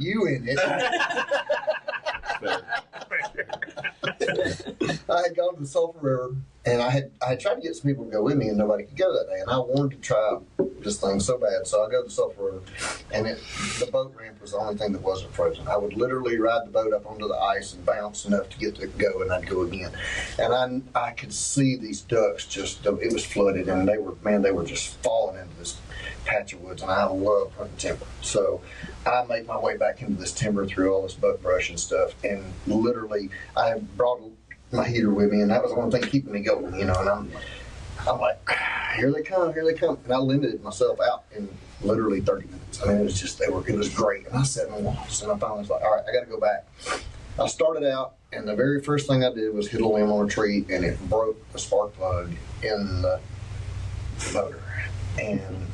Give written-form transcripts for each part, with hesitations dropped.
you in it. I had gone to the Sulphur River, and I had tried to get some people to go with me, and nobody could go that day. And I wanted to try this thing so bad, so I go to the Sulphur River, and the boat ramp was the only thing that wasn't frozen. I would literally ride the boat up onto the ice and bounce enough to get to go, and I'd go again. And I could see these ducks it was flooded, and they were just falling into this patch of woods, and I love hunting timber. So I made my way back into this timber through all this buck brush and stuff, and literally I brought my heater with me, and that was the one thing keeping me going, and I'm like, here they come, and I limited myself out in literally 30 minutes. I mean, it was great, and I sat in the walls, and I finally was like, all right, I got to go back. I started out, and the very first thing I did was hit a limb on a tree, and it broke the spark plug in the motor, and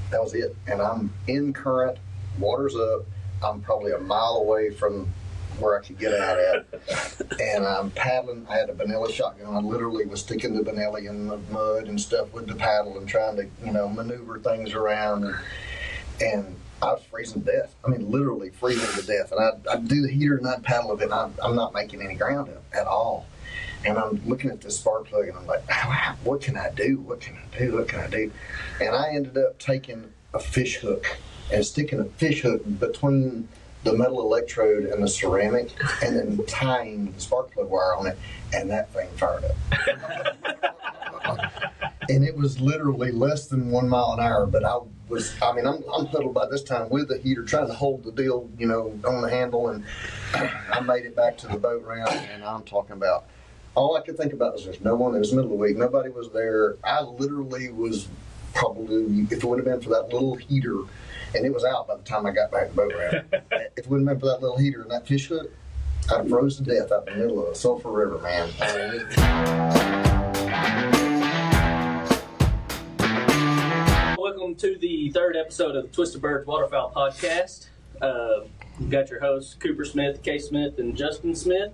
that was it. And I'm in current, water's up, I'm probably a mile away from where I could get out at, and I'm paddling. I had a Benelli shotgun. I literally was sticking the Benelli in the mud and stuff with the paddle and trying to, maneuver things around, and I was freezing to death. I mean, literally freezing to death. And I'd do the heater and I'd paddle a bit, and I'm not making any ground up at all. And I'm looking at this spark plug, and I'm like, what can I do? What can I do? And I ended up taking a fish hook and sticking a fish hook between the metal electrode and the ceramic, and then tying the spark plug wire on it, and that thing fired up. And it was literally less than 1 mile an hour, but I'm huddled by this time with the heater, trying to hold the deal, on the handle, and I made it back to the boat ramp, and I'm talking about, all I could think about was there's no one. It was the middle of the week. Nobody was there. I literally was probably, if it would have been for that little heater, and it was out by the time I got back to the boat ramp. If it would have been for that little heater and that fish hook, I'd have froze to death out in the middle of the Sulphur River, man. Welcome to the third episode of the Twisted Birds Waterfowl podcast. We've got your hosts, Kooper Smith, Kase Smith, and Justin Smith.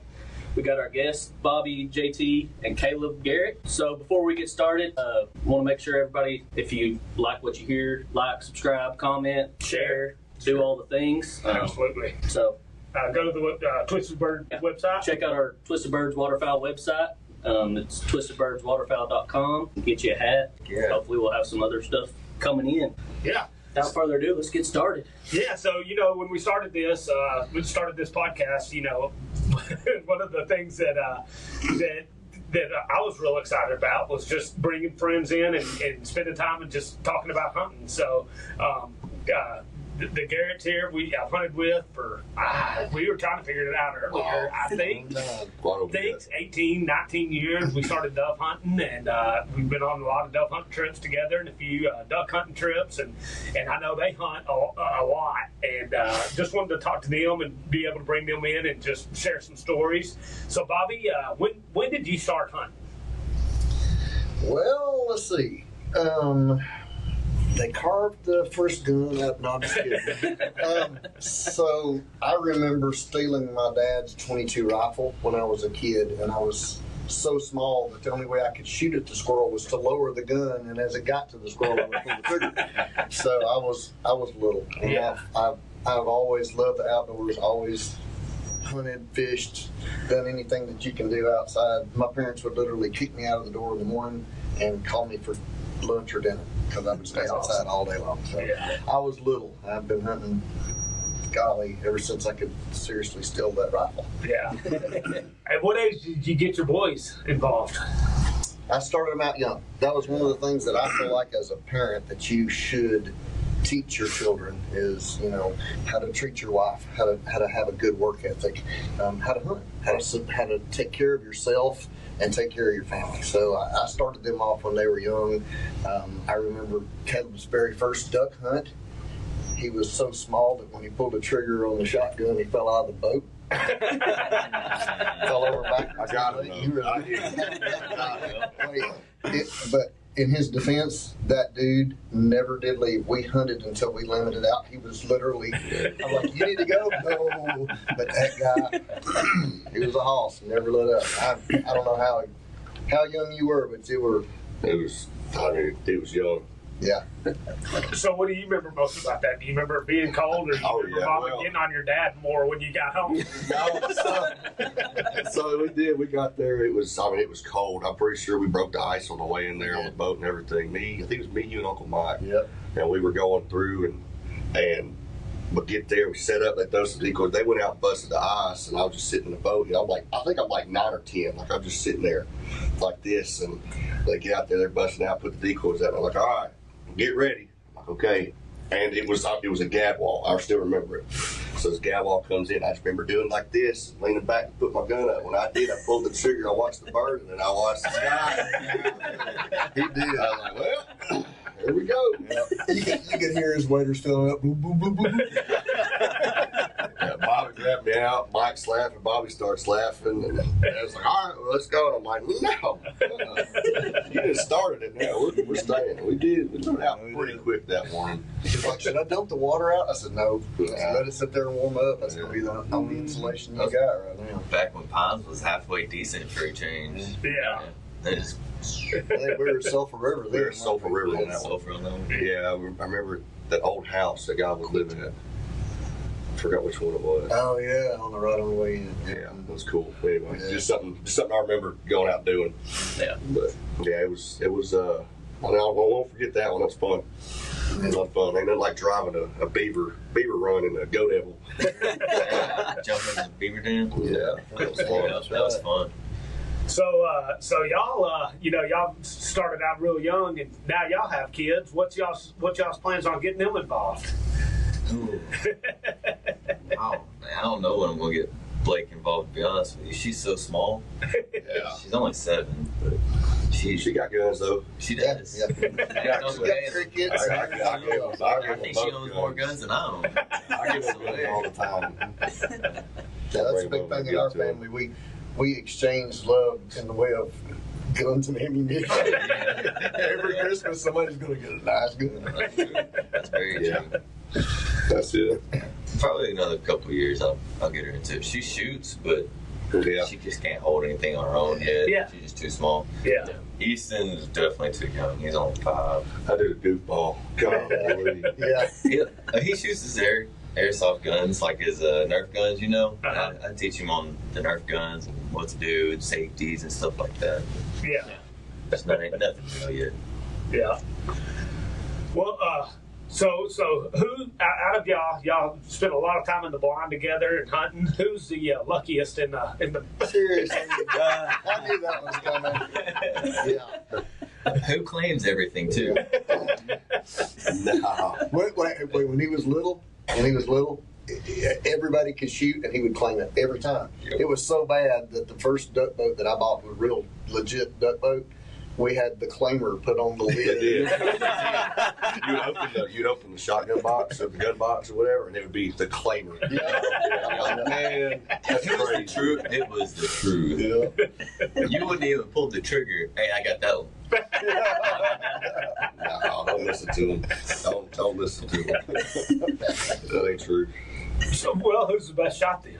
We got our guests, Bobby, JT, and Caleb Garrett. So before we get started, want to make sure everybody, if you like what you hear, like, subscribe, comment, share, do all the things. Absolutely. So go to the Twisted Bird website. Check out our Twisted Birds Waterfowl website. It's twistedbirdswaterfowl.com. Get you a hat. Yeah. Hopefully we'll have some other stuff coming in. Yeah. Without further ado, let's get started. Yeah, so, when we started this podcast, one of the things that I was real excited about was just bringing friends in and spending time and just talking about hunting. So, the Garretts here, I've hunted with for, we were trying to figure it out earlier. I think 18, 19 years we started dove hunting, and we've been on a lot of dove hunting trips together and a few duck hunting trips, and I know they hunt a lot, and just wanted to talk to them and be able to bring them in and just share some stories. So, Bobby, when did you start hunting? Well, let's see. They carved the first gun out. No, I'm just kidding. So I remember stealing my dad's .22 rifle when I was a kid, and I was so small that the only way I could shoot at the squirrel was to lower the gun, and as it got to the squirrel, I would pull the trigger. So I was little. And yeah. I've always loved the outdoors. Always hunted, fished, done anything that you can do outside. My parents would literally kick me out of the door in the morning and call me for lunch or dinner, because I would stay outside all day long. So yeah. I was little. I've been hunting, golly, ever since I could seriously steal that rifle. Yeah. At what age did you get your boys involved? I started them out young. That was one of the things that I feel like as a parent that you should teach your children is, how to treat your wife, how to have a good work ethic, how to hunt, how to take care of yourself and take care of your family. So I started them off when they were young. I remember Caleb's very first duck hunt. He was so small that when he pulled the trigger on the shotgun, he fell out of the boat. Fell over back. I got him. But in his defense, that dude never did leave. We hunted until we limited out. He was literally, I'm like, you need to go? No. But that guy, he was a hoss, never let up. I don't know how young you were, but you were. He was young. Yeah. So what do you remember most about that? Do you remember being cold, or do you remember Mama getting on your dad more when you got home? So we did. We got there. It was cold. I'm pretty sure we broke the ice on the way in there on the boat and everything. I think it was me, you, and Uncle Mike. Yep. And we were going through and we get there. We set up. They throw some decoys. They went out and busted the ice, and I was just sitting in the boat. And I think I'm like 9 or 10. Like I'm just sitting there like this, and they get out there. They're busting out, put the decoys out. And I'm like, all right, get ready. I'm like, okay. And it was a gab wall. I still remember it. So this gab wall comes in. I just remember doing like this, leaning back and put my gun up. When I did, I pulled the trigger. I watched the bird, and then I watched the sky. He did. I was like, well, here we go. Yep. You could hear his waders filling up. Boom, boom, boom, boom, boom. Yeah, Bobby grabbed me out. Mike's laughing. Bobby starts laughing. And I was like, all right, well, let's go. And I'm like, no. You just started it now. We're staying. We did. We got out pretty quick that morning. He's like, should I dump the water out? I said, no. I said, let it sit there and warm up. That's going to be the only insulation you got right now. Back when Pines was halfway decent for a change. Yeah. They just I think we were at Sulphur River there. We were at Sulphur River on that one. sulfur alone. Yeah, I remember that old house that guy was living at. I forgot which one it was. Oh, yeah, on the way in. Yeah, it was cool. Anyway, Yeah. just something I remember going out doing. Yeah. But yeah, it was. I won't forget that one. That was fun. It was a lot of fun. Ain't nothing like driving a beaver run in a Go Devil. Jumping in the beaver dam. Yeah, that was fun. That was fun. So y'all, y'all started out real young, and now y'all have kids. What's y'all's plans on getting them involved? Ooh. I don't know when I'm gonna get Blake involved. To be honest with you, she's so small. Yeah. She's only 7, but She got guns though. she does. Yeah. Ain't no way. Three kids. I think she owns more guns than I own. I give them all the time. That's a big thing in our family. We exchange love in the way of guns and ammunition. Every Christmas, somebody's going to get a nice gun. That's very true. That's it. Probably another couple of years, I'll get her into it. She shoots, but Yeah. she just can't hold anything on her own yet. Yeah. She's just too small. Yeah. Easton is definitely too young. He's only 5. I did a goofball. Golly. Yeah. He shoots his airsoft guns, like his Nerf guns, you know. Uh-huh. I teach him on the Nerf guns and what to do and safeties and stuff like that. Yeah. There's nothing real yet. Yeah. Well, so who out of y'all spent a lot of time in the blind together and hunting? Who's the luckiest in the? Seriously, I knew that was coming. Yeah. Who claims everything too? No. When he was little, everybody could shoot, and he would claim it every time. Yep. It was so bad that the first duck boat that I bought was a real legit duck boat. We had the claimer put on the lid. You'd open the shotgun box or the gun box or whatever, and it would be the claimer. Yeah. I'm like, man, that's It was the crazy. truth. It was the truth. Yeah. You wouldn't even pull the trigger. Hey, I got that one. No, don't listen to him. Don't listen to him. That ain't true. So, well, who's the best shot then?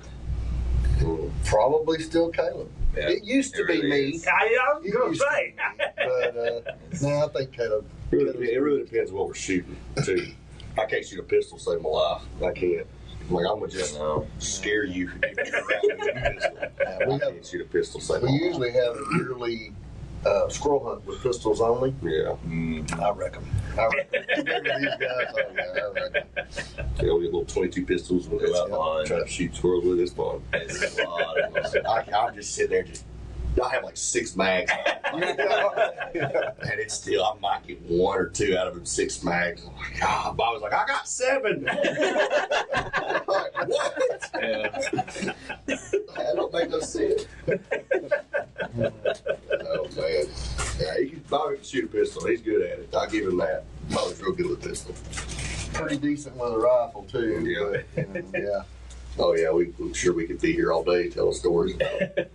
Probably still Caleb. Yeah, It used to it be really me. is. I was It gonna used to say. be me. But no, I think Caleb. It really depends on what we're shooting, too. I can't shoot a pistol to save my life. I can't. Like, I'm gonna just No. scare you. If you're around with a pistol. I can't shoot a pistol to save my We life. usually have a yearly squirrel hunt with pistols only. Yeah. Mm. I reckon. Compared to these guys, oh yeah, I reckon. Yeah, we get little 22 pistols with It's it. fun. Try to shoot squirrels with this fun. It's a lot of fun. I'm just sitting there I have like 6 mags. And it's still, I might get 1 or 2 out of them 6 mags. I'm like, God, Bob was like, I got 7. I'm like, what? Yeah. That don't make no sense. Oh, man. Yeah, Bobby can shoot a pistol. He's good at it. I'll give him that. Bobby's real good with a pistol. Pretty decent with a rifle too. Yeah. But, yeah. Oh, yeah, I'm sure we could be here all day telling stories about it.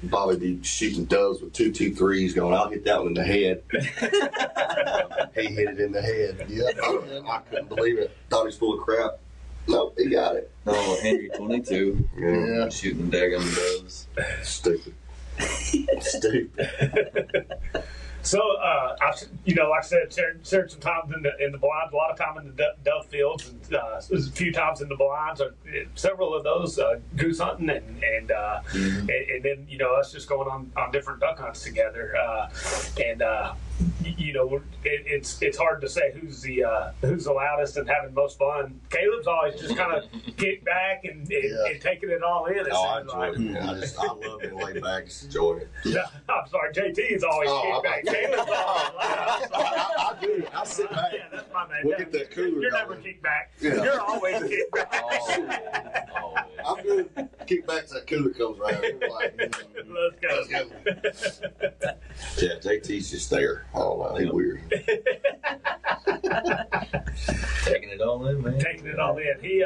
Bobby be shooting doves with 223s going, I'll hit that one in the head. He hit it in the head. Yeah. I couldn't believe it. Thought he was full of crap. Nope, he got it. Oh, Henry 22. Yeah. Shooting daggum doves. Stupid. Stupid. So, like I said, shared some time in the blinds, a lot of time in the dove fields, and a few times in the blinds. Several of those goose hunting, and then us just going on different duck hunts together. It's hard to say who's the loudest and having most fun. Caleb's always just kind of kick back and taking it all in. I enjoy it. I love being laid back, just enjoying it. No, I'm sorry, JT is always kick back. Caleb's always loud. I do. I sit back. Yeah, that's my man. We'll get that cooler You're going. never kick back. Yeah. You're always kick back. I'm good. Kick back to that cooler comes around. Let's go. Yeah, JT's just there. I don't know. He's weird. Taking it all in, man. Taking it all in. He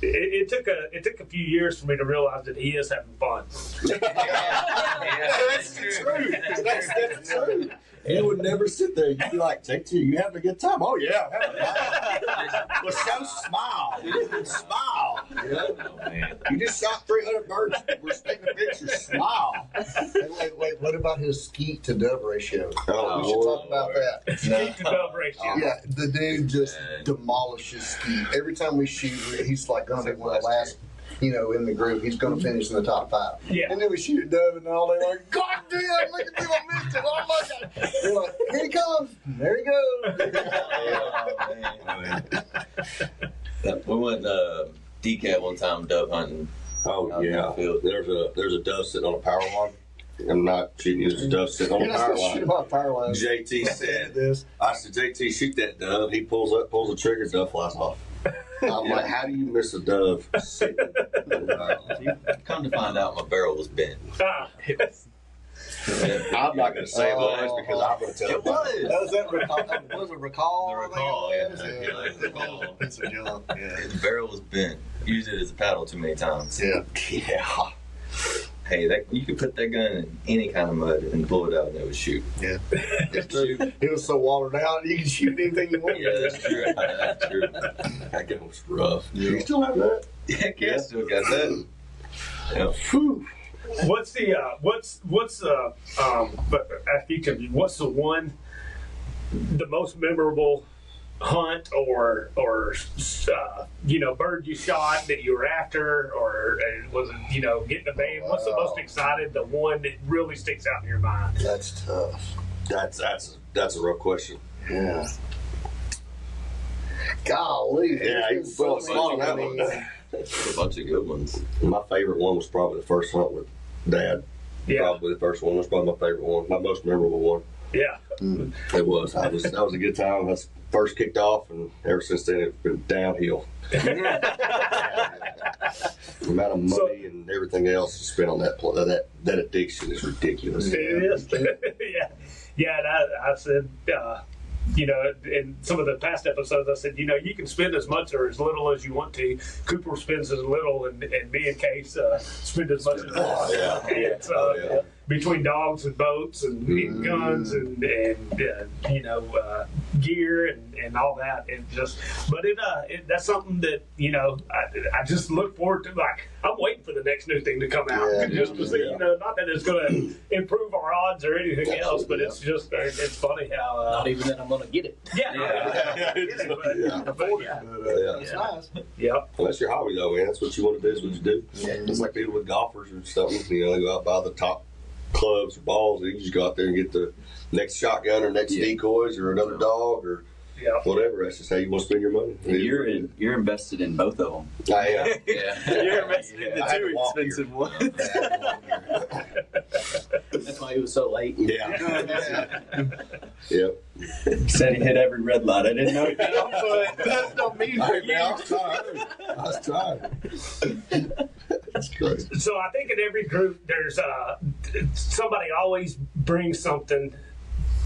it took a few years for me to realize that he is having fun. That's the truth. That's the truth. He would never sit there. You'd be like, JT, you having a good time? Oh, yeah. I'm having a time. Well, so smile. Smile. You just shot 300 birds. We're taking pictures. Smile. Wait, what about his skeet to dove ratio? Oh, we should talk about that. Skeet to dove ratio. Yeah, the dude just demolishes skeet. Every time we shoot, he's like going to be one of the last, in the group. He's going to finish in the top 5. Yeah. And then we shoot a dove, and all they like, God damn, look at me, I missed it. Oh my God. They're like, here he comes. There he goes. We went DCAT one time dove hunting. Oh, yeah. There's a dove sitting on a power line. I'm not cheating you. There's a dove sitting on a power line. Shoot him on power line. JT said, this. I said, JT, shoot that dove. He pulls the trigger, dove flies off. I'm like, how do you miss a dove sitting? Come to find out, my barrel was bent. I'm not going to say it was because I'm going to tell It was. Was it recall? The recall, yeah. The recall. It's a jump. Yeah. The barrel was bent. Used it as a paddle too many times. Yeah. Hey, you could put that gun in any kind of mud and pull it out and it would shoot. Yeah. It's true. It was so watered out, you can shoot anything you want. Yeah, that's true. That's true. That gun was rough. Yeah. You still have that? Yeah, Kase still got that. Yeah. Whew. What's the most memorable hunt or bird you shot that you were after, or was it getting a band? What's the most excited? The one that really sticks out in your mind? That's tough. That's a real question. Yeah. Golly. Yeah, you fell asleep on that one. A bunch of good ones. My favorite one was probably the first hunt with Dad. Yeah. Probably the first one was probably my favorite one, my most memorable one. Yeah. It was. That was a good time. That's first kicked off, and ever since then it's been downhill. The amount of money and everything else you spent on that addiction is ridiculous. It is. Yeah. And I said, in some of the past episodes, I said, you can spend as much or as little as you want to. Cooper spends as little, and me and Kase spend as much as possible. Yeah. So, between dogs and boats and guns and gear and all that, that's something that I just look forward to. Like, I'm waiting for the next new thing to come out, just to see. Not that it's going to improve our odds or anything else, but it's just it's funny how Not even that I'm going to get it. It's nice. Yep. Well, that's your hobby, though, man. That's what you want to do. That's what you do. It's like people with golfers or something. They go out and buy the top clubs or balls, and you just go out there and get the next shotgun or next decoys or another dog or whatever. That's just how you want to spend your money. You're invested in both of them. I am. You're invested in the two expensive ones. That's why he was so late. Yeah. Yep. Said he hit every red light. I didn't know he did on foot. That's not me. I was trying. That's crazy. So I think in every group there's somebody always brings something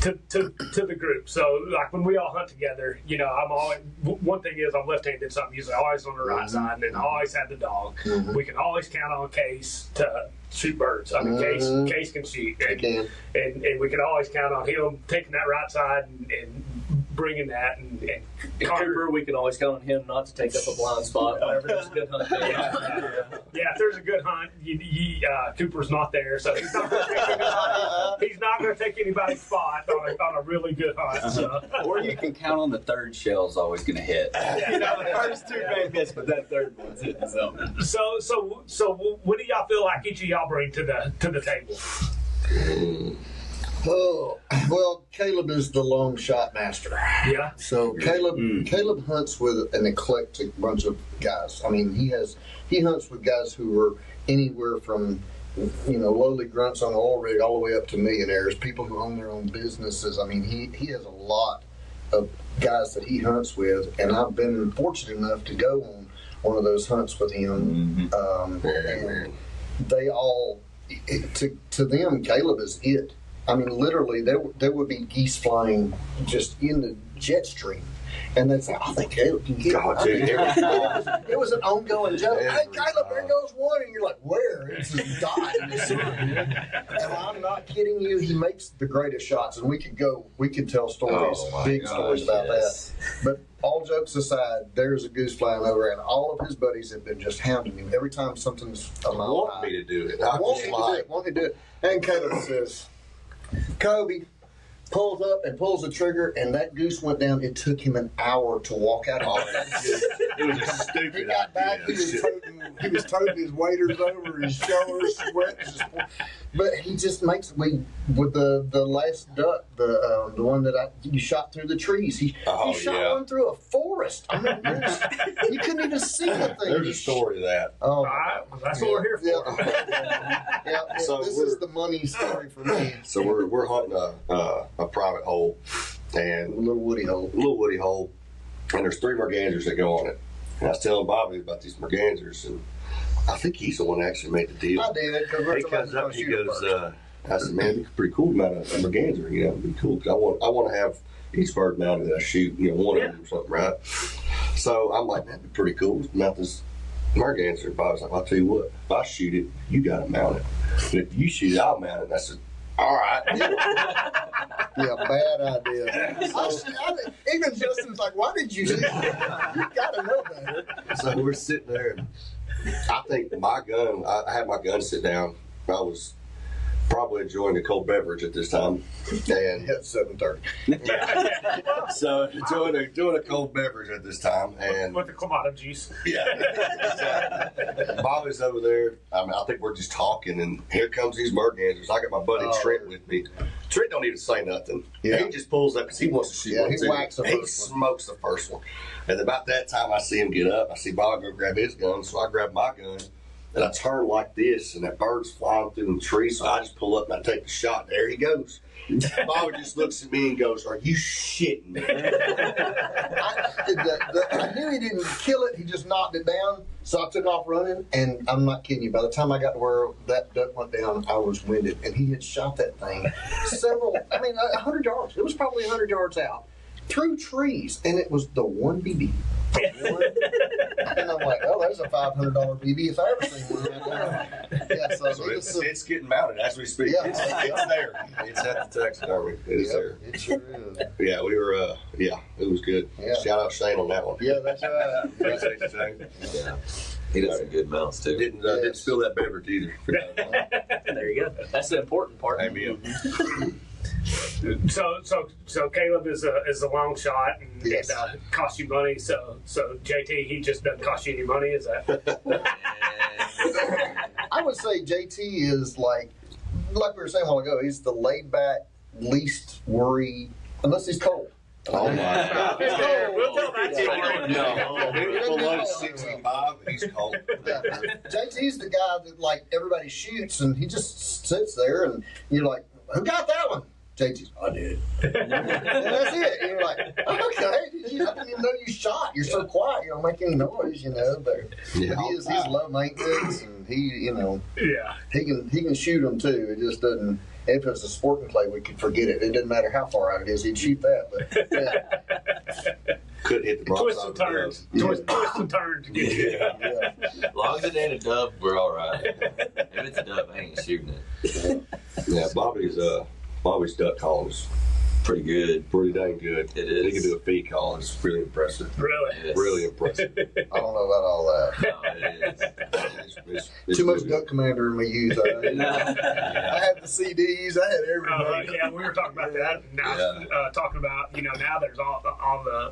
to the group. So like when we all hunt together, I'm always, one thing is I'm left-handed, so I'm usually always on the right side, and I always have the dog. We can always count on Kase to shoot birds. I mean, Kase can shoot, and we can always count on him taking that right side and bringing that and And Connor, Kooper, we can always count on him not to take up a blind spot whenever there's a good hunt. yeah, if there's a good hunt, Cooper's not there, so he's not going to take anybody's spot on a really good hunt. So. Or you can count on the third shell's always going to hit. The first two may miss, but that third one's hitting something. So what do y'all feel like each of y'all bring to the table? Oh, well, Caleb is the long shot master. Yeah. So Caleb hunts with an eclectic bunch of guys. I mean, he hunts with guys who are anywhere from lowly grunts on an oil rig all the way up to millionaires, people who own their own businesses. I mean, he has a lot of guys that he hunts with, and I've been fortunate enough to go on one of those hunts with him. And they all, to them, Caleb is it. I mean, literally, there would be geese flying just in the jet stream. And they'd say, I think Caleb can get God, it. dude, It was an ongoing joke. Hey, Every Caleb, there time. goes one. And you're like, where? It's just died in the sun. And I'm not kidding you. He makes the greatest shots. And we could tell stories, big stories about that. But all jokes aside, there's a goose flying over, and all of his buddies have been just hounding him. Every time something's a mile want high. me to do it. Want me to do it. And Caleb says, Kobe pulls up and pulls the trigger, and that goose went down. It took him an hour to walk out of it. It was a He stupid got back. idea. He was toting his waders over his shoulders, sweat. But he just makes with the last duck, the one that you shot through the trees. He shot one through a forest. I mean, you couldn't even see the thing. There's a story to that. Oh, All right, well, that's what we're here for. Yeah. So this is the money story for me. So we're hunting a private hole, and A little woody hole. and there's 3 mergansers that go on it. And I was telling Bobby about these mergansers, and I think he's the one that actually made the deal. I did because He comes up and he goes, I said, man, it'd be pretty cool to mount a merganser, it'd be cool, because I want to have each bird mounted that I shoot, one of them or something, right? So I'm like, that'd be pretty cool, mount this merganser. Bobby's like, I'll tell you what, if I shoot it, you got to mount it. And if you shoot it, I'll mount it. And I said, all right. Yeah, bad idea. Even Justin's like, why did you do that? You got to know better. So we're sitting there, and I think I had my gun sit down. I was probably enjoying a cold beverage at this time, and At 7:30. so doing a cold beverage at this time, and With the Clamato juice. Bobby's over there. I think we're just talking, and here comes these mergansers. I got my buddy Trent with me. Trent don't even say nothing. Yeah. He just pulls up because he wants to shoot Yeah, one he too. whacks the He first one. smokes the first one. And about that time, I see him get up. I see Bobby go grab his gun, so I grab my gun. And I turn like this, and that bird's flying through the tree, so I just pull up and I take the shot. There he goes. Bobby just looks at me and goes, "Are you shitting me?" I knew he didn't kill it. He just knocked it down. So I took off running, and I'm not kidding you. By the time I got to where that duck went down, I was winded. And he had shot that thing 100 yards. It was probably 100 yards out through trees, and it was the one BB. And I'm like, oh, there's a $500 BB if I ever seen one. Yeah, So it's getting mounted as we speak. Yeah. It's there. It's at the taxidermy. It's there. It sure is. Yeah, we were. It was good. Yeah. Shout out Shane on that one. Yeah, that's right. Appreciate you, Shane. Yeah. He does some good mounts too. Didn't spill that beverage either. There you go. That's the important part. Amen. So Caleb is a long shot and Yes. it costs you money. So JT, he just doesn't cost you any money, is that? I would say JT is like we were saying a while ago, he's the laid back, least worry, unless he's cold. Oh my God. We'll tell that story. No, dude, below 65, he's cold. Yeah. JT's the guy that like everybody shoots and he just sits there and you're like, who got that one? JT's, I did. And that's it. And you're like, okay, I didn't even know you shot. You're so quiet, you don't make any noise, But Yeah. he's low maintenance and he Yeah. he can shoot them too. It just doesn't. If it's a sporting clay, we could forget it. It doesn't matter how far out it is. He'd shoot that. But yeah. Could hit the broadside Twist and turn. Yeah. Twist and turn to get you. Yeah. As long as it ain't a dove, we're all right. If it's a dove, I ain't shooting it. Yeah, Bobby's duck calling is pretty good. Pretty dang good. It is. He can do a feed call. It's really impressive. Really? Yes. Really impressive. I don't know about all that. No, it is. It's Too much really Duck Commander in my youth. I had the CDs. I had everything. Yeah, we were talking about that. Now, talking about, now there's all the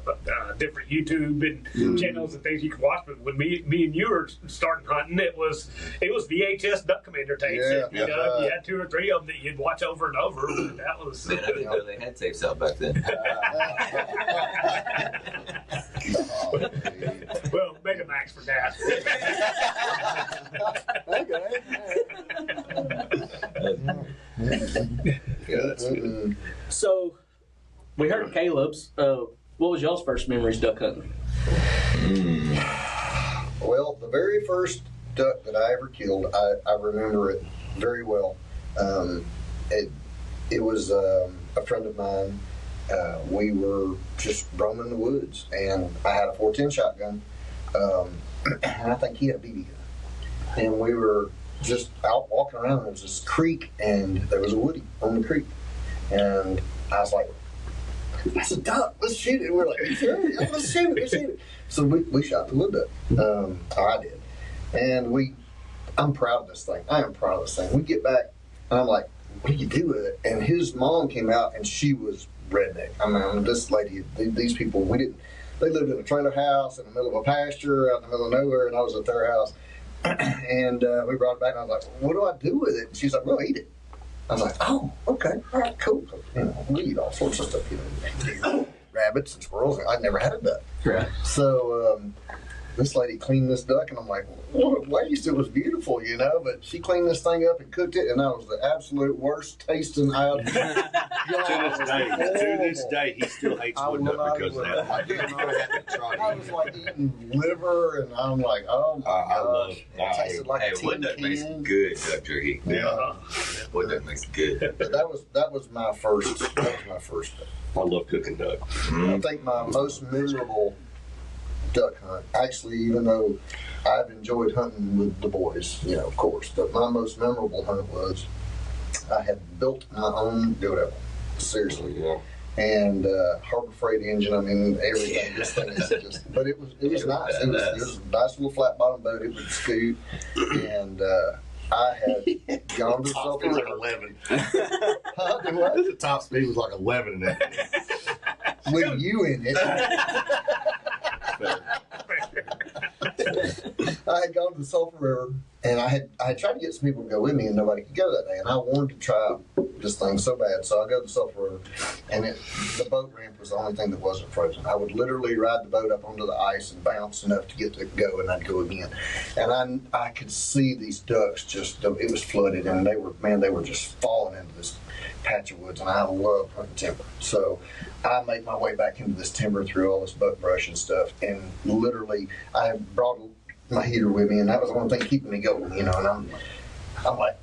different YouTube and channels and things you can watch. But when me and you were starting hunting, it was VHS Duck Commander tapes. Yeah, You had 2 or 3 of them that you'd watch over and over. But that was. Man, I didn't know they had tapes out back then. Well, Megamax for that. Yeah, that's good. So, we heard Caleb's. What was y'all's first memories duck hunting? Well, the very first duck that I ever killed, I remember it very well. It was a friend of mine. We were just roaming the woods, and I had a 410 shotgun, and I think he had a BB gun. And we were just out walking around. There was this creek, and there was a woody on the creek. And I was like, that's a duck. Let's shoot it. And we're like, sure, yeah, let's shoot it. Let's shoot it. So we shot the wood duck. Or I did. And I'm proud of this thing. I am proud of this thing. We get back, and I'm like, what do you do with it? And his mom came out, and she was redneck. I mean, this lady, these people, they lived in a trailer house in the middle of a pasture out in the middle of nowhere, and I was at their house. And we brought it back, and I was like, what do I do with it? And she's like, well, eat it. I was like, oh, okay, all right, cool. We eat all sorts of stuff, rabbits and squirrels. I'd never had a duck. Right. So this lady cleaned this duck, and I'm like, what a waste. It was beautiful, but she cleaned this thing up and cooked it, and that was the absolute worst tasting out. To this day, he still hates wood duck because of that. I I was like eating liver, and I'm like, oh my gosh. It tasted like a Wood tin duck makes can. good duck jerky. Yeah. Wood duck makes good. But that was my first. I love cooking duck. I think my most memorable duck hunt, actually, even though I've enjoyed hunting with the boys, of course, but my most memorable hunt was I had built my own goat apple. Seriously. Yeah. And Harbor Freight engine, I mean, everything. This thing is just, but it was nice. It was a nice little flat bottom boat. It would scoot, and I had gone to Top speed was like 11. The top speed was like 11 in that. with you in it. I had gone to the Sulphur River, and I had tried to get some people to go with me, and nobody could go that day. And I wanted to try this thing so bad, so I go to the Sulphur River, and the boat ramp was the only thing that wasn't frozen. I would literally ride the boat up onto the ice and bounce enough to get to go, and I'd go again. And I could see these ducks it was flooded, and they were just falling into this patch of woods, and I love hunting timber. So I made my way back into this timber through all this buck brush and stuff, and literally I brought my heater with me, and that was the one thing keeping me going, and I'm like,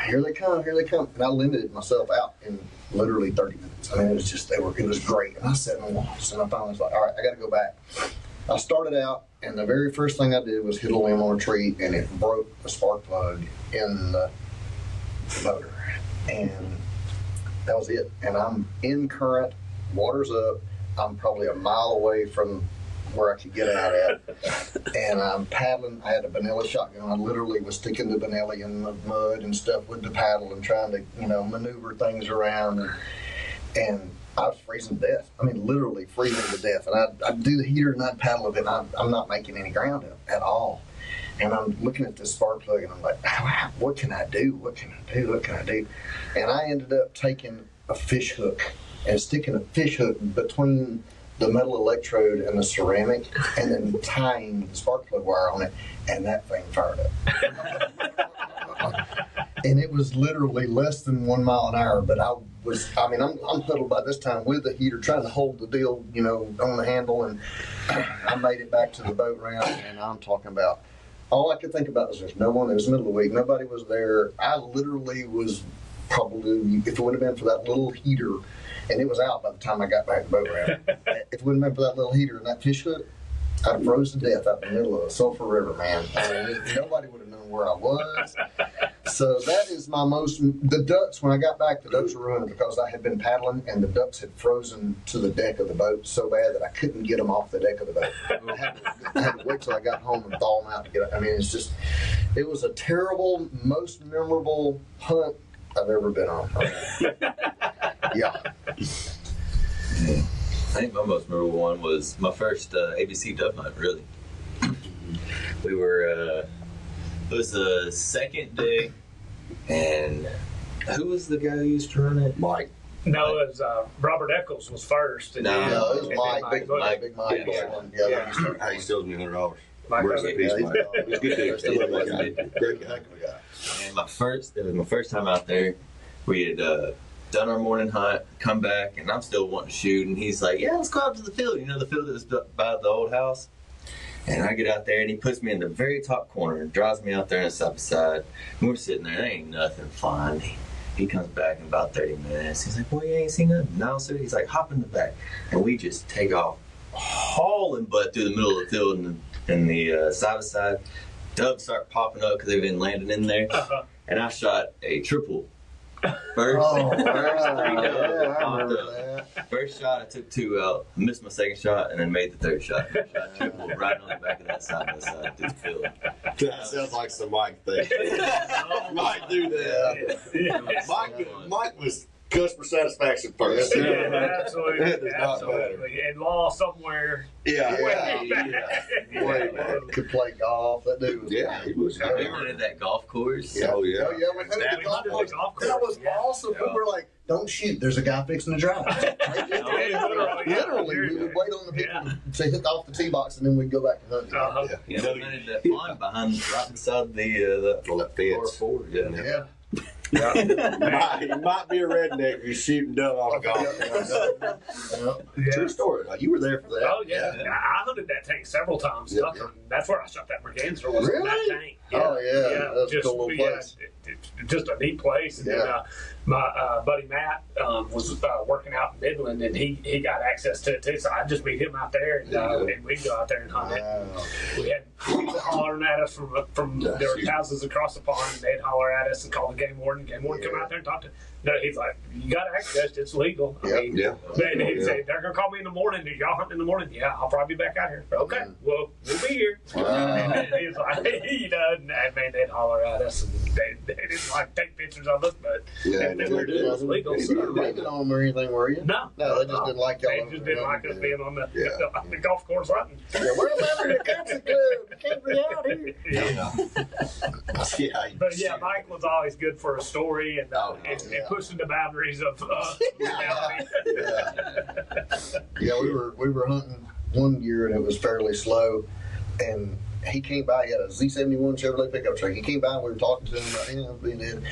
here they come, and I limited myself out in literally 30 minutes. I mean, it was great, and I sat and watched, and I finally was like, all right, I got to go back. I started out, and the very first thing I did was hit a limb on a tree, and it broke the spark plug in the motor, and that was it. And I'm in current, water's up, I'm probably a mile away from where I could get out at, and I'm paddling. I had a Benelli shotgun. I literally was sticking the Benelli in the mud and stuff with the paddle and trying to, maneuver things around, and I was freezing to death. I mean, literally freezing to death. And I'd do the heater and I'd paddle it, and I'm not making any ground up at all. And I'm looking at this spark plug, and I'm like, what can I do? What can I do? And I ended up taking a fish hook and sticking a fish hook between the metal electrode and the ceramic, and then tying the spark plug wire on it, and that thing fired up. And it was literally less than 1 mile an hour, but I'm huddled by this time with the heater, trying to hold the deal, on the handle, and I made it back to the boat ramp, and I'm talking about, all I could think about was there's no one. It was the middle of the week. Nobody was there. I literally was probably, if it would have been for that little heater, and it was out by the time I got back to the boat ramp. If it wouldn't have been for that little heater and that fish hook, I'd have froze to death out in the middle of the Sulphur River, man. I mean, nobody would have known where I was. So that is my most. The ducks, when I got back, the ducks were ruined because I had been paddling and the ducks had frozen to the deck of the boat so bad that I couldn't get them off the deck of the boat. I had to wait till I got home and thaw them out to get. I mean, it's just. It was a terrible, most memorable hunt I've ever been on. Yeah. I think my most memorable one was my first ABC dove hunt, really. We were, it was the second day, and who was the guy who used to run it? Mike. No, it was Robert Eccles was first. And No, then, Yeah, it was and Mike, then big Mike. Yeah. Hey, he still owes me $100. Mike Rest in peace, Mike. He's a good dude. Still love that guy. Great guy. And it was my first time out there. We had done our morning hunt, come back, and I'm still wanting to shoot. And he's like, "Yeah, let's go out to the field. You know, the field that was by the old house." And I get out there, and he puts me in the very top corner and drives me out there on the side by side. And we're sitting there, there ain't nothing flying. He comes back in about 30 minutes. He's like, "Boy, you ain't seen nothing?" "No, sir." He's like, "Hop in the back." And we just take off, hauling butt through the middle of the field and the side by side. Doves start popping up because they've been landing in there. And I shot a triple. First Oh, three doves yeah, I popped remember up. that. First shot, I took 2 out, missed my second shot, and then made the third shot. Shot triple right on the back of that side by side through the field. That sounds like some Mike thing. Mike do that. Mike was customer satisfaction first. Yeah, absolutely. That does not Absolutely. And law somewhere. Yeah. Way back. Boy, could play golf. That dude was. Yeah, he was. I remember at that golf course. Yeah. Oh, yeah. Oh, yeah, we had the golf course. That was awesome. We were like, "Don't shoot. There's a guy fixing to drive." Literally, we would wait on the people to hit off the tee box, and then we'd go back and hunt. Yeah, we rented that pond behind, right beside the On that fence. Forward. Yeah. Yeah. You might be a redneck. You're shooting dove off a golf. Yeah. True story. Like, you were there for that. Oh, yeah. I hunted that tank several times. Yeah. That's where I shot that merganser was in Really? that tank. Oh, yeah. That's a cool little place. Just a neat place. And then my buddy Matt was working out in Midland, and he got access to it too. So I just meet him out there, and we'd go out there and hunt it. Wow. We had people hollering at us from there were houses across the pond, and they'd holler at us and call the game warden. Game warden come out there and talk to. No, he's like, "You got access. It's legal." I mean, and he'd say, "They're gonna call me in the morning. Are y'all hunting in the morning?" "Yeah, I'll probably be back out here." "Okay, well, we'll be here." And he's like, and man, they'd holler at us, and they didn't like take pictures of us, but they were doing it was legal. You weren't rated on them or anything, were you? No, they just didn't like y'all. They just didn't like us being on the golf course hunting. Yeah, we're a member of the country club. We can't be out here. But yeah, Mike was always good for a story and pushing the boundaries of reality. Yeah, we were hunting one year and it was fairly slow, and he came by. He had a Z71 Chevrolet pickup truck. He came by and we were talking to him about being in,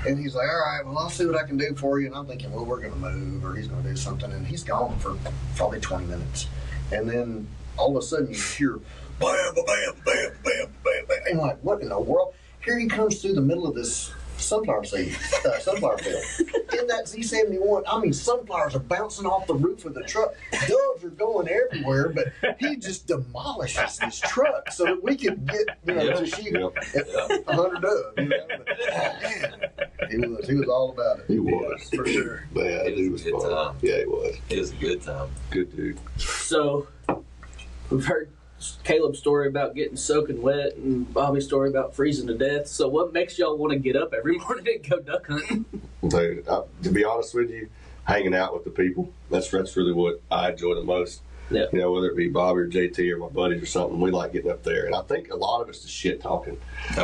and he's like, "All right, well, I'll see what I can do for you." And I'm thinking, well, we're going to move or he's going to do something, and he's gone for probably 20 minutes, and then all of a sudden you hear bam, bam, bam, bam, bam, bam, and like, what in the world? Here he comes through the middle of this sunflower field in that Z71. I mean, sunflowers are bouncing off the roof of the truck. Doves are going everywhere, but he just demolishes this truck so that we could get, to shoot 100 doves. Man, he was all about it. He was. For sure. Man, It was a good time. Yeah, he was. It was a good time. Good dude. So, we've heard Caleb's story about getting soaking wet and Bobby's story about freezing to death. So, what makes y'all want to get up every morning and go duck hunting? Dude, to be honest with you, hanging out with the people, that's really what I enjoy the most. Yeah. Whether it be Bobby or JT or my buddies or something, we like getting up there. And I think a lot of us is shit talking. We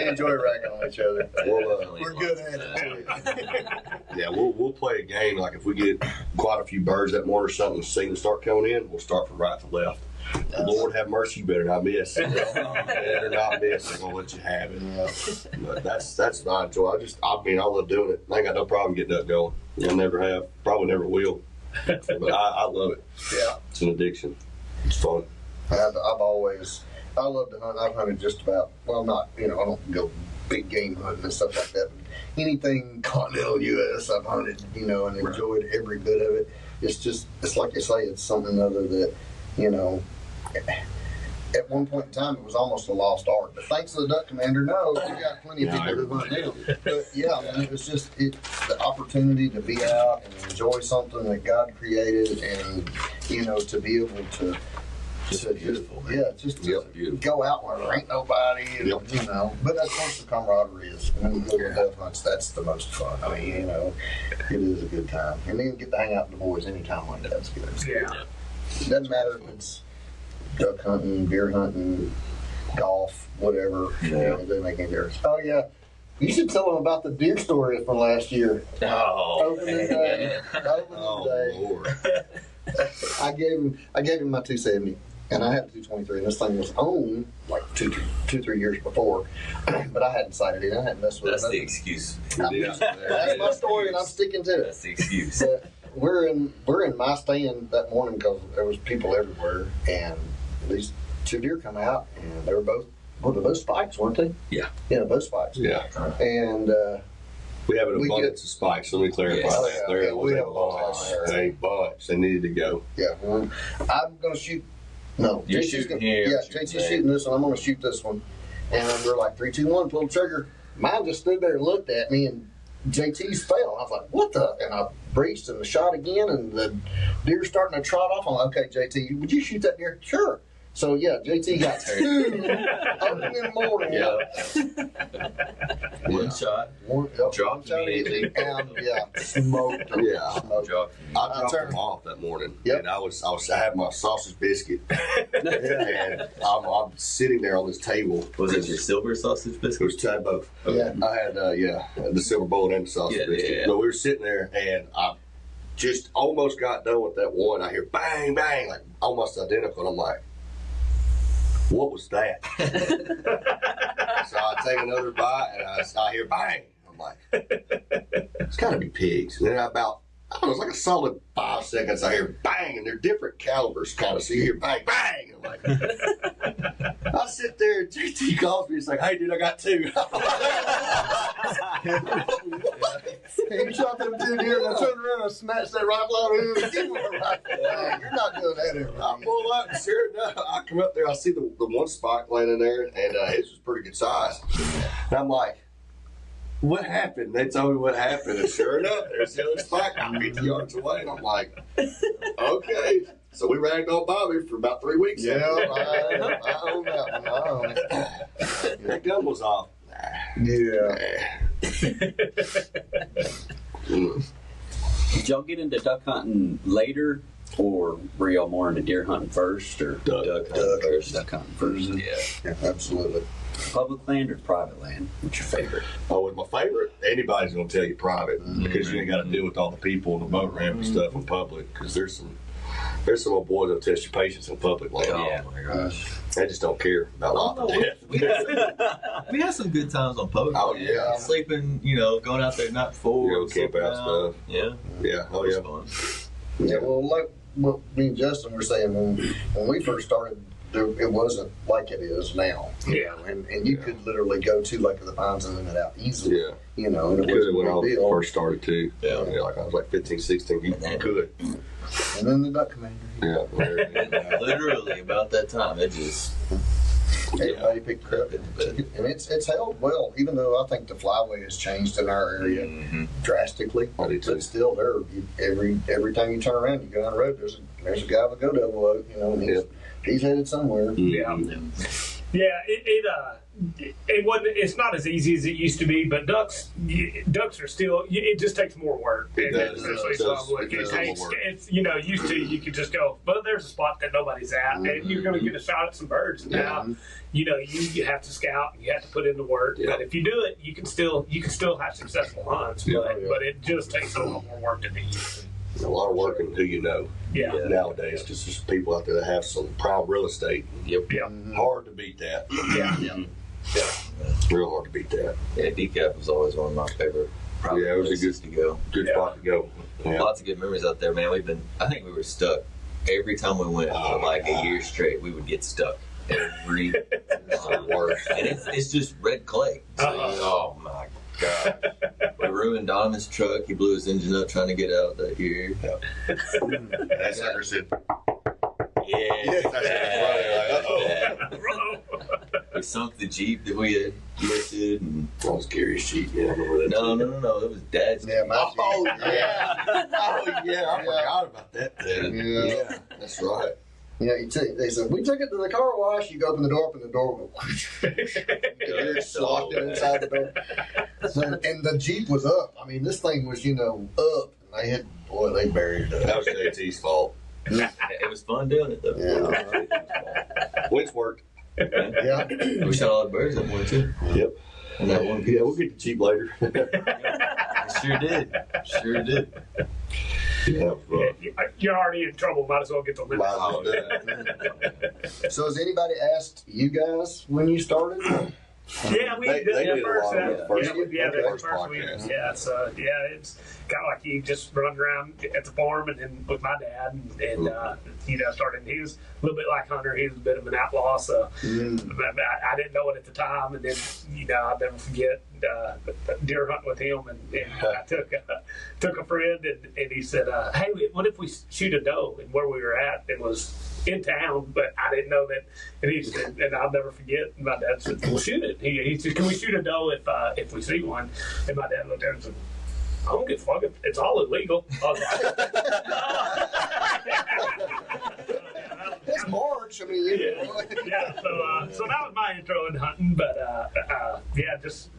enjoy ragging on each other. We're good at it. We'll play a game. Like if we get quite a few birds that morning or something, see them start coming in, we'll start from right to left. Lord have mercy, you better not miss. You better not miss. I'm gonna let you have it. But that's what I enjoy. I love doing it. I ain't got no problem getting up going. I never have. Probably never will. But I love it. Yeah, it's an addiction. It's fun. I love to hunt. I've hunted just about, well, not, I don't go big game hunting and stuff like that. But anything continental U.S. I've hunted, and enjoyed every bit of it. It's like you say, it's something other that, at one point in time, it was almost a lost art. But thanks to the duck commander, no, we got plenty of people who hunt them. But yeah, I mean, it was just the opportunity to be out and enjoy something that God created, and to be able to. Beautiful. Yeah, just to go out where there ain't nobody, and, But that's once the camaraderie is. When you go to dove hunts, that's the most fun. I mean, it is a good time, and then get to hang out with the boys anytime like that's good. Yeah. It doesn't matter if it's duck hunting, deer hunting, golf, whatever. Yeah. It doesn't make any difference. Oh yeah, you should tell them about the deer story from last year. Oh, Opening day. Lord. I gave him my 270. And I had a 223, and this thing was owned like 2-3 years before, but I hadn't sighted it. I hadn't messed with it. that's the excuse. That's my story, and I'm sticking to it. That's the excuse. But we're in my stand that morning because there was people everywhere, and these 2 deer come out, and they were both spikes, weren't they? Yeah. Yeah, both spikes. Yeah. And We have an abundance of spikes. Let me clarify Yes. that. There We was have a bunch. a bunch. They needed to go. yeah, I'm gonna shoot. No, You're JT's shooting gonna, here, yeah, I'm shooting JT's there. shooting this one. I'm going to shoot this one. And we're like 3, 2, 1, pull the trigger. Mine just stood there and looked at me, and JT's fell. I was like, what the? And I breached and the shot again, and the deer's starting to trot off. I'm like, okay, JT, would you shoot that deer? Sure. So yeah, JT got 2 open in the morning. Yeah. One Yeah. shot. Dropped immediately. And smoked them. Yeah. Smoked them. Dropped. I dropped them off that morning, Yep. and I had my sausage biscuit, and I'm sitting there on this table. Was it your silver sausage It biscuit? was both. Yeah. I had the silver bowl and the sausage Yeah, biscuit. yeah. But we were sitting there, and I just almost got done with that one. I hear bang, bang, like almost identical. And I'm like, what was that? So I take another bite, and I hear bang. I'm like, it's got to be pigs. And then it was like a solid 5 seconds. I hear bang, and they're different calibers, kind of. So you hear bang, bang. I'm like, I sit there, and JT calls me. He's like, hey, dude, I got 2. You shot them 2 deer, and I turned around and snatched that rifle out of him and gave him a rifle. You're not doing that every I pull up, and sure enough, I come up there, I see the one spike laying in there, and his was pretty good size. And I'm like, what happened? They told me what happened, and sure enough, there's the other spike 50 yards away, and I'm like, okay. So we ragged on Bobby for about 3 weeks. Yeah, I own that one. I own it. That gun was off. Yeah. Did y'all get into duck hunting later, or were y'all more into deer hunting first, or Duck. Duck first. duck hunting first? Yeah. Absolutely. Public land or private land? What's your favorite? Oh, with my favorite, anybody's going to tell you private because you ain't got to deal with all the people and the boat ramp and stuff in public because there's some old boys that'll test your patience in public land. Oh my gosh. They just don't care about life and death. We had some good times on public. Oh, yeah. Sleeping, going out there night before. Camp out stuff. Yeah. Yeah. Oh, It was yeah. fun. Yeah, well, like what me and Justin were saying, when we first started, it wasn't like it is now. Yeah. And you could literally go to Lake of the Pines and then it out easily. Yeah. And it Good wasn't when I a big deal. first started too. Yeah. Like I was like 15, 16. You could. And then the duck commander. Yeah. Literally about that time, it just Everybody picked it up. And it's held well, even though I think the flyway has changed in our area drastically. I do too. But still, every time you turn around, you go down the road, there's a guy with a go double oak, and he's headed somewhere. Yeah. Yeah, it wasn't. It's not as easy as it used to be, but ducks are still. It just takes more work. It does. Especially It does. public. It It does takes. more work. It's used to you could just go, but there's a spot that nobody's at, and you're going to get a shot at some birds. Now, you have to scout, and you have to put in the work. Yeah. But if you do it, you can still have successful hunts. Yeah. But it just takes a lot more work than it used to. A lot of work in who you know Yeah. nowadays because there's people out there that have some prime real estate. Yep. Yeah. Hard to beat that. Yeah. Real hard to beat that. Yeah, decaf was always one of my favorite. Yeah, it was a places to go. Good spot to go. Yeah. Lots of good memories out there, man. I think we were stuck every time we went for like a year straight. We would get stuck every time. And it's just red clay. So, oh my god! We ruined Donovan's truck. He blew his engine up trying to get out that year. That sucker said, Yeah. That's right. Like, uh-oh. We sunk the Jeep that we had listed. And That was Gary's Jeep. Yeah, I remember that. no, too. no. It was Dad's Yeah, Jeep. my Oh, Jeep. yeah. Oh, yeah. I forgot about that thing. Yeah. That's right. Yeah, they said, we took it to the car wash. You go open the door will go whoosh. You're just locked it inside the door. And the Jeep was up. I mean, this thing was, up. And they buried it That up. was JT's fault. It was fun doing it though. Yeah. Winch worked. Yeah. We shot all the birds that one too. Yep. And that one Yeah, we'll get the Jeep later. Sure did. Sure did. Yeah, You're already in trouble. Might as well get the limit. Wow. Yeah. So has anybody asked you guys when you started? Yeah, we They did did the a first. lot of the first- The first first week. podcast. Yeah, so it's kind of like you just run around at the farm and then with my dad and started. He was a little bit like Hunter. He was a bit of an outlaw, so I didn't know it at the time. And then I'll never forget deer hunting with him, and I took a friend and he said, "Hey, what if we shoot a doe?" And where we were at, it was in town, but I didn't know that. And he said, and I'll never forget. My dad said, "We'll shoot it." He said, "Can we shoot a doe if we see one?" And my dad looked at him and said, "I don't give a fuck. It's all illegal." I was like, It's March. I mean, yeah. So that was my intro in hunting. But just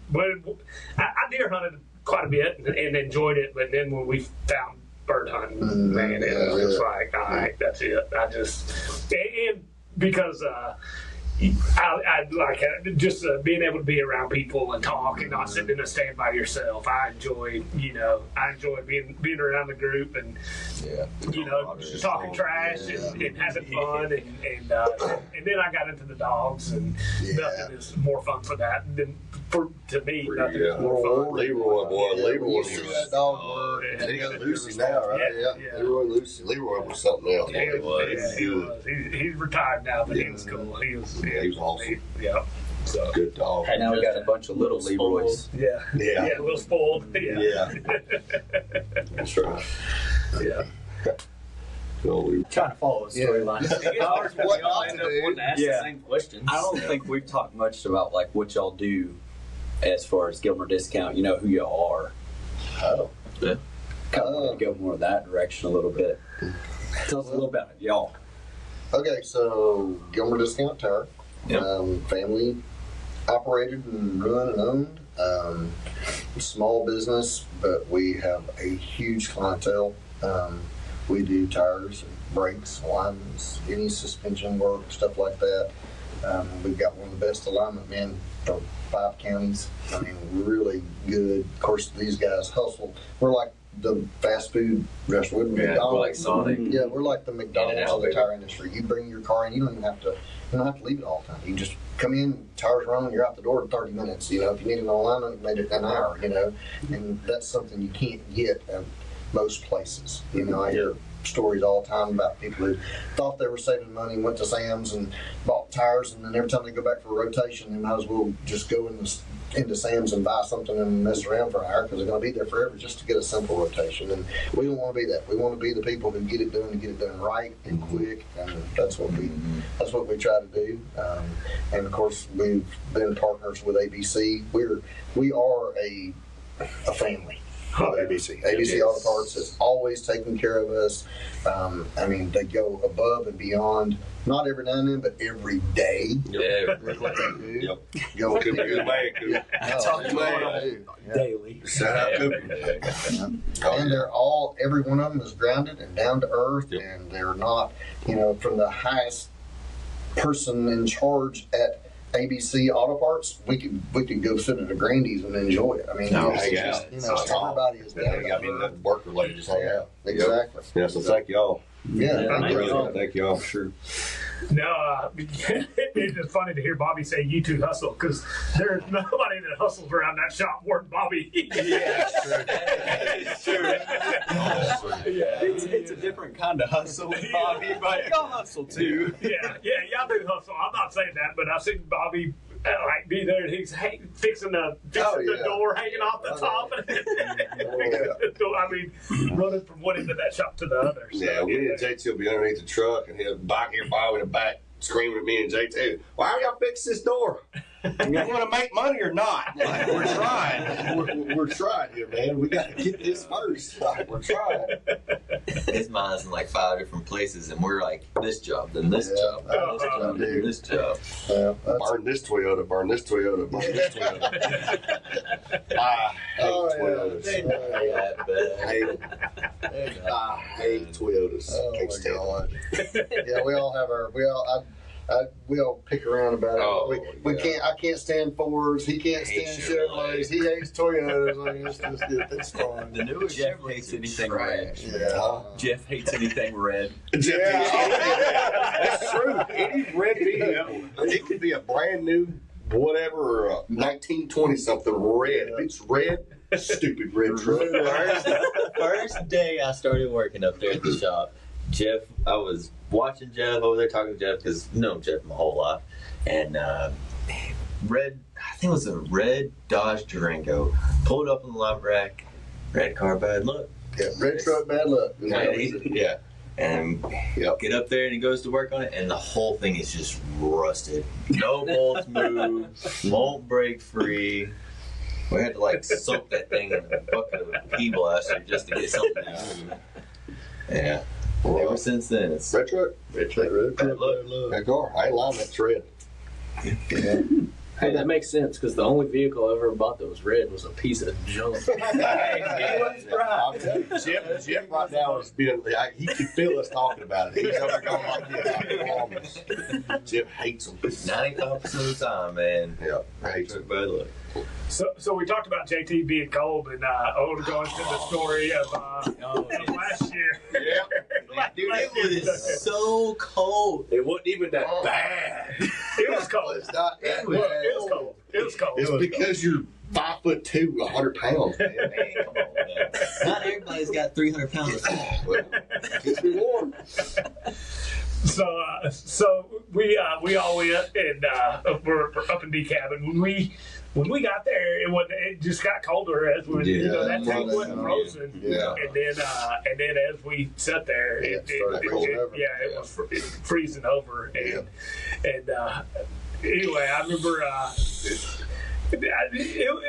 I deer hunted quite a bit and enjoyed it. But then when we found bird hunting, man, it was just like, all right, that's it. And because I like just being able to be around people and talk and not sitting in a stand by yourself. I enjoy being around the group and talking trash and having fun and then I got into the dogs and nothing is more fun for that than to me. Nothing is more fun. Leroy, boy. Leroy You was. see that dog word. He got Lucy now, right? Yeah. Leroy Lucy. Leroy was something else. He was. He's retired now, but he was cool. He was awesome. Yeah. So Good dog. Now we got a bunch of little Leroys. yeah, a little spoiled. Yeah. That's right. Yeah. So we Trying to follow a storyline. What not to do. Ask the same questions. I don't think we've talked much about like what y'all do as far as Gilmer Discount. You know who y'all are. Oh. Yeah. Kind of want to go more that direction a little bit. Tell us a little about y'all. Okay, so Gilmer Discount Tire, family operated and run and owned. Small business, but we have a huge clientele. We do tires, brakes, alignments, any suspension work, stuff like that. We've got one of the best alignment men for 5 counties. I mean, really good. Of course, these guys hustle. We're like the fast food restaurant. We're like McDonald's. Sonic. Yeah, we're like the McDonald's In-N-Out, of the baby. tire industry. You bring your car in, you don't have to leave it all the time. You just come in, tires run, you're out the door in 30 minutes. If you need an alignment, you made it an hour. And that's something you can't get at most places. I hear stories all the time about people who thought they were saving money, went to Sam's and bought tires, and then every time they go back for a rotation, they might as well just go into Sam's and buy something and mess around for an hour because they're going to be there forever just to get a simple rotation. And we don't want to be that. We want to be the people who get it done right and quick, and that's what we try to do. And of course, we've been partners with ABC. We are a family. ABC Auto Parts has always taken care of us. They go above and beyond, not every now and then, but every day. Yeah. That's what they do. Yep. Go Could be good man, Coop. Talk to man. Daily. Shout out Coop. And they're every one of them is grounded and down to earth, and they're not, from the highest person in charge at ABC Auto Parts, we could go sit at a Grandy's and enjoy it. I mean, Hang it's out. just, everybody is down They got to me earth. in work related, just hang out. Exactly. Yeah, so thank y'all. Yeah. Thank y'all for sure. No, it's just funny to hear Bobby say "you two hustle" because there's nobody that hustles around that shop more than Bobby. It's true. It's a different kind of hustle with Bobby, but y'all hustle too. Yeah, y'all do hustle. I'm not saying that, but I see Bobby be there and he's fixing the door hanging off the top. I mean, running from one end of that shop to the other. So, Yeah, we and JT will be underneath the truck, and he'll back here by with a back screaming at me and JT, why don't y'all fix this door? You want to make money or not? Like, we're trying. We're trying here, man. We got to get this first. Like, we're trying. His mind's in like 5 different places, and we're like, this job, then this job, then this job, then this job. Burn this Toyota, burn this Toyota, burn this Toyota. I hate Toyotas. I hate Toyotas. Can't stand them. Yeah, we all have our we all pick around about it. We can't. I can't stand Fords. He can't stand Chevrolets. He hates Toyotas. I mean, it's fun. The newest Jeff hates anything red. Yeah. Jeff hates anything red. That's true. Any red vehicle, it could be a brand new whatever or a 1920 something red. If it's red, stupid red truck. First day I started working up there at the shop, I was watching Jeff over there, talking to Jeff, because I've known Jeff my whole life. And I think it was a red Dodge Durango, pulled up on the live rack, red car, bad luck. Yeah, red truck, bad luck. Yeah. And get up there and he goes to work on it, and the whole thing is just rusted. No bolts move, won't break free. We had to like soak that thing in a bucket of pea blaster just to get something to move. Yeah. Ever since then, it's Red truck. Red truck, bad luck. That car. I ain't lying, that's red. Yeah. Hey, that makes sense because the only vehicle I ever bought that was red was a piece of junk. I'm telling you, Jim right now is being, he can feel us talking about it. He's over going like this. I promise. Jim hates them. 95% of the time, man. Yeah, hates them. Bad luck. So we talked about JT being cold, and I want to go into the story of last year. Yeah. Dude, it was so cold. It wasn't even that bad. It was cold. It's not. It was cold. It was cold. It's because you're 5'2", 100 pounds, man. Come on, man. Not everybody's got 300 pounds of fat. Well, keeps me warm. So we all went and we're up in D cabin. When we got there, it just got colder as we that tank wasn't frozen. Yeah. And then as we sat there, it was freezing over. And anyway, I remember. It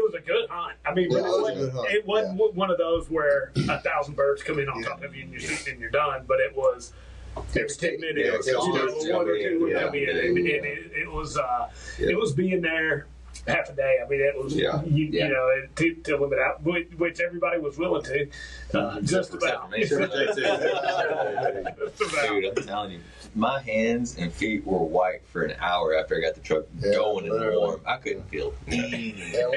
was a good hunt. I mean, it wasn't one of those where 1,000 birds come in on top of you and you're done. But it was every 10 minutes, one or two would come in. It was being there half a day. I mean, it was to limit out, which everybody was willing to. Just about. Dude, I'm telling you, my hands and feet were white for an hour after I got the truck going in the warm. I couldn't feel anything. Yeah,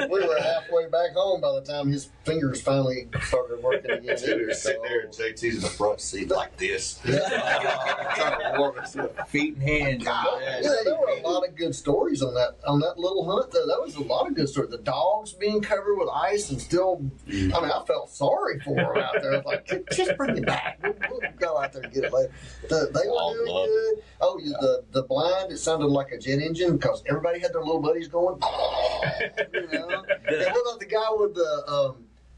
we were halfway back home by the time his fingers finally started working again. Dude, sitting there and JT's in the front seat like this. Feet and hands. There were a lot of good stories on that little hunt. Though that was a lot of good stories. The dogs being covered with ice and still. I mean, I felt sorry for them out there. I was like, just bring it back. We'll go out there and get it later. They were doing good. Oh, the blind. It sounded like a jet engine because everybody had their little buddies going. You know. And what about the guy with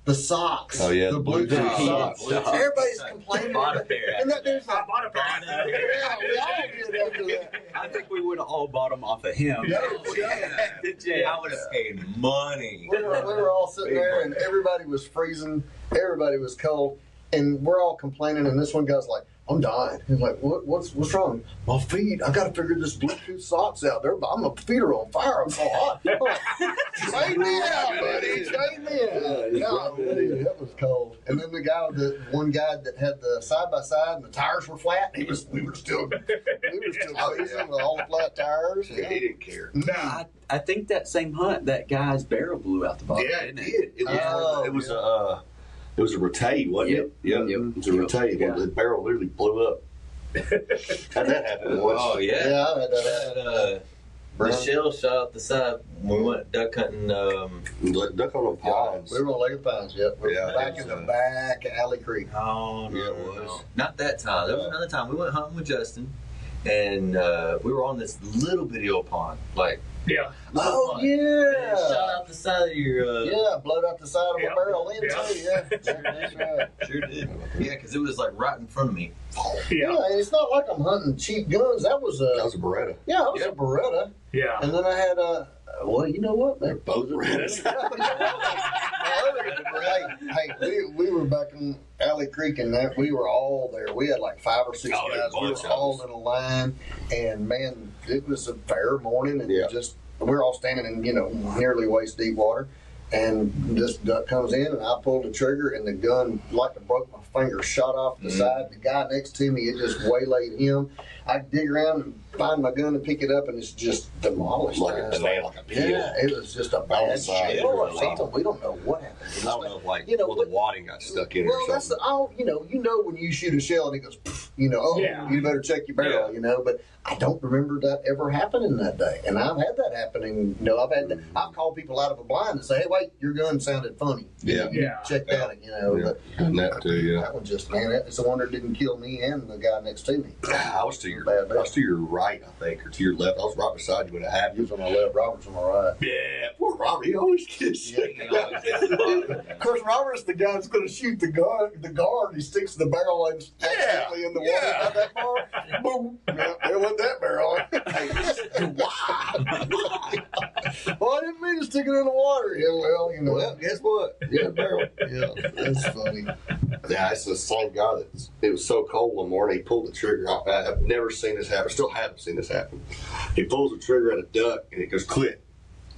the socks? Oh yeah, the Bluetooth socks. Everybody's complaining. Bought a pair. And that dude's like, bought a pair. yeah, we all did after that. I think we would have all bought them off of him. I would have paid money. We were all sitting there, and everybody was freezing. Everybody was cold, and we're all complaining. And this one guy's like, "I'm dying." He's like, "What's wrong?" "My feet. I got to figure this Bluetooth socks out. My feet are on fire. I'm so hot." Trade me out, buddy. Trade me out. Golly, that was cold. And then the one guy that had the side by side and the tires were flat. We were still freezing with all the flat tires. He didn't care. I think that same hunt, that guy's barrel blew out the bottom. Yeah, it did. It was a Rotay, wasn't it? Yep. It was a Rotay. Yeah. The barrel literally blew up. How'd that happen? Oh, yeah. Yeah, I had that. The shell shot out the side when we went duck hunting. Duck on the pines. We were on Lake of Pines, yep. We Yeah, were back in the back of Alley Creek. Oh, no. Yeah, it was. Not that time. There was another time. We went hunting with Justin, and we were on this little bitty old pond, like. Yeah. Oh, Yeah, yeah. shot out the side of your. Yeah, blowed out the side of Yeah. a barrel in, Yeah. too. Yeah, that's right. Sure did. Yeah, because it was like right in front of me. Yeah. Yeah, and it's not like I'm hunting cheap guns. That was a Beretta. Yeah, that was Yeah. a Beretta. Yeah. And then I had a. Well, you know what? They're both Berettas. Hey, we were back in Alley Creek, and that we were all there. We had like 5 or 6 Oh, guys. We bunch were of all us. in a line, and man, it was a fair morning, and Yeah. just we were all standing in nearly waist deep water, and this duck comes in, and I pulled the trigger, and the gun like to broke my finger, shot off the side. The guy next to me, it just waylaid him. I dig around and find my gun and pick it up, and it's just demolished. Like a man. It's banana, like a peel. yeah, it was just a bad Outside, shell or yeah. something. We don't know what happened. I don't know, like, You know, the wadding got stuck in it Well, or that's something. you know when you shoot a shell and it goes, pff, oh, Yeah. you better check your barrel, But I don't remember that ever happening that day, and I've had that happening. I've called people out of a blind and say, "Hey, wait, your gun sounded funny. Yeah. Yeah. Check that." Yeah. But And that too, yeah. that one just it's a wonder it didn't kill me and the guy next to me. I was to your right, I think, or to your left. I was right beside you when it He happened. was on my left, Robert's on my right. Yeah, poor Robert. He always gets sick. Of course, Robert's the guy that's going to shoot the guard. He sticks the barrel in accidentally in the water. Yeah. Not that far. Boom. There went that barrel. Well, I didn't mean to stick it in the water. Yeah, well, Well, guess what? Yeah, barrel. Yeah, that's funny. Yeah, it's the same guy it was so cold one morning, he pulled the trigger. I've never seen this happen. Still haven't seen this happen. He pulls the trigger at a duck and it goes click.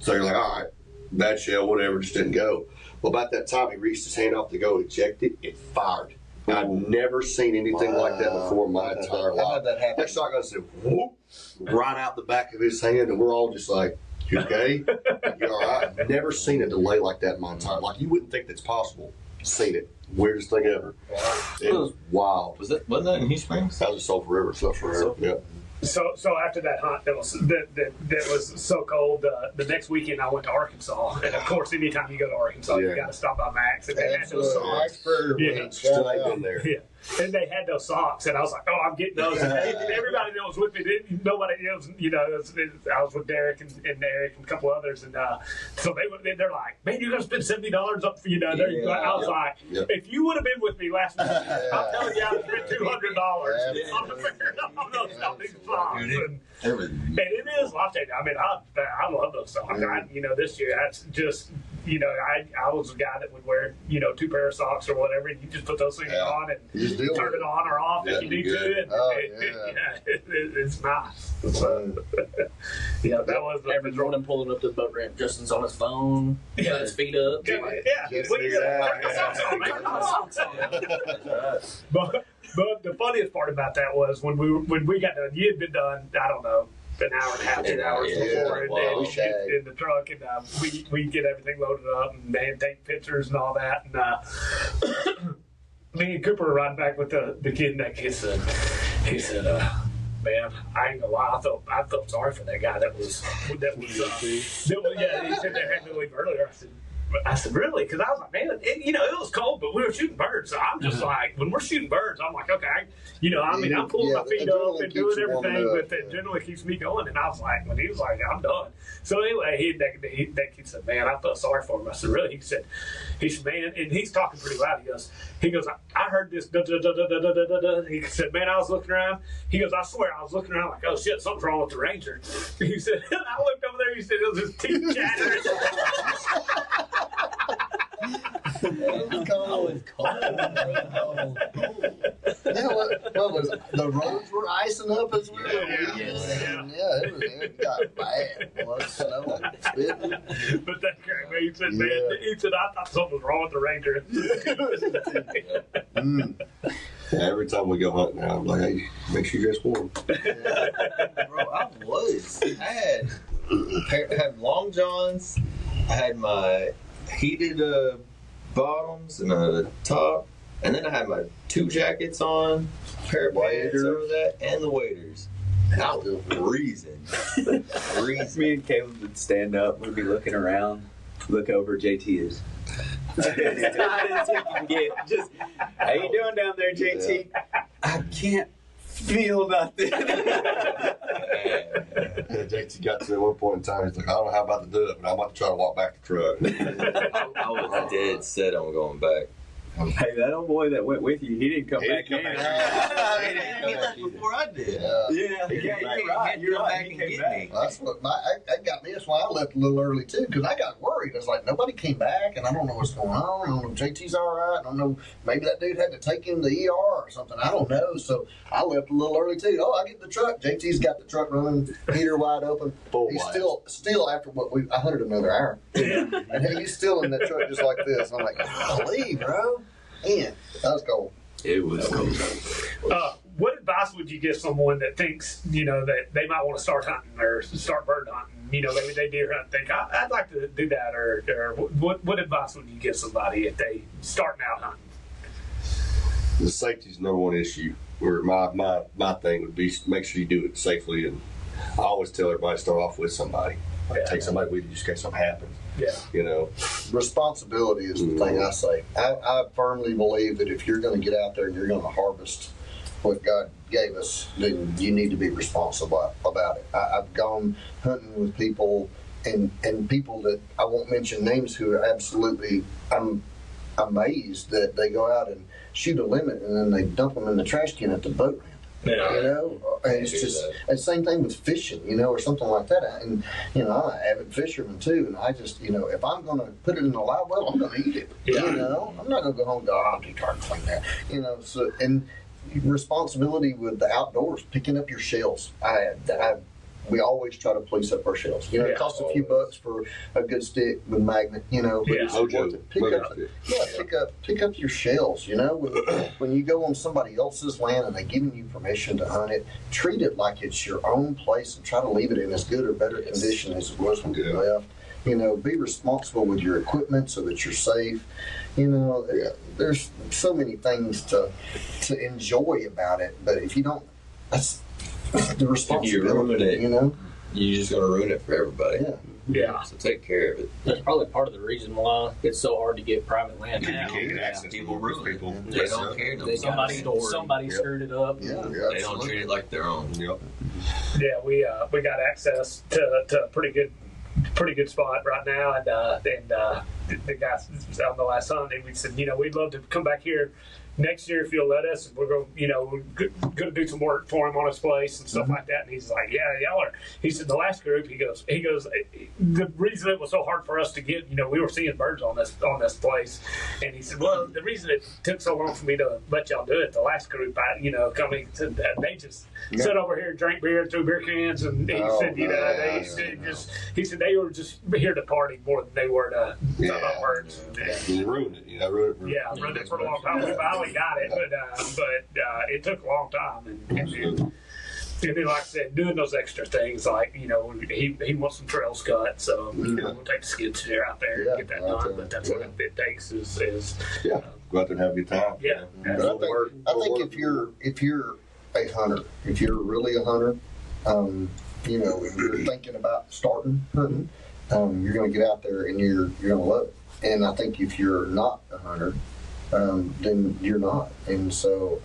So you're like, all right, bad shell, whatever, just didn't go. Well, about that time, he reached his hand off to go eject it. It fired. I've never seen anything like that before in my entire How life. did that happen? That shotgun said, whoop, right out the back of his hand, and we're all just like, you okay? You all right? I've never seen a delay like that in my entire life. You wouldn't think that's possible. Seen it. Weirdest thing ever. It was wild. Wasn't that in Heat Springs? That was a Sulphur River. Sulphur River. Yeah. So after that hunt that was so cold, the next weekend I went to Arkansas, and of course, anytime you go to Arkansas, you Yeah. got to stop by Max, and they had those Absolutely. socks. Yeah. Still ain't been there. Yeah. And they had those socks, and I was like, "Oh, I'm getting those." And everybody that was with me, nobody else, I was with Derek and Eric and a couple others, and so they're like, "Man, you're gonna spend $70 up for I was like, Yeah. "If you would have been with me last week, I'm telling you, I would spend $200 on these socks." And it is. I'll tell you, I mean, I love those socks. This year, that's just. I was a guy that would wear, 2 pair of socks or whatever, and you just put those things on and You just deal turn with it on or off if you need good. to. And Oh, it's nice. So, that was the Every morning pulling up to the boat ramp, Justin's on his phone, got his feet up. Yeah. Yes, What do you exactly. Turn the socks on, man. Turn the socks on. But the funniest part about that was when we got done, you had been done, I don't know, an hour and a half, 2 hours before, and wow. in the truck, and we get everything loaded up, and they take pictures and all that, and me and Kooper were riding back with the kid, and that kid said, man, I ain't gonna lie, I felt sorry for that guy that was he said they had to leave earlier. I said, really? Because I was like, man, it was cold, but we were shooting birds. So I'm just like, when we're shooting birds, I'm like, okay, I'm pulling my feet up and doing everything, but that generally keeps me going. And I was like, when he was like, I'm done. So anyway, that kid said, man, I felt sorry for him. I said, really? He said, man, and he's talking pretty loud. He goes, I heard this. Da, da, da, da, da, da, da, da. He said, man, I was looking around. He goes, I swear, I was looking around like, oh shit, something's wrong with the Ranger. He said, I looked over there. He said, it was his teeth chattering. What was it? The roads were icing up as well. It got bad. Snow and spitting. But that guy, man, he said, I thought something was wrong with the Ranger. Every time we go hunting now, I'm like, hey, make sure you dress warm. Bro, I had long johns. I had my heated bottoms and a top, and then I had my 2 jackets on, pair of pants over that, and the waders. And I was freezing. Me and Caleb would stand up, we'd be looking around, look over, JT is. As tight as he can get. Just, how you doing down there, JT? I can't feel nothing. JT got to at one point in time, he's like, I don't know how I'm about to do it, but I'm about to try to walk back the truck. I was dead set on going back. Hey, that old boy that went with you, he didn't come back in. He left before I did. You're right. He came back. That's what that got me. That's why I left a little early too, because I got worried. I was like, nobody came back, and I don't know what's going on. I don't know if JT's all right. I don't know. Maybe that dude had to take him to the ER or something. I don't know. So I left a little early too. Oh, I get in the truck. JT's got the truck running, heater wide open. He's still after what I hunted another hour, and he's still in that truck just like this. I'm like, golly, bro. Man, that was cold. It was cold. What advice would you give someone that thinks, that they might want to start hunting or start bird hunting? Maybe they deer hunt and think, I'd like to do that. Or what advice would you give somebody if they starting out hunting? The safety's number one issue. Where my thing would be make sure you do it safely. And I always tell everybody to start off with somebody. Take somebody with you just in case something happens. Yeah. Responsibility is the thing I say. I firmly believe that if you're going to get out there and you're going to harvest what God gave us, then you need to be responsible about it. I've gone hunting with people and people that I won't mention names who are absolutely, I'm amazed that they go out and shoot a limit and then they dump them in the trash can at the boat ramp. And it's just the same thing with fishing, or something like that. And I'm an avid fisherman too, and I just, if I'm going to put it in a live well, I'm going to eat it. I'm not going to go home and go, I'm too tired to clean that. So and responsibility with the outdoors, picking up your shells. We always try to police up our shells. It costs a few bucks for a good stick with magnet. But it's worth it. Pick up your shells. When you go on somebody else's land and they're giving you permission to hunt it, treat it like it's your own place and try to leave it in as good or better condition as it was when you left. Be responsible with your equipment so that you're safe. There's so many things to enjoy about it, but if you don't, that's the responsibility. If you ruin it, you're just going to ruin it for everybody. Yeah. So take care of it. That's probably part of the reason why it's so hard to get private land now. You can't access People ruin people. They don't care. Somebody screwed it up. They don't treat it like their own. Yeah, we got access to a pretty good spot right now, and the guys on the last Sunday, we said, we'd love to come back here next year if you'll let us. We're going, we're going to do some work for him on his place and stuff like that. And he's like, yeah, y'all are. He said the last group. He goes. The reason it was so hard for us to get, we were seeing birds on this place, and he said, well, the reason it took so long for me to let y'all do it, the last group, coming to, they just sat over here and drank beer, threw beer cans, and he said, he said they were just here to party more than they were to about birds. You ruined it. Ruined it for a long time. We finally got it, but it took a long time. And then, like I said, doing those extra things, like, he wants some trails cut, so we'll take the skid steer out there and get that done. But that's what it takes is go out there and have a good time. Yeah. I think if you're a hunter, if you're really a hunter, if you're thinking about starting hunting, you're going to get out there and you're going to love it. And I think if you're not a hunter, then you're not. And so,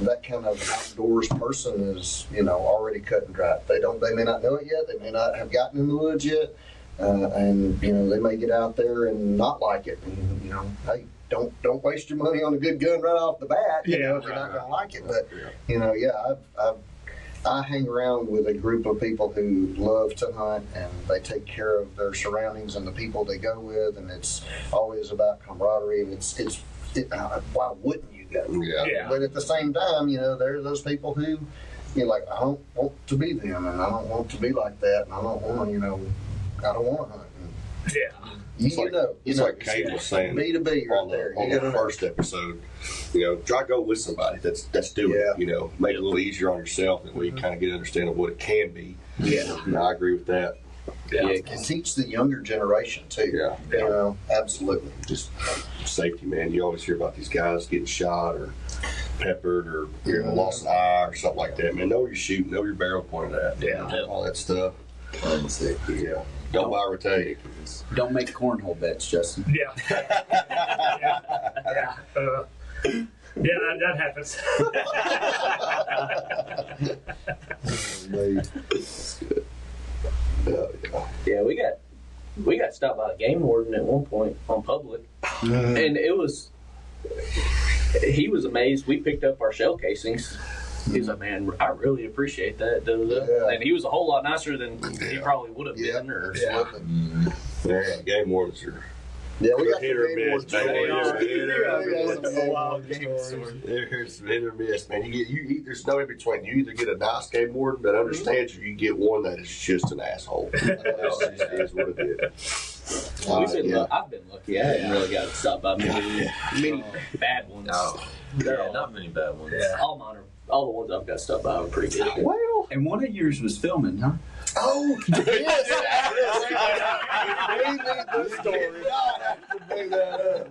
that kind of outdoors person is, already cut and dried. They may not know it yet. They may not have gotten in the woods yet. And, they may get out there and not like it. And, hey, don't waste your money on a good gun right off the bat, if you're not going to like it. But, I hang around with a group of people who love to hunt, and they take care of their surroundings and the people they go with, and it's always about camaraderie. And why wouldn't you go? Yeah. But at the same time, there are those people who you're like, I don't want to be them, and I don't want to be like that, and I don't want to, I don't want to hunt. And it's like Kate was saying B2B on the first episode. Try to go with somebody that's doing it. Make it a little easier on yourself, and we kind of get an understanding of what it can be. I agree with that. And teach the younger generation too. Absolutely. Just safety, man. You always hear about these guys getting shot or peppered or lost an eye or something like that. Man, know where you're shooting, know where your barrel pointed at. All that stuff. Don't buy retake. Don't make cornhole bets, Justin. Yeah, that happens. Yeah, we got stopped by a game warden at one point on public, and he was amazed. We picked up our shell casings. He was like, "Man, I really appreciate that." Yeah. And he was a whole lot nicer than he probably would have Yeah, been. Or Yeah, game wardens are. Yeah, we got Hit or miss, some man. game stories. There's some hit or miss, man. There's no in between. You either get a nice game warden that understands you, you get one that is just an asshole. That is what it is. I've been lucky. I haven't really got stopped by many bad ones. Not many bad ones. Yeah. All the ones I've got stopped by are pretty good. Well, and one of yours was filming, huh? Oh, yes. We need this story.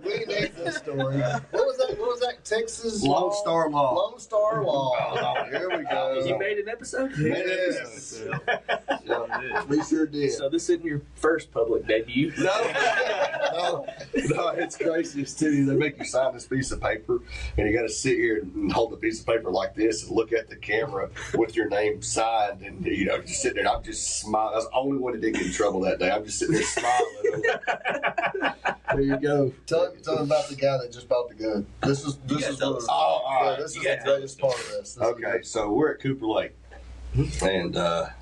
We need this story. What was that? Texas Lone Star Law. Lone Star Law. Here we go. You made an episode? Yes. We sure did. So this isn't your first public debut? No, it's crazy. Too. They make you sign this piece of paper, and you got to sit here and hold the piece of paper like this and look at the camera with your name signed, and just sitting there. And I'm just smiling. I was the only one that didn't get in trouble that day. I'm just sitting there smiling. There you go. Tell them about the guy that just bought the gun. This is all right. This is the greatest part of this. Okay, so we're at Kooper Lake, and I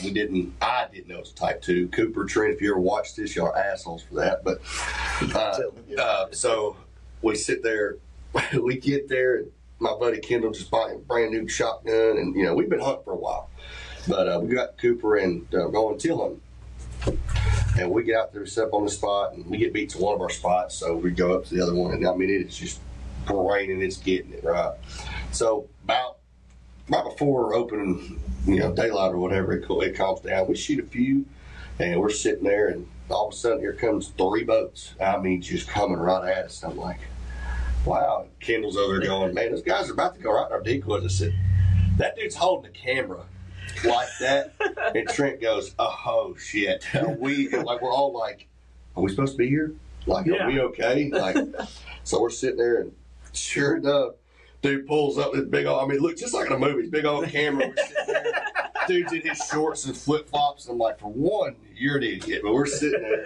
didn't know it was type 2. Kooper, Trent, if you ever watched this, y'all are assholes for that. But so we sit there, we get there, and my buddy Kendall just bought a brand new shotgun, and we've been hunting for a while. But we got Kooper and going teal hunting. And we get out there, set up on the spot, and we get beat to one of our spots, so we go up to the other one. And I mean, it's just raining, it's getting it, right? So about before opening, daylight or whatever, it calms down. We shoot a few, and we're sitting there, and all of a sudden, here comes 3 boats. I mean, just coming right at us. And I'm like, wow. Kendall's over there going, man, those guys are about to go right in our decoys. I said, that dude's holding the camera like that. And Trent goes, oh, shit. We're all like, are we supposed to be here? Like, are we okay? Like, so we're sitting there, and sure enough, dude pulls up this big old, look, just like in a movie, big old camera. We're sitting there. Dude's in his shorts and flip flops, and I'm like, for one, you're an idiot. But we're sitting there.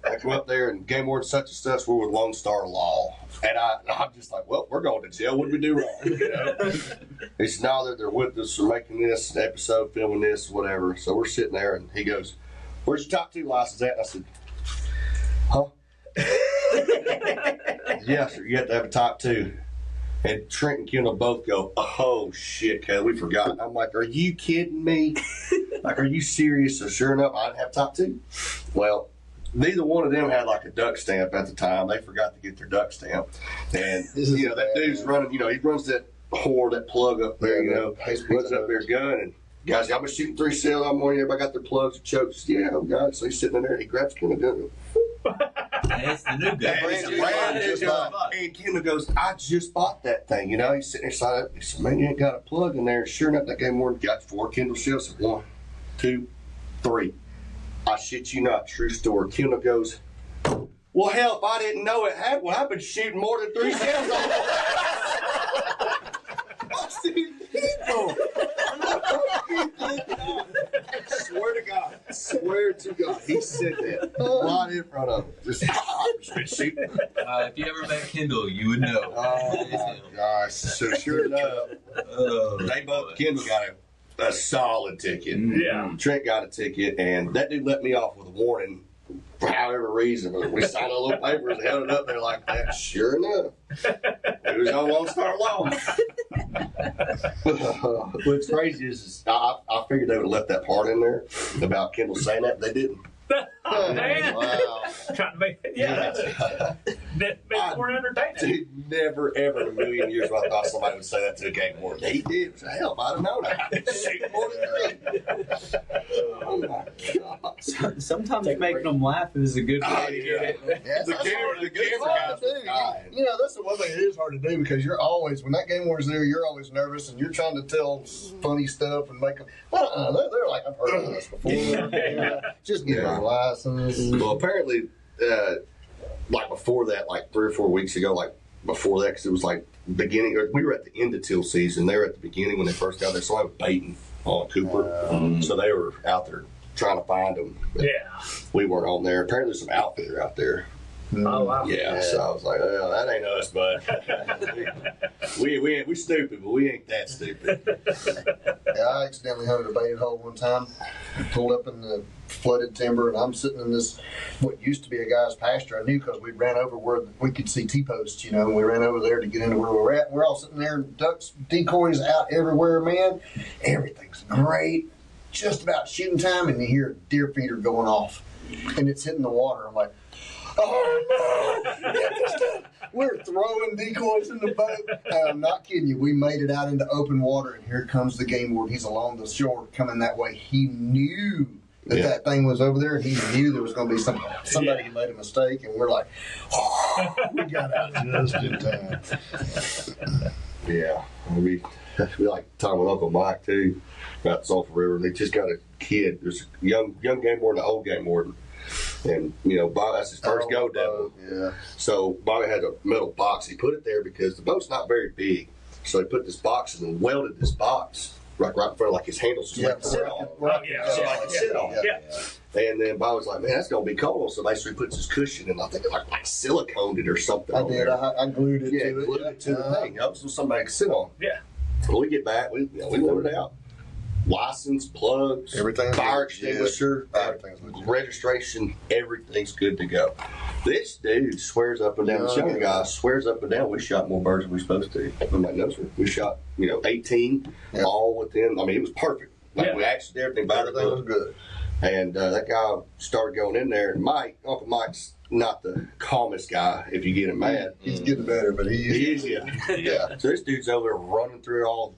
I come up there, and game warden such and such, we're with Lone Star Law. And I'm just like, well, we're going to jail. What did we do wrong? He said, no, they're with us. They're making this episode, filming this, whatever. So we're sitting there, and he goes, where's your top 2 license at? And I said, huh? Yes, sir. You have to have a top 2. And Trent and Kendall both go, oh, shit, Kay, we forgot. I'm like, are you kidding me? Like, are you serious? So sure enough, I didn't have top 2. Well, neither one of them had like a duck stamp at the time. They forgot to get their duck stamp. And, that dude's running, he runs that plug up there, runs up their gun. And guys, I've been shooting 3 shells all morning. Everybody got their plugs and chokes. Yeah, oh, God. So he's sitting in there, and he grabs Kendall gun. It's the new guy. And Kendall goes, I just bought that thing. He's sitting there silent. He said, man, you ain't got a plug in there. Sure enough, that game warden got 4 Kendall shells. 1, 2, 3. I shit you not, true story. Kendall goes, well, hell, if I didn't know it had one, I've been shooting more than 3 shells on it. I said, people. Swear to God, he said that right in front of him. Just shooting. If you ever met Kendall, you would know. Oh my gosh! So sure enough, they both Kendall got a solid ticket. Yeah. Trent got a ticket, and that dude let me off with a warning for however reason. But we signed a little papers and held it up there like that. Sure enough, it was on Lone Star Law. What's crazy is I figured they would have left that part in there about Kendall saying that, but they didn't. Oh, man. Wow. Trying to make make more entertaining. Dude, never ever in a million years I thought somebody would say that to a game warden. He did. It was hell, I don't know that. Shoot more than 3. Oh my God. Sometimes making them laugh is a good way to get it. Yes, The that's camera- hard the to do. It's camera hard guys to do. was dying. That's the one thing it is hard to do because you're always, when that game warden's there, you're always nervous and you're trying to tell funny stuff and make them, they're like, I've heard of this before. Just get a license. Well, apparently, like before that, like 3 or 4 weeks ago, like before that because it was like beginning. Or we were at the end of teal season. They were at the beginning when they first got there. So I was baiting on Kooper. So they were out there trying to find them. Yeah. We weren't on there. Apparently, there's some outfitter out there. Oh, wow. Yeah, so I was like, well, that ain't us, bud. we stupid, but we ain't that stupid. Yeah, I accidentally hunted a baited hole one time, pulled up in the flooded timber, and I'm sitting in this, what used to be a guy's pasture. I knew because we ran over where we could see T-posts, and we ran over there to get into where we were at. We're all sitting there, ducks, decoys out everywhere, man. Everything's great. Just about shooting time, and you hear a deer feeder going off, and it's hitting the water. I'm like, oh no! Get this stuff. We're throwing decoys in the boat. And I'm not kidding you. We made it out into open water, and here comes the game warden. He's along the shore coming that way. He knew that thing was over there, and he knew there was going to be somebody who made a mistake, and we're like, oh, we got out just in time. Yeah, we like talking with Uncle Mike too about Sulphur River. They just got a kid. There's a young game warden, an old game warden. And, Bobby, that's his first go devil. Yeah. So Bobby had a metal box. He put it there because the boat's not very big. So he put this box and then welded this box right in front of like his handles. So like sit on. Oh, yeah. So I could sit on. Yeah. And then Bobby was like, man, that's going to be cold. So basically he puts his cushion in. I think like siliconed it or something. I did. I glued it to it. Glued it to the thing. So somebody could sit on. Yeah. When we get back, we load it out. License, plugs, Everything's fire legit. extinguisher, Everything's legit. registration, everything's good to go. This dude swears up and down, this young guy swears up and down, we shot more birds than we supposed to. I'm like, no, sir. We shot, 18, all within, it was perfect. We actually did everything about Everything was good. And that guy started going in there, and Uncle Mike's not the calmest guy if you get him mad. He's getting better, but He is, yeah. So this dude's over there running through all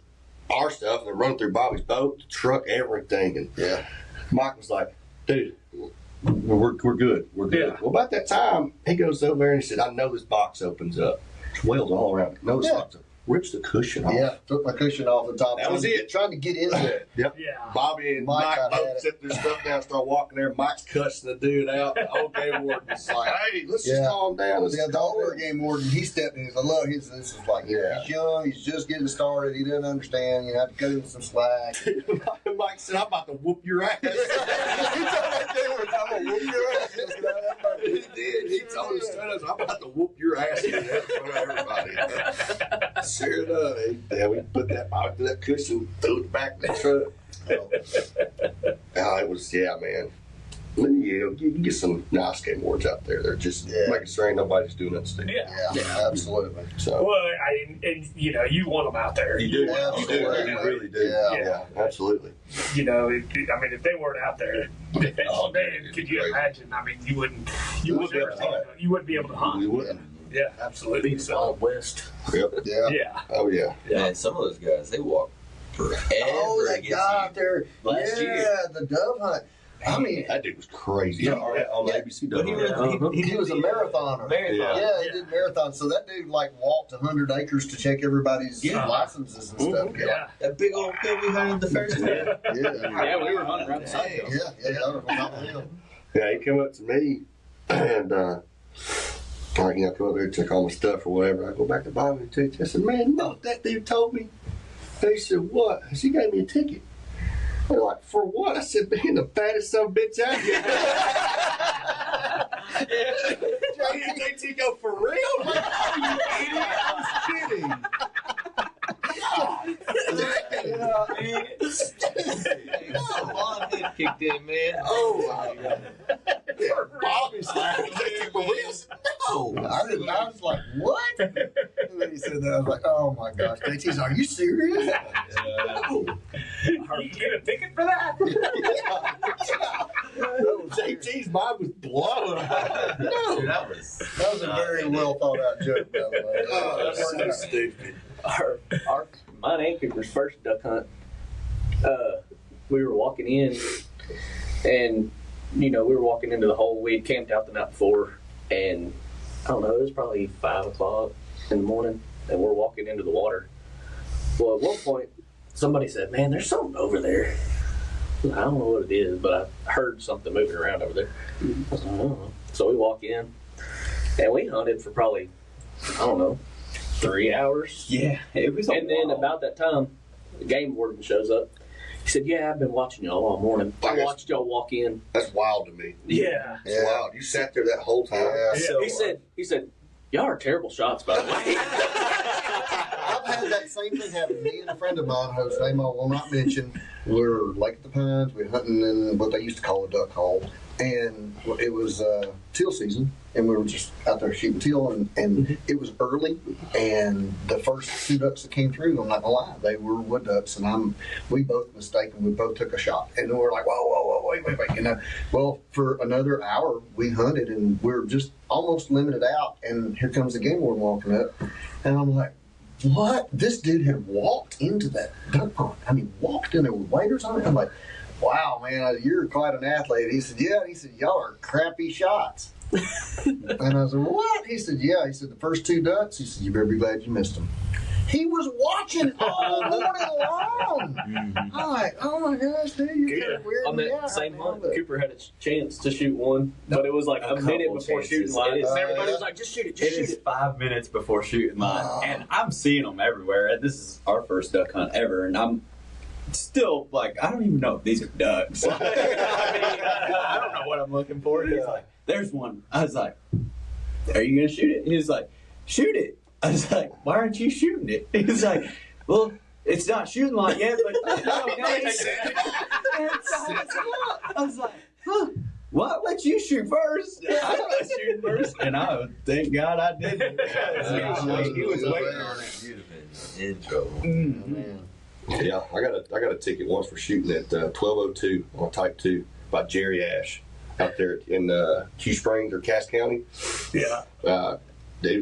our stuff and running through Bobby's boat, the truck, everything. And Mike was like, dude, we're good. We're good. Yeah. Well, about that time, he goes over there and he said, I know this box opens up. There's whales all around it. No, this box rips the cushion off. Yeah, took my cushion off the top. That was it. Trying to get in there. Yep. Yeah. Bobby and Mike both set their stuff down, start walking there. Mike's cussing the dude out. The old game warden was like, hey, let's just calm down. The older game warden, he stepped in. He's like, look, this is like, he's young. He's just getting started. He doesn't understand. You have to cut him some slack. Mike said, I'm about to whoop your ass. He told that game warden, I'm going to whoop your ass. He did. He told his sons, I'm about to whoop your ass in front of everybody. Sure enough. We put that cushion, threw it back in the truck. It was, man. You get some nice game wards out there. They're just making sure ain't nobody's doing nothing stupid. Yeah, absolutely. So, well, you want them out there. You do. Yeah, You do. You really do. Yeah, absolutely. If they weren't out there, man, could you imagine? You wouldn't be able to hunt. We wouldn't. Yeah, absolutely. Be Wild West. Yep. Yeah. Oh, yeah. And some of those guys, they walk forever. That guy out there last year. the dove hunt. That dude was crazy. On the ABC But He was a marathoner. Yeah, he did marathons. So that dude walked 100 acres to check everybody's licenses and stuff. Yeah. That big old hill we hunted the first time. Yeah, we were hunting around the side. Yeah, he came up to me and come up here and check all my stuff or whatever. I go back to Bobby and teach. I said, man, you know what that dude told me? He said, what? He gave me a ticket. They're like, for what? I said, being the baddest son of a bitch out here. JT go, for real? Like, oh, you idiot. I was kidding. Kicked in, man. Oh, my God. Bobby's laughing. For real? No. I was like, what? And then he said that. I was like, oh my gosh. JT's, are you serious? No. You get a ticket for that? JT's mind was blown. No. That was a very well thought out joke, by the way. Oh, that's so stupid. Mine and Cooper's first duck hunt, we were walking in, and we were walking into the hole. We had camped out the night before, and I don't know, it was probably 5 o'clock in the morning, and we're walking into the water. Well, at one point, somebody said, man, there's something over there. I don't know what it is, but I heard something moving around over there. I was like, I don't know. So we walk in, and we hunted for probably, I don't know, 3 hours. Yeah, it was. And then about that time, the game warden shows up. He said, "Yeah, I've been watching y'all all morning. I watched y'all walk in." That's wild to me. Yeah. It's wild. You sat there that whole time. Yeah. So, he said, "Y'all are terrible shots, by the way." I've had that same thing happen. Me and a friend of mine, whose name I will not mention, we're Lake at the Pines. We're hunting in what they used to call a duck hole. And it was teal season, and we were just out there shooting teal, and it was early, and the first 2 ducks that came through, I'm not gonna lie, they were wood ducks, and we both mistaken, we both took a shot, and then we were like, whoa, wait, well, for another hour, we hunted, and we were just almost limited out, and here comes the game warden walking up, and I'm like, what? This dude had walked into that duck pond. I mean, walked in there with waders on it. I'm like, wow, man, you're quite an athlete. He said, yeah. He said, y'all are crappy shots. And I said, what? He said, yeah. He said, the first 2 ducks, he said, you better be glad you missed them. He was watching all morning long. I'm like, oh my gosh, dude, you're kind of weird. On that same hunt, Kooper had a chance to shoot one, but it was like a minute before shooting line. Everybody was like, just shoot it, just shoot it. It is 5 minutes before shooting line, and I'm seeing them everywhere. And this is our first duck hunt ever, and I'm still like, I don't even know if these are ducks. I mean, I don't know what I'm looking for. He's like, there's one. I was like, are you gonna shoot it? And he was like, shoot it. I was like, why aren't you shooting it? He was like, well, it's not shooting line yet, but it's okay. I was like, huh. What? Let you shoot first. I was shooting first, and thank God I didn't. He was waiting on it. You'd have been in trouble. Man. Yeah, I got a ticket once for shooting at 1202 on Type 2 by Jerry Ash out there in Q Springs or Cass County. Yeah.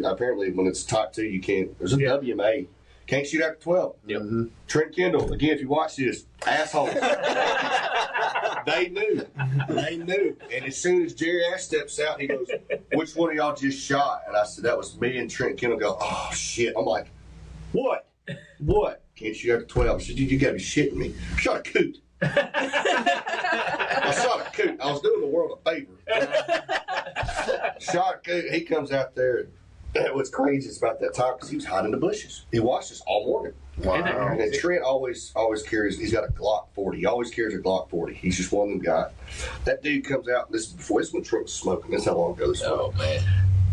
Apparently, when it's Type 2, you can't. There's a WMA. Can't shoot after 12. Yep. Trent Kendall, again, if you watch this, asshole. They knew. And as soon as Jerry Ash steps out, he goes, which one of y'all just shot? And I said, that was me. And Trent Kendall go, oh, shit. I'm like, what? Can't shoot after 12. I said, dude, you got to be shitting me. I shot a coot. I shot a coot. I was doing the world a favor. Shot a coot. He comes out there. And what's crazy is about that time because he was hiding in the bushes. He watched us all morning. Wow. And then Trent always carries, he's got a Glock 40. He always carries a Glock 40. He's just one of them guys. That dude comes out, this is when Trent was smoking. This is how long ago this was. Oh, man.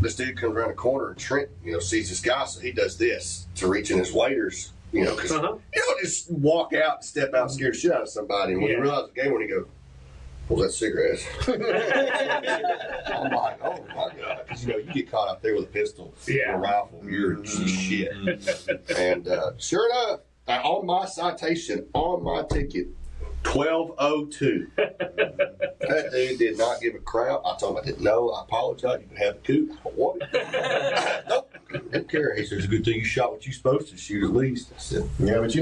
This dude comes around the corner and Trent, sees this guy, so he does this to reach in his waders, because you don't just walk out and step out and scare the shit out of somebody. And when you realize the game, when he goes, what was that cigarette? I'm like, oh my God. Because, you get caught out there with a pistol and a rifle. You're shit. And sure enough, on my citation, on my ticket, 1202. That dude did not give a crap. I told him I didn't know. I apologize. You can have the coot. I don't want it. Nope. Didn't care. He said, it's a good thing you shot what you supposed to shoot at least. I said, yeah, but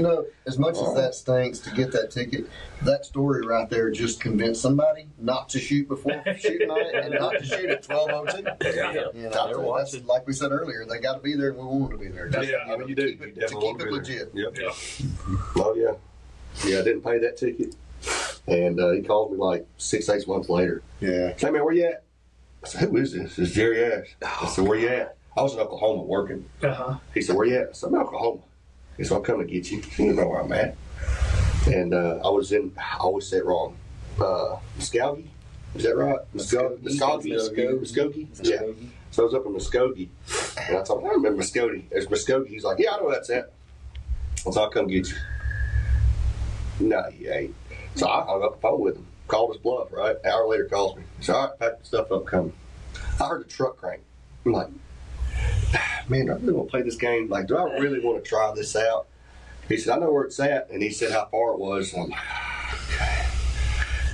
as much as that stinks to get that ticket, that story right there just convinced somebody not to shoot before shooting on it and not to shoot at 12:02. That's, like we said earlier, they got to be there and we want them to be there. You do. To keep it legit. Yep. Yeah. Oh, yeah. Yeah, I didn't pay that ticket. And he called me like 6-8 months later. Yeah. Say, man, where you at? I said, who is this? It's Jerry Ash. I said, where you at? I was in Oklahoma working. He said, where you at? I said, I'm in Oklahoma. He said, I'll come to get you. You know where I'm at. And I always say it wrong. Muskogee? Is that right? Muskogee? Yeah. So I was up in Muskogee. And I told him, I remember Muskogee. There's Muskogee. He's like, yeah, I know where that's at. So I'll come get you. No, you ain't. So I hung up the phone with him. Called his bluff, right? An hour later calls me. He said, all right, pack the stuff up, coming. I heard the truck crank. I'm like, man, do I really want to play this game? Like, do I really want to try this out? He said, I know where it's at. And he said how far it was. And I'm like, okay.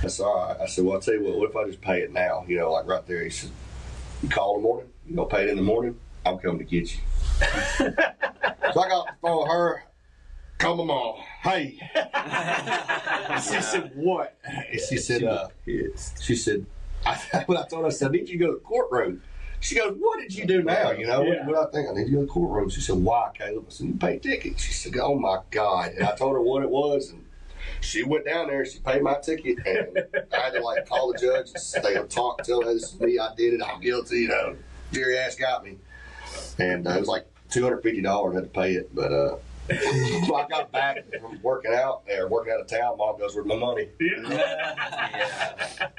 That's all right. I said, well, I'll tell you what if I just pay it now? Like right there. He said, you call in the morning? You going to pay it in the morning? I'm coming to get you. So I got off the phone with her. Call my mom. Hey. She said, what? She said, when I told her, I said, I need you to go to the courtroom. She goes, what did you do now? What I think? I need to go to the courtroom. She said, why, Caleb? I said, you pay ticket. She said, oh my God. And I told her what it was. And she went down there. She paid my ticket. And I had to call the judge and stay and talk, tell her this is me. I did it. I'm guilty. Jerry Ash got me. And it was like $250 had to pay it, but so I got back from working out of town. Mom goes, "Where's my money?" Yeah.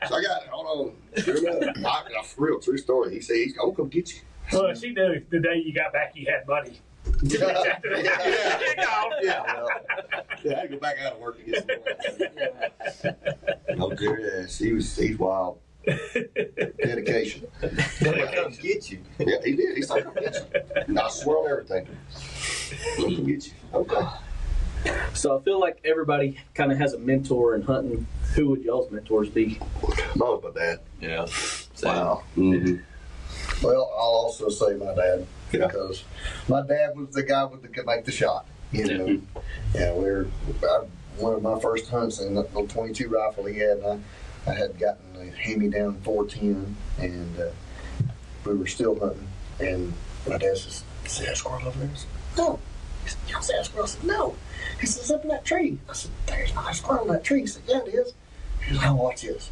So I got it. Hold on. Sure enough. For real, true story. He said he's gonna come get you. Well, she knew the day you got back, you had money. Yeah, I had to go back out of work to get some money. No good. He's wild. Dedication. They come get you. Yeah, he did. He's like, "Come get you." And I swear on everything. Come get you. Okay. So I feel like everybody kind of has a mentor in hunting. Who would y'all's mentors be? Mine was my dad. Yeah. Wow. Mm-hmm. Well, I'll also say my dad, Yeah. because my dad was the guy that could make the shot. You know, yeah, one of my first hunts in the little 22 rifle he had, and I had gotten a hand-me-down 410, and we were still hunting, and my dad says, "See that squirrel over there?" I said, "No." He said, "You don't see that squirrel?" I said, "No." He said, "It's up in that tree." I said, "There's not a squirrel in that tree." He said, "Yeah, it is." He said, "Oh, watch this."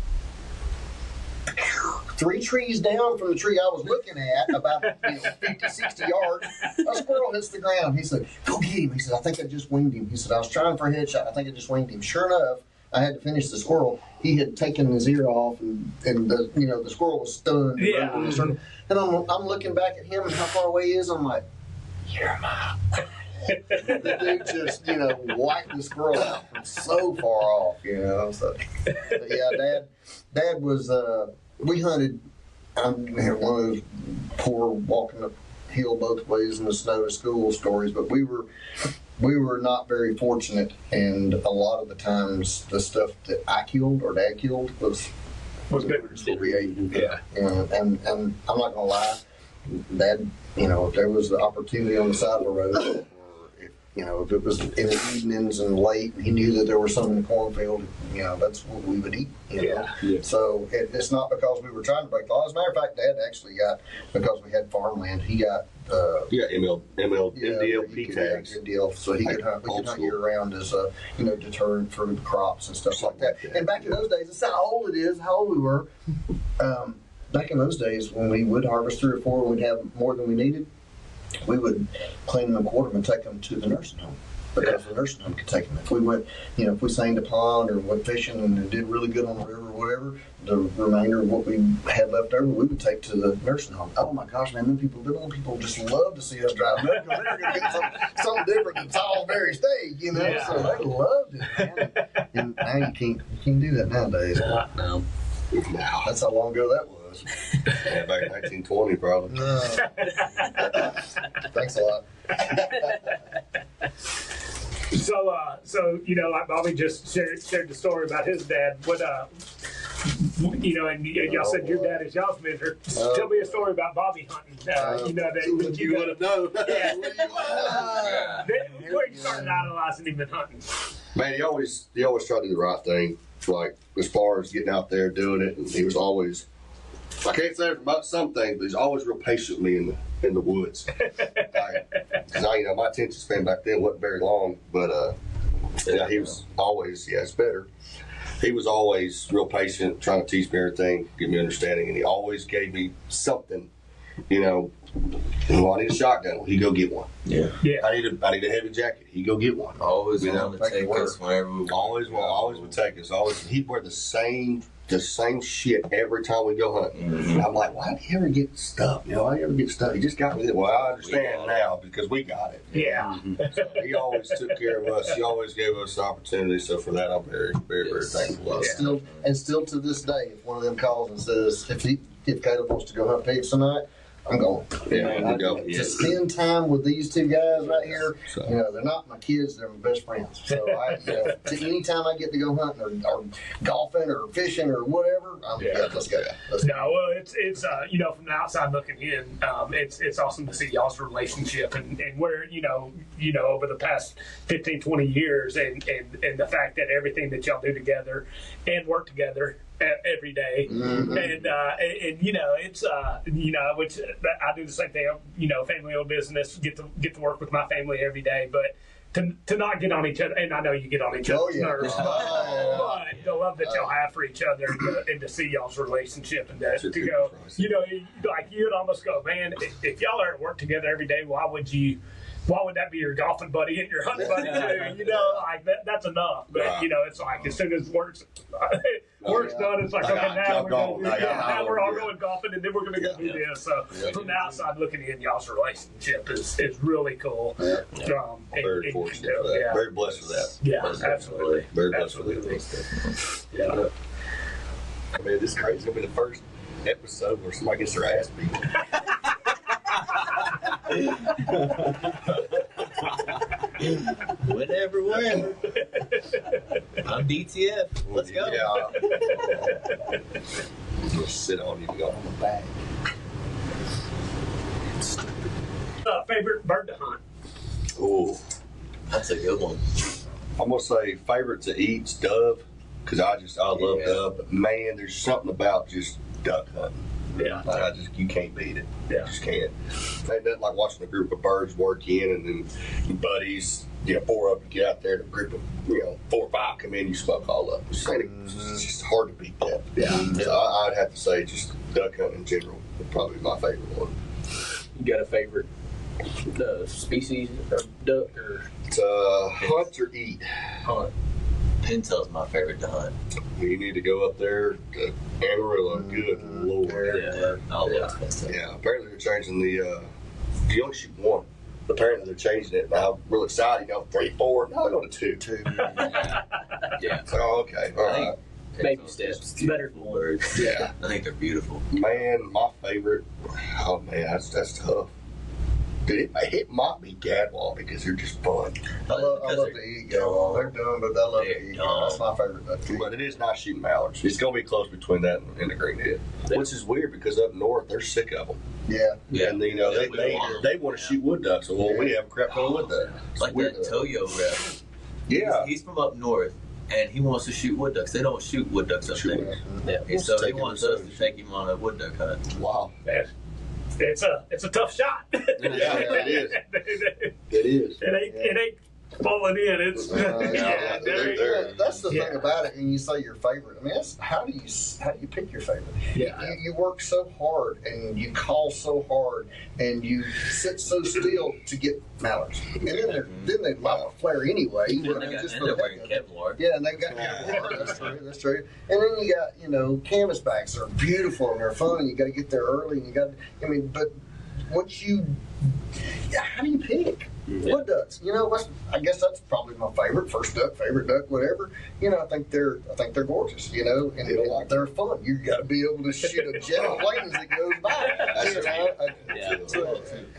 3 trees down from the tree I was looking at, about 50, 60 yards, a squirrel hits the ground. He said, "Go get him." He said, "I think I just winged him." He said, "I was trying for a headshot. I think I just winged him." Sure enough, I had to finish the squirrel. He had taken his ear off, and the squirrel was stunned. Yeah. And I'm looking back at him and how far away he is. I'm like, "You're my." The dude just, wiped the squirrel out from so far off, So, but yeah, Dad was. We hunted. I'm one of those poor walking uphill both ways in the snow to school stories, but we were not very fortunate, and a lot of the times the stuff that I killed or Dad killed was good. what we ate. Yeah. And I'm not gonna lie, Dad. If there was the opportunity on the side of the road, or if it was in the evenings and late, he knew that there was some in the cornfield. That's what we would eat. Yeah. So it's not because we were trying to break the law. As a matter of fact, Dad actually got, because we had farmland, he got MDLP tags. Good deal. So he could hunt. We could hunt year round as a deterrent for the crops and stuff like that. And back in those days, it's how old it is, how old we were. Back in those days, when we would harvest 3 or 4, and we'd have more than we needed, we would clean them and quarter them and take them to the nursing home, because the nursing home could take them. If we went, if we seined a pond or went fishing and did really good on the river or whatever, the remainder of what we had left over, we would take to the nursing home. Oh my gosh, man, them people just love to see us driving up, because they're going to get something different than Salisbury steak, Yeah. So they loved it, man. And now you can't do that nowadays. No. Now, That's how long ago that was. yeah, back in 1920, probably. No. Thanks a lot. So like Bobby just shared the story about his dad. What and y'all said your dad is y'all's mentor. Tell me a story about Bobby hunting. That You would have known. Where you started idolizing him and hunting. Man, he always tried to do the right thing. Like, as far as getting out there doing it, and he was always. I can't say about some things, but he's always real patient with me in the woods. Because my attention span back then wasn't very long, but he was always, it's better. He was always real patient, trying to teach me everything, give me understanding, and he always gave me something. I need a shotgun. He'd go get one. Yeah. I need a heavy jacket. He'd go get one. Always willing to take us whenever we want. Always would take us. He'd wear the same shit every time we go hunting. Mm-hmm. I'm like, why did he ever get stuck? Why did he ever get stuck? He just got with it. Well, I understand now because we got it. Yeah. So he always took care of us. He always gave us the opportunity. So for that, I'm very, very, very thankful. Still to this day, if one of them calls and says, if Caleb wants to go hunt pigs tonight, I'm going. Yeah, we go. To spend time with these 2 guys right here, they're not my kids, they're my best friends. So anytime I get to go hunting or golfing or fishing or whatever, let's go. Well, it's from the outside looking in, it's awesome to see y'all's relationship and where over the past 15, 20 years and the fact that everything that y'all do together and work together every day, and it's which I do the same thing. Family-owned business, get to work with my family every day, but to not get on each other, and I know you get on each other's nerves, but the love that y'all have for each other, and to see y'all's relationship, and to go, like you'd almost go, man, if y'all are at work together every day, why would that be your golfing buddy and your hunting buddy too? Like that's enough. But it's like as soon as work's done, it's like okay, now we're all going golfing, and then we're gonna go do this. So from the outside looking in, y'all's relationship is really cool. Very fortunate for that. Very blessed for that. Yeah, absolutely. Very blessed for that. Yeah. I mean, this is crazy. It's gonna be the first episode where somebody gets their ass beat. Whenever. I'm DTF. Let's go. Yeah. Just sit on you and go on the back. Favorite bird to hunt? Ooh, That's a good one. I'm gonna say favorite to eat's dove because I love dove. But man, there's something about just duck hunting. Yeah. Like you can't beat it. Yeah. You just can't. Ain't nothing like watching a group of birds work in, and then your buddies, 4 of you get out there, and a group of 4 or 5 come in, you smoke all up. It's just hard to beat that. Yeah. So I'd have to say just duck hunting in general would probably be my favorite one. You got a favorite species of duck or It's hunt or eat. hunt? Pintail's my favorite to hunt. You need to go up there to Amarillo. Good Lord. Yeah, I love pintail. Yeah, apparently they're changing the. You only shoot one. Apparently they're changing it now. I'm real excited. 3, 4. Now they're going to 2. Yeah. Oh, okay. All right. Baby steps. It's better than one. Yeah. I think they're beautiful. Man, my favorite. Oh man, that's tough. Dude, it might be gadwall because they're just fun. I love to eat gadwall. They're dumb, but I love to eat. That's my favorite duck to eat. But it is nice shooting mallards. It's going to be close between that and the greenhead, which is weird because up north they're sick of them. Yeah. And they want to shoot wood ducks. Well, we have a crap ton of wood ducks. Like that Toyo rep. Yeah. He's from up north, and he wants to shoot wood ducks. They don't shoot wood ducks up there. Yeah. So he wants us to take him on a wood duck hunt. Wow. It's a tough shot. Yeah, it is. It is. It ain't falling in. It's that's the thing about it. And you say your favorite. I mean, how do you pick your favorite? Yeah. You work so hard and you call so hard and you sit so still to get mallards. And then they might flare anyway. And they're wearing Kevlar. Yeah, and they got Kevlar. That's true. And then you got canvasbacks that are beautiful and they're fun. And you got to get there early. And but once how do you pick? Wood ducks, I guess that's probably my favorite favorite duck, whatever. I think they're gorgeous, and they're fun. You got to be able to shoot a jet of plane as it goes by.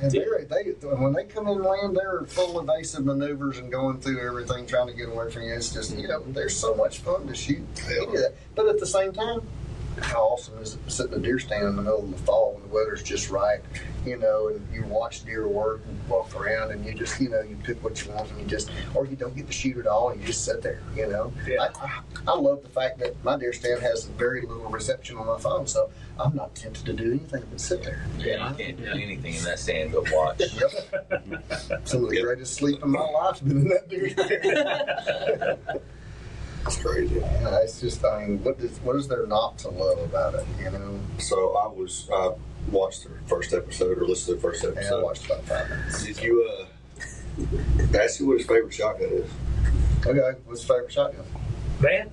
And when they come in and land, they're full of evasive maneuvers and going through everything, trying to get away from you. It's just, they're so much fun to shoot. But at the same time, how awesome is it to sit in a deer stand in the middle of the fall when the weather's just right, and you watch deer work and walk around and you just, you pick what you want and or you don't get to shoot at all and you just sit there, Yeah. I love the fact that my deer stand has very little reception on my phone, so I'm not tempted to do anything but sit there. Yeah, you can't do anything in that stand but watch. Some of the greatest sleep in my life's been in that deer stand. It's crazy. Yeah, it's just, what is there not to love about it, So I watched the first episode or listened to the first episode. Yeah, I watched about 5 minutes. Did you ask you what his favorite shotgun is? Okay, what's your favorite shotgun? Man,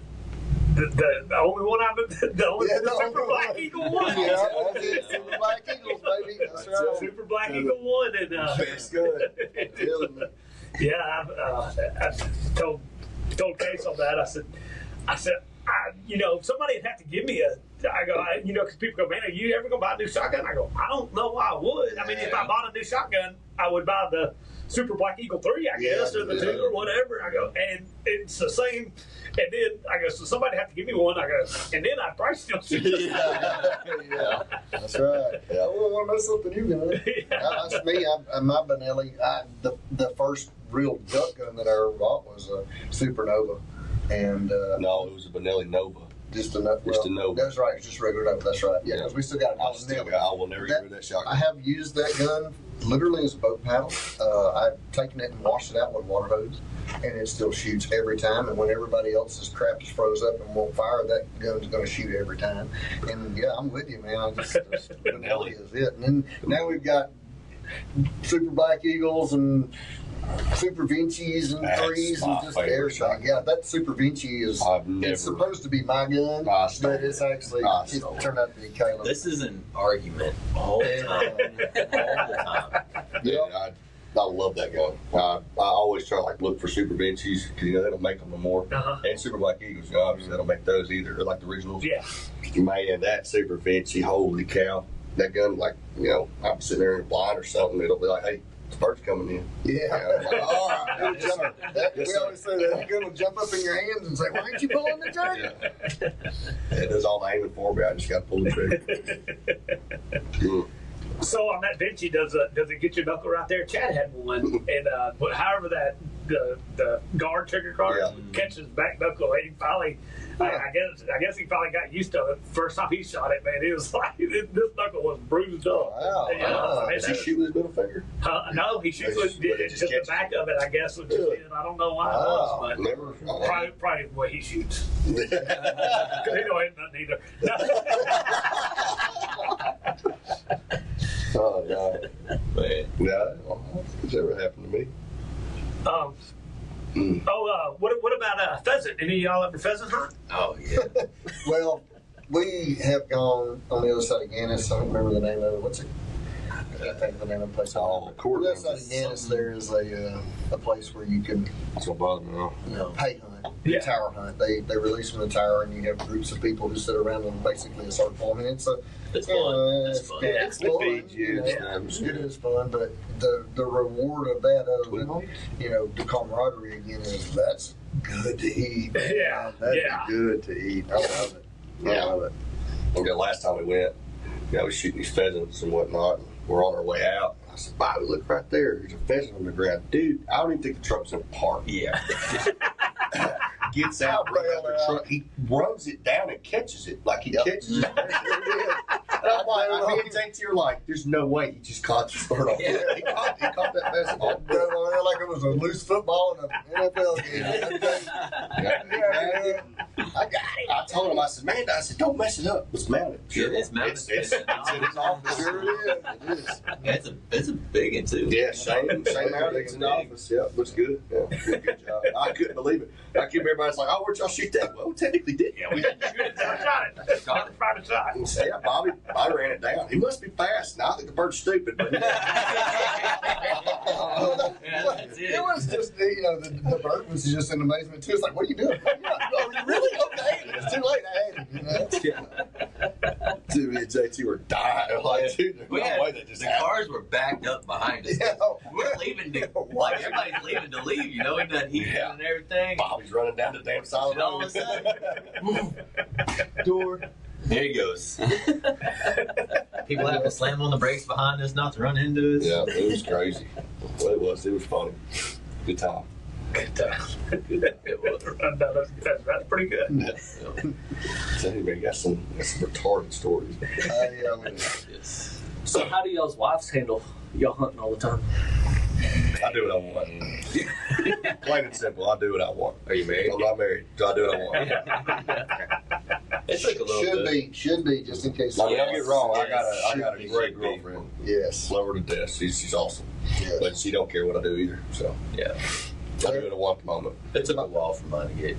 the only one the Super Black Eagle one. Yeah, that's it. Super Black Eagles, baby. That's right. Super Black Eagle one, and That's good. yeah, I told Kase on that. I said, somebody would have to give me because people go, man, are you ever gonna buy a new shotgun? I go, I don't know why I would. I mean, if I bought a new shotgun, I would buy the Super Black Eagle 3, I guess, or the 2 or whatever. I go, and it's the same. And then I go, so somebody have to give me one. I go, and then I'd probably still shoot. Yeah, that's right. Yeah. I wouldn't want to mess up the new gun. That's me. My Benelli. The first real duck gun that I ever bought was a Supernova, and no, it was a Benelli Nova. Just a Nova. That's right. It's just regular Nova. That's right. Yeah, because we still got it. I will never get rid of that shotgun. I have used that gun literally is a boat paddle. I've taken it and washed it out with a water hose, and it still shoots every time. And when everybody else's crap is froze up and won't fire, that gun's going to shoot every time. And yeah, I'm with you, man. I just vanilla is it. And then now we've got Super Black Eagles and Super Vinci's and That's threes and my just favorite air shot. Yeah, that Super Vinci is it's supposed to be my gun, but it's actually it turned out to be Caleb. This is an argument all the time. All the time. Yeah, I love that gun. I always try to look for Super Vinci's because they don't make them no more, and Super Black Eagles. Obviously, they don't make those either. They're like the originals. Yeah. Man, that Super Vinci, holy cow! That gun, I'm sitting there in a blind or something. It'll be like, hey. The bird's coming in. Yeah. I'm like, all right. We always say that the gun will jump up in your hands and say, "Why ain't you pulling the trigger?" Yeah. It does all the aiming for me. I just got to pull the trigger. So on that Vinci, does it get your knuckle right there? Chad had one, and however the guard trigger guard catches his back knuckle, he finally, I guess he finally got used to it. First time he shot it, man, it was like this knuckle was bruised up. Wow. Does he shoot with his middle finger? No, he shoots with just the back of it. I guess with his hand. I don't know why it was, but Never. probably the way he shoots. Because he don't hit nothing either. Oh, God. But No, it's never happened to me. What about pheasant? Any of y'all ever pheasant hunt? oh yeah. Well, we have gone on the other side of Gannis. I don't remember the name of it. What's it? I can't think of the name of the place. On the other side of Gannis, there is a place where you can That's what bothers me now. pay hunt, Yeah. tower hunt. They release from the tower, and you have groups of people who sit around and basically a circle. I mean, it's fun. It's fun. It's fun. It's fun. feeds you. It is fun, but the reward of that, other than the camaraderie again, is that's good to eat. Yeah. That's Yeah. good to eat. I love it. I love it. And the last time we went, we was shooting these pheasants and whatnot. And we're on our way out. I said, Bobby, look right there. There's a pheasant on the ground. Dude, I don't even think the truck's in the park. Yeah. Gets out, right out the truck. He runs it down and catches it. Like he catches it. And I'm like, me and JT are like, there's no way he just caught this bird off. Yeah. He caught that pheasant. Like it was a loose football in an NFL game. I got it. I told him, I said, man, don't mess it up. Let's mount it. Sure. It's mounted. It's in his office. Sure it is. It's a big one too. Yeah, Shane mounted it in the office. Yeah, looks good. Yeah, good job. I couldn't believe it. I keep everybody's like, oh, where'd y'all shoot that? Well, we technically did. Yeah, we didn't shoot it. I shot it. Shot it. Private shot. And say, yeah, Bobby ran it down. He must be fast. Now I think the bird's stupid. But That's it. It was just, the bird was just in amazement too. It's like, what are you doing? Are you really? Okay. It's too late. I had it, Dude, me and JT were dying. Like, dude, there's no way that just the happened. cars were backed up behind us. Yeah. We're leaving to, like everybody's leaving to leave, we've done heat and everything. Bobby's running down the damn side And all of a sudden, door. There he goes. People have to slam on the brakes behind us not to run into us. Yeah, it was crazy. Well, it was funny. Good time. It was. That's pretty good. So anyway, got some retarded stories. Yes. So how do y'all's wives handle y'all hunting all the time? I do what I want. Plain and simple, I do what I want. Are you married? I'm not married, so I do what I want. It's like a little bit. Should be, just in case. I mean, don't get me wrong, I Should got a be. great girlfriend. Yes. Love her to death. She's awesome. Yes. But she don't care what I do either. So Yeah. I do what I want at the moment. It took a while for mine to get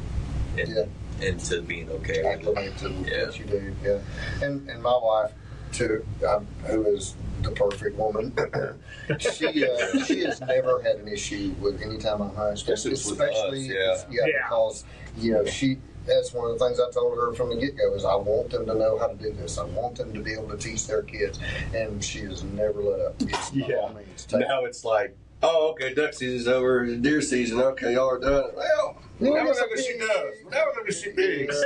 into being okay with it. Acclimate to what you do. Yeah. And my wife, too, who is the perfect woman, she has never had an issue with any time I hunt, Especially with us, because that's one of the things I told her from the get-go is I want them to know how to do this. I want them to be able to teach their kids, and she has never let up. It's by all means. Now it's like, oh, okay, duck season's over, deer season, okay, y'all are done. Well, now we're not going to shoot doves. Now we're going to shoot pigs.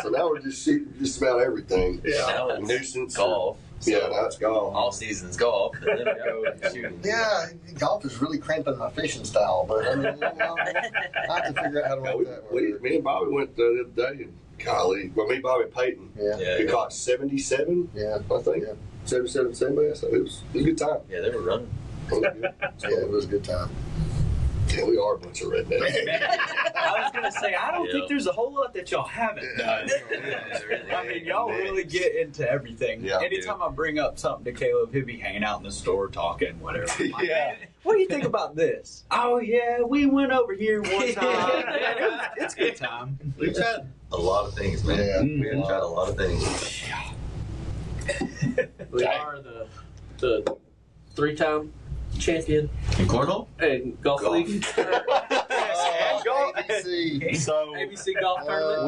So now we're just shooting just about everything. Yeah. Now it's Nuisance. golf. So Yeah, now it's gone. all season's golf. And then we go shooting. Yeah, golf is really cramping my fishing style, but I mean, I have to figure out how to Yeah, make that work. me and Bobby went the other day, golly, well, me, Bobby Payton, Yeah. we caught 77, Yeah. I think. Yeah. 77 sand bass. So it was a good time. Yeah, they were running. It was good. Yeah, it was a good time. Yeah, we are a bunch of rednecks. I was gonna say, I don't Yeah. think there's a whole lot that y'all haven't done. I mean, y'all really get into everything. Yeah, Anytime I bring up something to Caleb, he'll be hanging out in the store talking, whatever. I'm like, Yeah. "Man, what do you think about this? Oh, yeah, we went over here one time. Man, it's a good time. We've tried a lot of things, man. Yeah. We have tried a lot of things. We are the 3-time champion In cornhole? in golf Golf. league. ABC. So ABC golf tournament.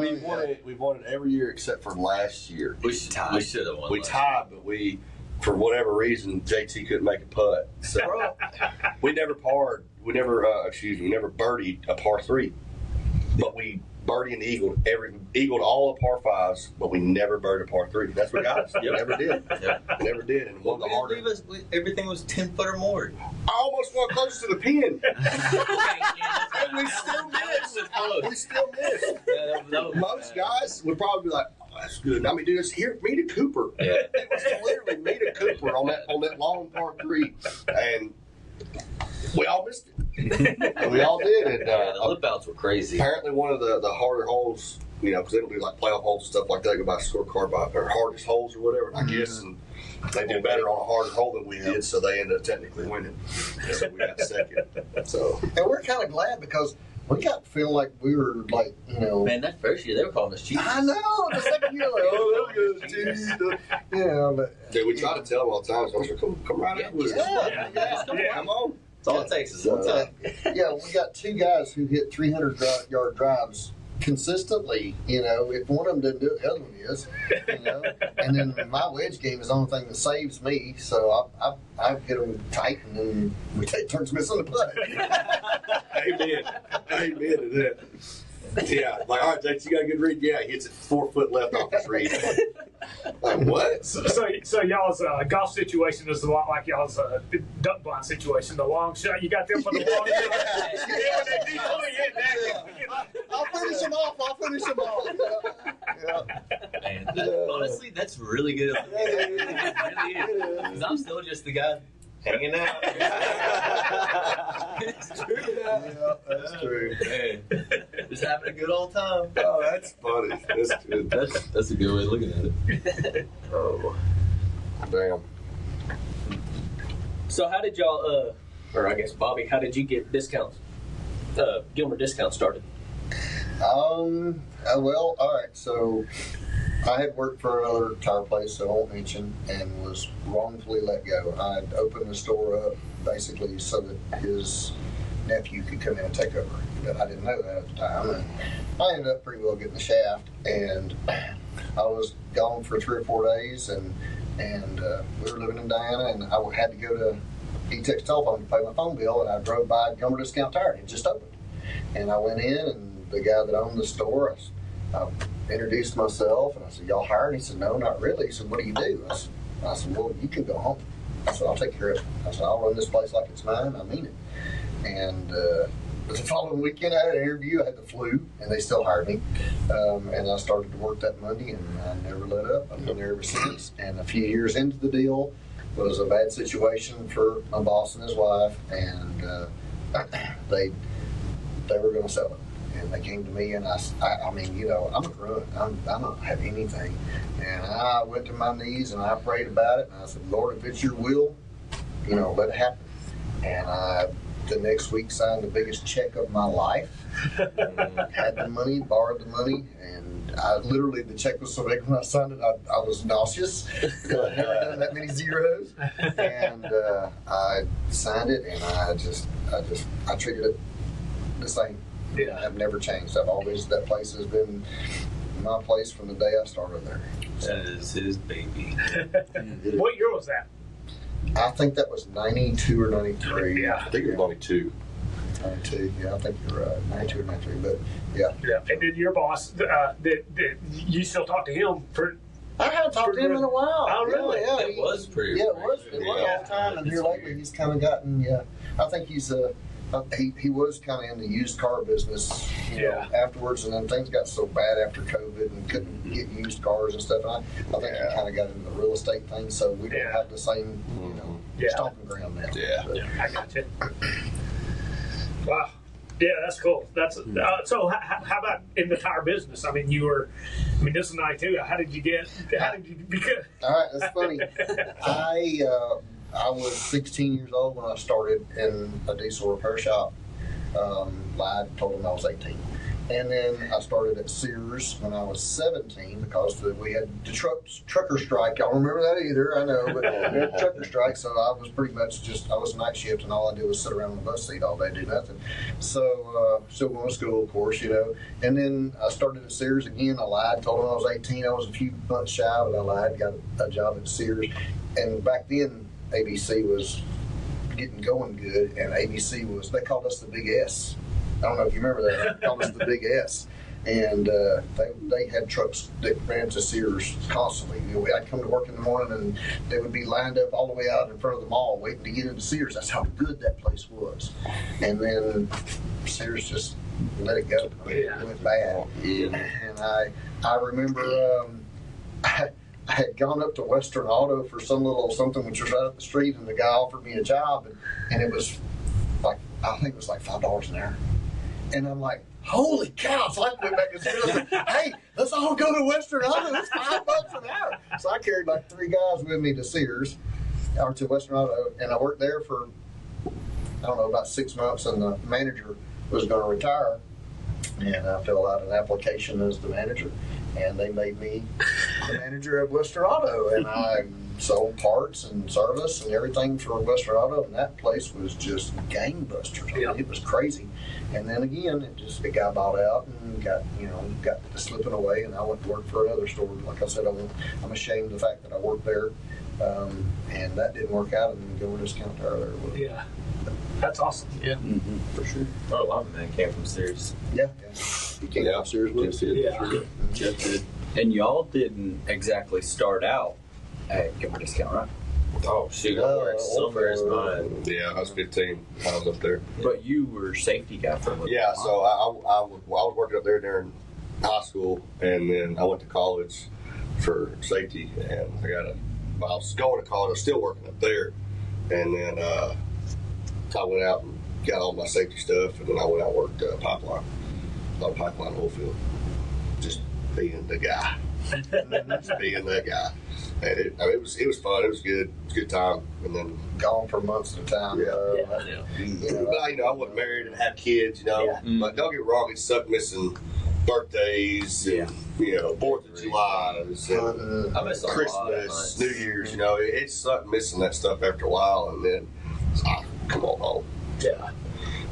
we've won it every year except for last year. We should have won. We last tied, but for whatever reason, JT couldn't make a putt. So we never parred. We never birdied a par 3, but we birdied and eagled all the par 5s, but we never birdied a par 3. That's what got us. We never did. Yep. We never did. And one of the harder. Everything was 10 foot or more. I almost went close to the pin. And we still missed. We still missed. Most guys would probably be like, "Oh, that's good." I mean, dude, it's here, me to Kooper. Yeah. It was literally me to Kooper on that long par 3, and we all missed it. And we all did. And The lip outs were crazy. apparently, one of the harder holes, because they don't do like playoff holes and stuff like that, go by scorecard or hardest holes or whatever. I guess, and they did better on a harder hole than we did, so they ended up technically winning. So we got second. So And we're kind of glad because we got to feel like we were like, Man, that first year they were calling us cheaters. I know. The second year, like, oh, that was good. But dude, we try to tell them all the time, so come right out with us. yeah. Come on. That's all it takes is one time. Yeah, we got 2 guys who hit 300-yard drives consistently. If one of them doesn't do it, the other one is. And then my wedge game is the only thing that saves me. So I hit them tight, and then we take turns missing the putt. Amen to that. Yeah, like, all right, Jake, you got a good read? Yeah, he hits it 4 foot left off his read. Like, what? So y'all's golf situation is a lot like y'all's duck blind situation. The long shot, you got them for the long shot. I'll finish them off. Yeah. Man, honestly, that's really good. It really is. 'Cause I'm still just the guy hanging out. It's true. Yeah, that's true. Man, just having a good old time. Oh, that's funny. That's good. That's a good way of looking at it. Oh, damn. So how did y'all, or I guess Bobby, how did you get discounts? Gilmer discount started. Well, all right. So I had worked for another tire place that I won't mention and was wrongfully let go. I had opened the store up basically so that his nephew could come in and take over. But I didn't know that at the time. And I ended up pretty well getting the shaft. And I was gone for 3 or 4 days. And we were living in Diana. And I had to go to E-Tex Telephone to pay my phone bill. And I drove by Gilmer Discount Tire. And it just opened. And I went in, and the guy that owned the store, I introduced myself, and I said, "Y'all hired?" He said, "No, not really." He said, "What do you do?" I said, "Well, you can go home." I said, "I'll take care of it." I said, "I'll run this place like it's mine." I mean it. And the following weekend, I had an interview. I had the flu, and they still hired me. And I started to work that Monday, and I never let up. I've been there ever since. And a few years into the deal, it was a bad situation for my boss and his wife, and they were going to sell it. And they came to me, and I mean, I'm a grunt. I don't have anything. And I went to my knees, and I prayed about it. And I said, "Lord, if it's your will, let it happen." And I, the next week, signed the biggest check of my life. Had the money, borrowed the money, and the check was so big when I signed it, I was nauseous. I'd never done that many zeros. And I signed it, and I treated it the same. Yeah, I've never changed. That place has been my place from the day I started there. That is his baby. What year was that? I think that was 92 or 93. Yeah. I think it was only 2. 92, yeah, I think you're right. 92 or 93, but yeah. Yeah. And then your boss, did you still talk to him for? I haven't talked to him in a while. Oh, really? Yeah, It was pretty. Yeah, it was all the time. And here lately, he's kind of gotten. Yeah, I think he's he was kind of in the used car business, you know, afterwards, and then things got so bad after COVID and couldn't get used cars and stuff. And I think he kind of got into the real estate thing, so we don't have the same, you know, stomping ground now. I got you. Wow. Yeah, that's cool. That's so. How about in the tire business? I mean, this is 92. How did you become? All right, that's funny. I was 16 years old when I started in a diesel repair shop. Lied, told them I was 18. And then I started at Sears when I was 17 because we had the trucker strike. Y'all remember that either, I know, but we had the trucker strike, so I was pretty much I was night shift, and all I did was sit around on the bus seat all day, do nothing. So, still going to school, of course, you know. And then I started at Sears again. I lied, told them I was 18. I was a few months shy, but I lied, got a job at Sears. And back then, ABC was getting going good, and ABC they called us the Big S. I don't know if you remember that. They called us the Big S. And they had trucks that ran to Sears constantly. You know, I'd come to work in the morning, and they would be lined up all the way out in front of the mall waiting to get into Sears. That's how good that place was. And then Sears just let it go. It went bad. And I remember I had gone up to Western Auto for some little something which was right up the street, and the guy offered me a job, and it was like, I think it was like $5 an hour. And I'm like, holy cow. So I went back and said, hey, let's all go to Western Auto. It's $5 an hour. So I carried like 3 guys with me to Sears, or to Western Auto, and I worked there for, I don't know, about 6 months, and the manager was going to retire. And I filled out an application as the manager, and they made me the manager of Western Auto, and I sold parts and service and everything for Western Auto, and that place was just gangbusters. I mean, it was crazy. And then again, it got bought out and got slipping away, and I went to work for another store. Like I said, I'm ashamed of the fact that I worked there, and that didn't work out, and then go to Discount Tire there with it. Yeah. That's awesome. Yeah. Mm-hmm. For sure. Oh, a lot of men came from Sears. Yeah. He came from Sears with us. Jeff did. And y'all didn't exactly start out at Kooper Discount, right? Oh, shoot. I worked summer as mine. Yeah, I was 15. I was up there. But you were safety guy for a little Yeah, while. so I was working up there during high school, and then I went to college for safety, and I was going to college. I was still working up there, and then I went out and got all my safety stuff, and then I went out and worked pipeline oil field, just being the guy. Just being that guy. And it was fun. It was good. It was a good time. And then Gone for months at a time. But I wasn't married and had kids, you know. Yeah. But don't get me wrong, it sucked missing birthdays and 4th of July's and I missed a lot of Christmas, months. New Year's. You know, it sucked missing that stuff after a while. And then come on home. Yeah.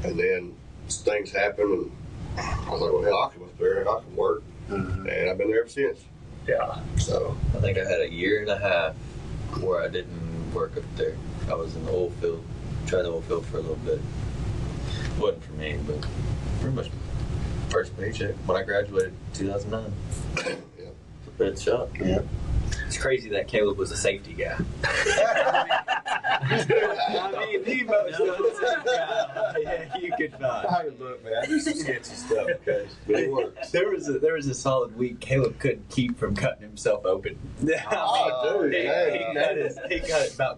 And then things happen, and I was like, well, hell, I can up there and I can work. And I've been there ever since. Yeah. So I think I had a year and a half where I didn't work up there. I was in the oil field, tried the oil field for a little bit. Wasn't for me, but pretty much first paycheck when I graduated in 2009. yeah. It's a bad shot. Yeah. It's crazy that Caleb was a safety guy. I mean, the most guy you could find. Hey, look, man, I do some sketchy stuff, okay? But it works. There was a solid week Caleb couldn't keep from cutting himself open. Oh, dude, He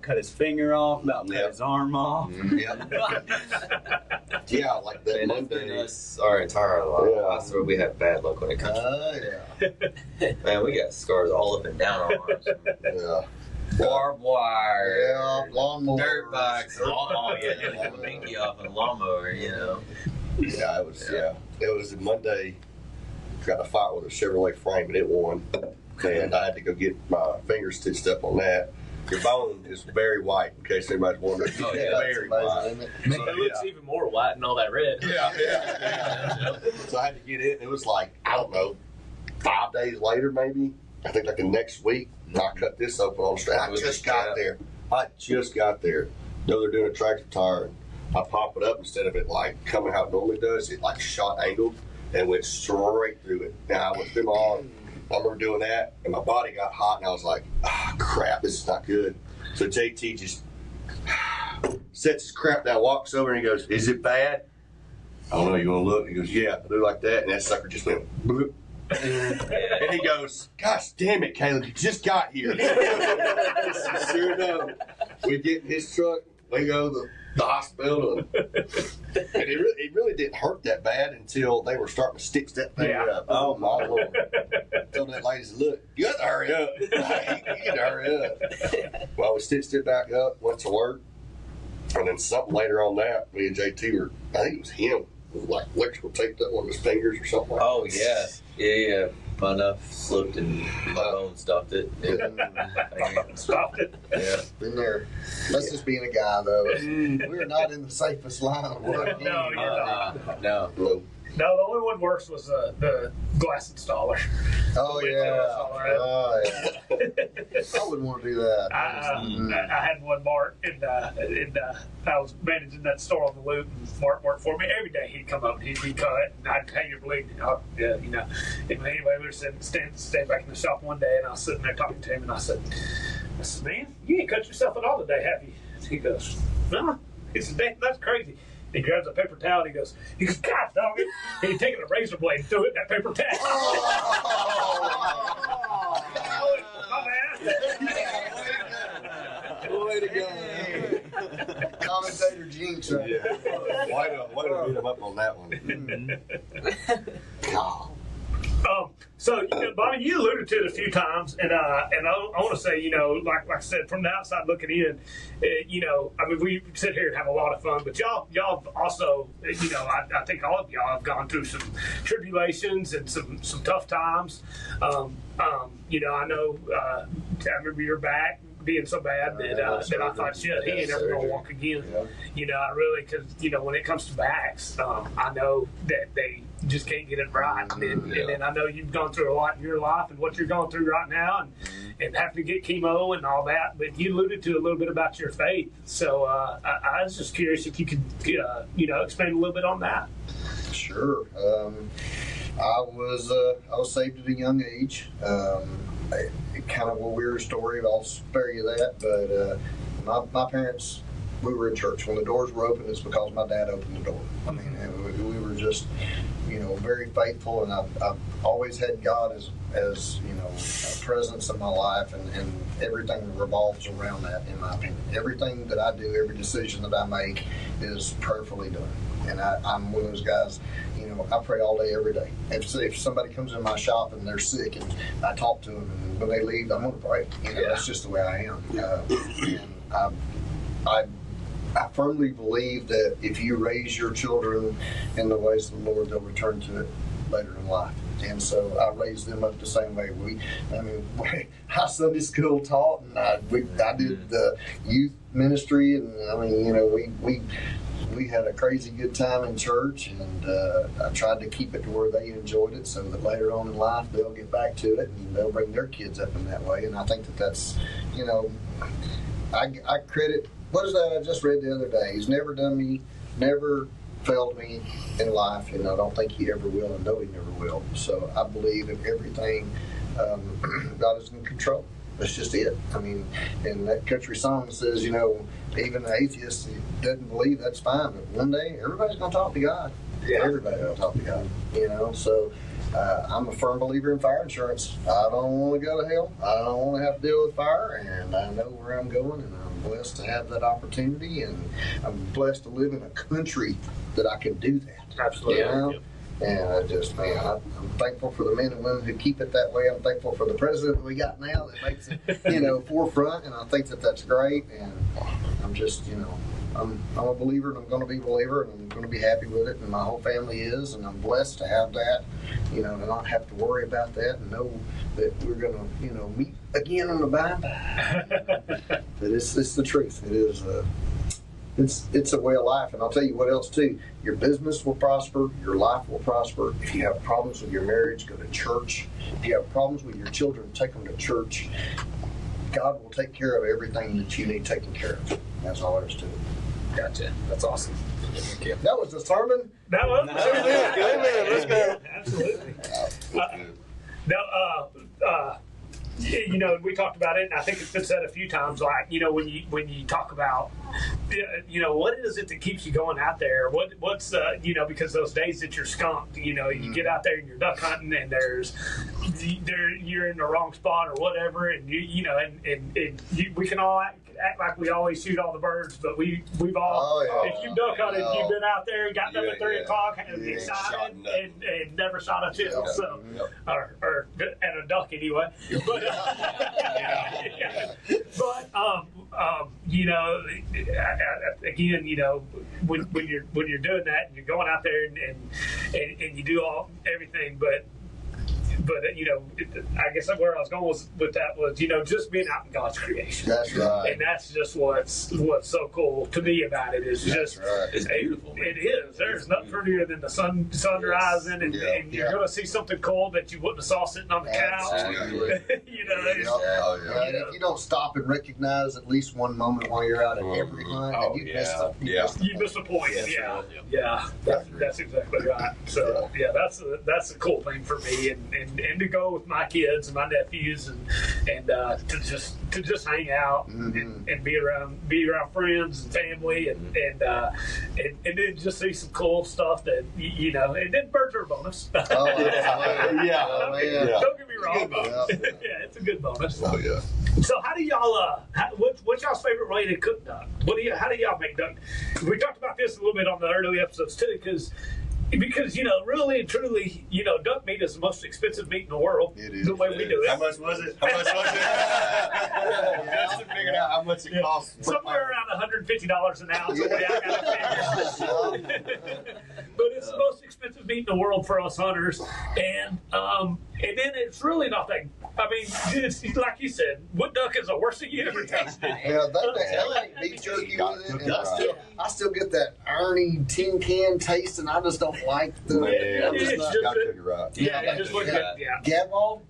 cut his finger off, about cut his arm off. Yeah, like that And that's Monday. been us our entire life. Yeah. I swear we have bad luck when it comes to Man, we got scars all up and down our arms. Yeah. Barbed wire. Yeah, lawnmower. Dirt bikes. Yeah, the binky off a lawnmower, Yeah, it was a Monday. Got a fight with a Chevrolet frame, and it won. And I had to go get my fingers stitched up on that. Your bone is very white, in case anybody's wondering. Oh, yeah, very white. It looks even more white and all that red. Yeah. So I had to get it. It was like, I don't know, 5 days later, maybe. I think like the next week, I cut this open on the street. I just got there. No, they're doing a tractor tire. I pop it up instead of it like coming how it normally does. It like shot angled and went straight through it. Now I went through my arm. I remember doing that, and my body got hot, and I was like, crap, this is not good. So JT just sets his crap down, walks over, and he goes, "Is it bad?" "I don't know, you want to look?" He goes, "Yeah." I do like that, and that sucker just went bloop. And he goes, "Gosh damn it, Caleb, you just got here." Sure enough, we get in his truck, we go to the hospital, and it really didn't hurt that bad until they were starting to stitch that thing up. Oh my Lord. Told that lady, "Look, you got to hurry up." You got to hurry up. Well, we stitched it back up, went to work, and then something later on that, me and JT were, I think it was him, it was like electrical taped up one of his fingers or something like that. Oh, yeah. Yeah. My knife slipped and my bone stopped it. Stopped it. Yeah. Been there. That's just being a guy, though. We're not in the safest line of work. No, you're not. No. No. No, the only one worse was the glass installer. Oh, yeah. I wouldn't want to do that. I had one Mark, and I was managing that store on the loop, and Mark worked for me. Every day he'd come up and he'd be cut, and I'd pay your bleeding. Yeah, you know. Anyway, we were staying back in the shop one day, and I was sitting there talking to him, and I said, "Man, you ain't cut yourself at all today, have you?" He goes, "No." He said, "Damn, that's crazy." He grabs a paper towel and he goes, "God dog it." And he's taking a razor blade and threw it in that paper towel. Way to go. Commentator jinx. Right? Yeah. Why to beat him up on that one? So, Bobby, you alluded to it a few times, and I want to say, like I said, from the outside looking in, I mean, we sit here and have a lot of fun, but y'all also, I think all of y'all have gone through some tribulations and some tough times. I know, I remember your back being so bad that I thought, shit, he ain't ever gonna walk again. Yeah. I really, because when it comes to backs, I know that they just can't get it right. And then I know you've gone through a lot in your life and what you're going through right now, and having to get chemo and all that. But you alluded to a little bit about your faith, so I was just curious if you could, expand a little bit on that. Sure. I was saved at a young age. Kind of a weird story. I'll spare you that. But my parents, we were in church. When the doors were open, it's because my dad opened the door. I mean, we were just, very faithful, and I've always had God as a presence in my life, and everything revolves around that, in my opinion. Everything that I do, every decision that I make is prayerfully done. And I'm one of those guys, I pray all day, every day. If somebody comes in my shop and they're sick, and I talk to them, and when they leave, I'm going to pray. That's just the way I am. And I firmly believe that if you raise your children in the ways of the Lord, they'll return to it later in life. And so I raised them up the same way. I Sunday school taught, and I did the youth ministry, and we had a crazy good time in church, and I tried to keep it to where they enjoyed it, so that later on in life they'll get back to it and they'll bring their kids up in that way. And I think that's, I credit, what is that I just read the other day? He's never failed me in life, and I don't think he ever will, and know he never will. So I believe in everything. God is in control. That's just it. I mean, and that country song says, even an atheist doesn't believe, that's fine, but one day everybody's going to talk to God. Yeah. Everybody's going to talk to God. So I'm a firm believer in fire insurance. I don't want to go to hell. I don't want to have to deal with fire, and I know where I'm going, and I'm blessed to have that opportunity, and I'm blessed to live in a country that I can do that. Absolutely. And I'm thankful for the men and women who keep it that way. I'm thankful for the president that we got now that makes it, forefront, and I think that that's great. And I'm just, I'm a believer, and I'm going to be a believer, and I'm going to be happy with it, and my whole family is, and I'm blessed to have that, to not have to worry about that, and know that we're going to, meet again on the bye-bye. But it's the truth. It is it's a way of life. And I'll tell you what else too. Your business will prosper. Your life will prosper. If you have problems with your marriage, go to church. If you have problems with your children, take them to church. God will take care of everything that you need taken care of. That's all there is to it. Gotcha. That's awesome. Thank you. That was the sermon. That was Amen. Let's go. Absolutely. you know, we talked about it, and I think it's been said a few times. Like, you know, when you talk about, you know, what is it that keeps you going out there? What's you know, because those days that you're skunked, you know, you get out there and you're duck hunting, and you're in the wrong spot or whatever, and you know, we can all act like we always shoot all the birds, but we've all, if you duck hunted, you've been out there and got up at 3 o'clock and excited and never shot a chill, so or at a duck anyway. But you know, again, you know, when you're doing that and you're going out there and you do everything, but you know, I guess where I was going with that was, you know, just being out in God's creation. That's right. And that's just what's so cool to me about it is just It's beautiful. It is. There's nothing prettier than the sun rising, and you're going to see something cool that you wouldn't have saw sitting on the couch. You know, and if you don't stop and recognize at least one moment while you're out at every hunt, and you miss the point. That's exactly right. So that's a cool thing for me, and to go with my kids and my nephews and to just hang out and be around friends and family and then just see some cool stuff that you know, and then birds are a bonus. Don't get me wrong. It's a good bonus. Oh yeah. So how do y'all what's y'all's favorite way to cook duck? How do y'all make duck? We talked about this a little bit on the early episodes too, because you know, really and truly, you know, duck meat is the most expensive meat in the world. It is. The way we do it. How much was it? Justin figured out how much it costs. Somewhere around $150 an ounce. The way I got it figured. But it's the most expensive meat in the world for us hunters, and then it's really not that. I mean, it's like you said, wood duck is the worst thing you ever tasted. Yeah, they make beef jerky with it, and I still get that Ernie tin can taste, and I just don't like the. Gadwall,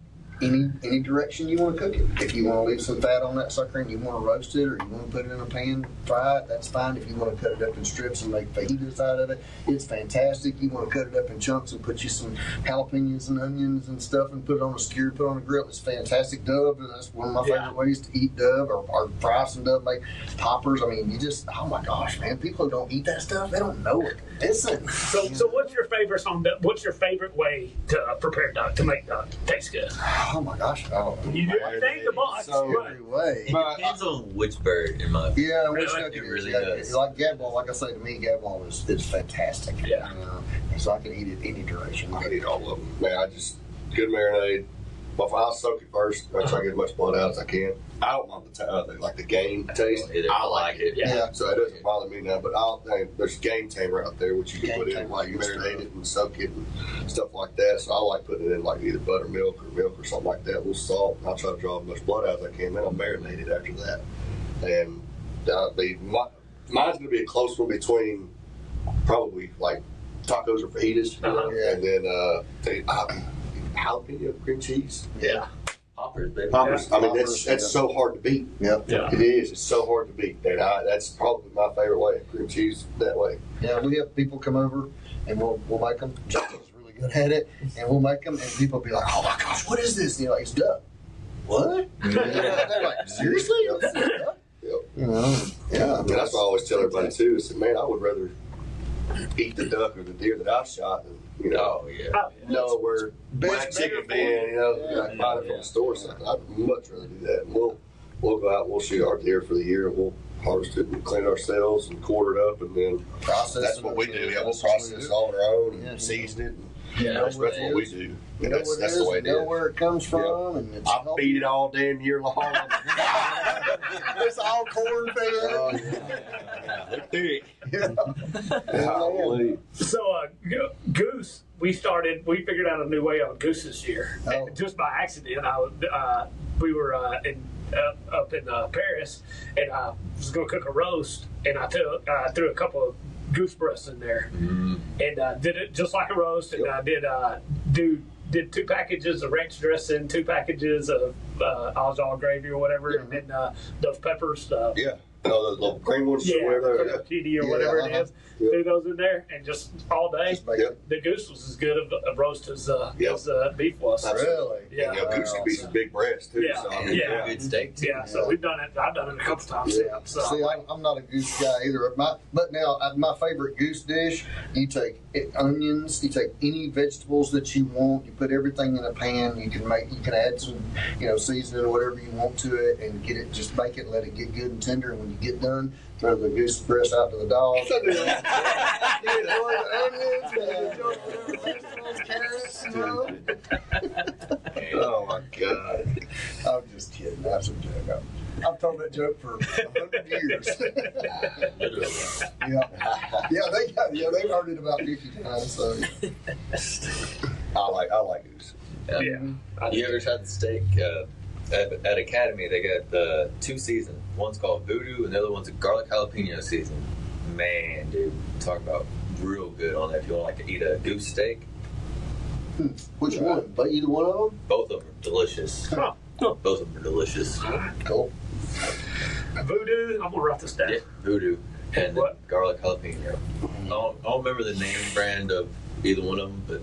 any direction you want to cook it. If you want to leave some fat on that sucker and you want to roast it, or you want to put it in a pan, fry it, that's fine. If you want to cut it up in strips and make fajitas out of it, it's fantastic. You want to cut it up in chunks and put you some jalapenos and onions and stuff and put it on a skewer, put it on a grill. It's fantastic. Dove, that's one of my favorite ways to eat dove, or fry some dove, make poppers. I mean, oh my gosh, man, people who don't eat that stuff, they don't know it. Listen. So what's your favorite what's your favorite way to prepare duck, to make duck taste good? Oh my gosh, you do everything the box. Every way. It depends on which bird, in my opinion. Yeah, which duck it really is. Like gadwall, like I say, to me, gadwall is fantastic. Yeah. You know? So I can eat it any direction. I can eat all of them. Man, I just good marinade. Well, if I soak it first, I try to get as much blood out as I can. I don't want the game taste. I like it. Yeah. So it doesn't bother me now. But there's game tamer out there, which you can put in while you marinate it and soak it and stuff like that. So I like putting it in like either buttermilk or milk or something like that, a little salt. And I'll try to draw as much blood out as I can. Then I'll marinate it after that. And mine's going to be a close one between probably like tacos or fajitas. And then jalapeno cream cheese. Yeah. Poppers, baby. Poppers. I mean, that's so hard to beat. Yep. Yeah. It is. It's so hard to beat. And that's probably my favorite way. Cream cheese that way. Yeah, we have people come over and we'll make them. Justin's really good at it, and we'll make them, and people will be like, "Oh my gosh, what is this?" And you're like, "It's duck." What? They're like, "Seriously?" Yep. You know, yeah. And that's what I always tell everybody too. Is, man, I would rather eat the duck or the deer that I've shot than know where my chicken being, like buy it from the store or something. I'd much rather do that. And we'll go out and we'll shoot our deer for the year. And we'll harvest it and clean it ourselves and quarter it up, and then that's what we do. Yeah, we'll process it all on our own and season it. That's what we do. And that's the way it is. Know where it comes from, and it's I feed it all damn year long. It's all corn fed. So goose, we figured out a new way on goose this year. And just by accident. We were up in Paris, and I was going to cook a roast, and I threw a couple of goose breasts in there, and did it just like a roast, and I did 2 packages of ranch dressing, 2 packages of Ozol gravy or whatever, and then those peppers. Yeah. Oh, those little green ones, Yeah, or whatever. kitty or Yeah, whatever it uh-huh. is. Threw those in there, and just all day. Just make Yep. The goose was as good of roast as Yep. beef was. Really? Yeah. And, goose could be some big breast too. Yeah. So, I mean, Yeah. Good steak too. Yeah, so we've done it. I've done it a couple times. Yeah. So See, I'm not a goose guy either. But now, my favorite goose dish, you take onions, you take any vegetables that you want, you put everything in a pan, you can add some, seasoning or whatever you want to it, and just bake it, let it get good and tender, and when you get done, throw the goose breast out to the dog. You enjoy the onions, you enjoy whatever vegetables, carrots, Oh my God. I'm just kidding. That's a joke. I've told that joke for 100 years. They've heard it about 50 times. So I like goose. yeah. You ever tried the steak at Academy? They got 2 seasons. One's called Voodoo, and the other one's a garlic jalapeno season. Man, dude, talk about real good on that. If you want to eat a goose steak, which one? But either one of them? both of them are delicious. Huh. Both of them are delicious. Cool. Voodoo. I'm gonna write this down. Yeah, Voodoo and What? garlic jalapeno. I don't remember the name brand of either one of them, but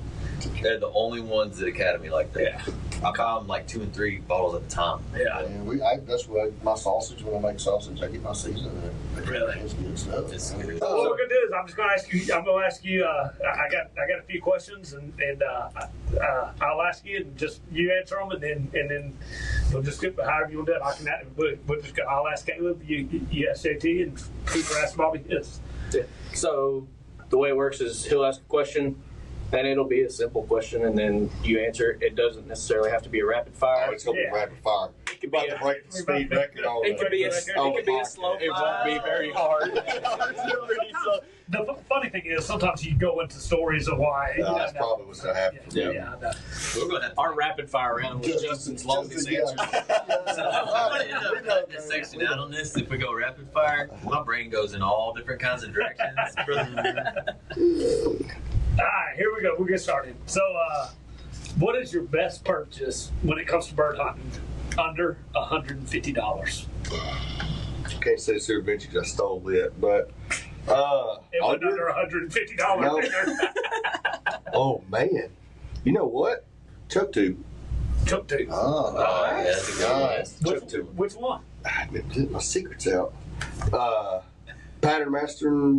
they're the only ones at Academy like that. Yeah. I buy them like 2 and 3 bottles at a time. Yeah. That's what my sausage. When I make sausage, I get my seasoning in it. Really? It's good stuff. It's good. So what we're gonna do is I'm gonna ask you. I got a few questions, and I'll ask you, and just you answer them, and then we'll just skip however you want to do it. I'll ask Caleb. You ask JT, and Cooper ask Bobby. Yes. So the way it works is he'll ask a question, and it'll be a simple question, and then you answer it. It doesn't necessarily have to be a rapid fire. Oh, it's gonna Yeah. be rapid fire. It could About be to a, break the speed record on it could be a slow It won't be very hard. The funny thing is, sometimes you go into stories of why. That's probably what's gonna happen. Yeah. We're gonna have Our rapid fire round was Justin's longest answer. So I'm gonna end up cutting this section out on this. If we go rapid fire, my brain goes in all different kinds of directions. All right, here we go. We'll get started. So, what is your best purchase when it comes to bird hunting under $150? Can't say super vintage. I stole it, but It went under $150. No. There. oh man, you know what? Chuck tube. Took two. Oh, yeah, that's a good one. nice. Chuck tube. Which one? My secret's out. Pattern Master.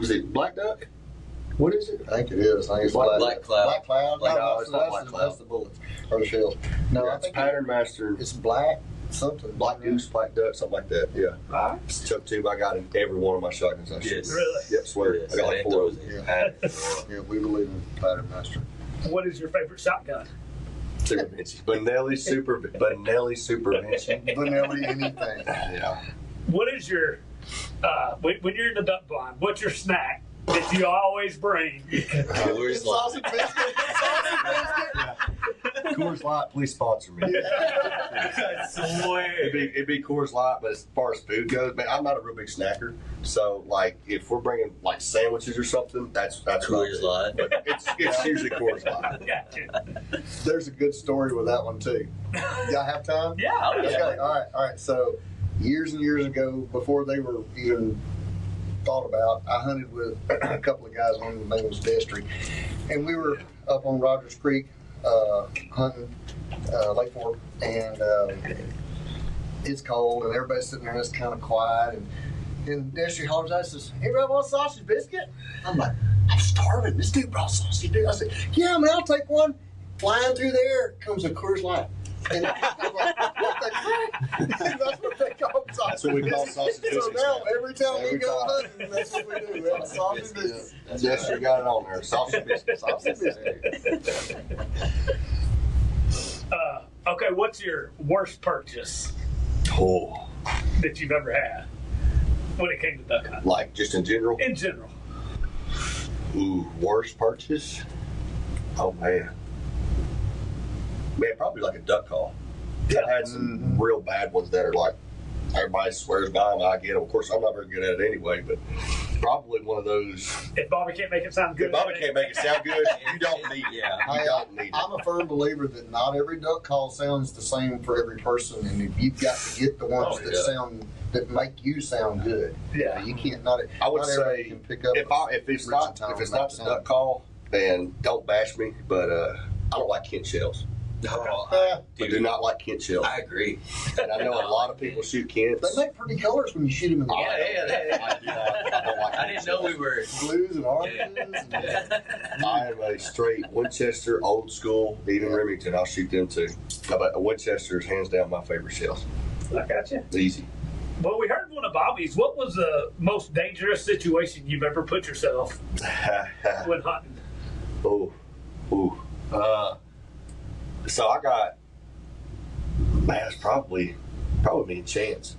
Is it Black Duck? What is it? I think it is. I think it's Black Cloud. Black Cloud. No, it's not Black Cloud. That's the bullets or the shells. No, I it's think Pattern Master. it's black something. Black Goose, Black Duck, something like that. Yeah. All right. It's Chuck tube I got in every one of my shotguns I shoot. Yes. Really? Yep, swear. Yes, I got like and 4 of throws them. it. Yeah, we believe in Pattern Master. What is your favorite shotgun? Super Vinci. Benelli Super Vinci. Vanilla anything. Yeah. What is your when you're in the duck blind? What's your snack that you always bring? Coors Light. Sausage biscuit. Coors Light, please sponsor me. I swear. It'd be Coors Light, but as far as food goes, man, I'm not a real big snacker. So, like, if we're bringing like sandwiches or something, that's Coors Light. But it's usually Coors Light. Gotcha. There's a good story with that one too. Y'all have time? Yeah. Okay. All right. So years and years ago, before they were even thought about, I hunted with a couple of guys. One of them was Destry, and we were up on Rogers Creek hunting Lake Fork, and it's cold, and everybody's sitting there, and it's kind of quiet, and Destry hollers out and says, "Anybody want a sausage biscuit?" I'm like, "I'm starving. This dude brought sausage biscuit." I said, "Yeah, man, I'll take one." Flying through the air comes a Coors Light. And I'm like, what the crap? That's what they call sausage. That's what we call sausage So biscuits. now, every time we Every go time. hunting, that's what we do. We have a sausage biscuit. Yes, you got it on there. Sausage biscuits. Sausage biscuit. Okay, what's your worst purchase Oh, that you've ever had when it came to duck hunting? like just in general. In general. Ooh, worst purchase? Oh man. Man, probably like a duck call. I've had some real bad ones that are like everybody swears by them. I get them. Of course, I'm not very good at it anyway, but probably one of those. If Bobby can't make it sound good, If Bobby can't make it sound good, you don't need it. Yeah. You don't need it. I'm a firm believer that not every duck call sounds the same for every person, and if you've got to get the ones that make you sound good. Yeah. You can't I would not everybody say can pick up. if it's not the duck call, then don't bash me. But I don't like Kent shells. I do not like Kent shells. I agree. And I know a lot of people shoot Kents. They make pretty colors when you shoot them in the I don't like I didn't know we were. blues and oranges. I am a straight Winchester, old school, even Remington. I'll shoot them too. But a Winchester is hands down my favorite shells. I got you. Easy. Well, we heard one of Bobby's. What was the most dangerous situation you've ever put yourself when hunting? So I got, man, it's probably me and Chance.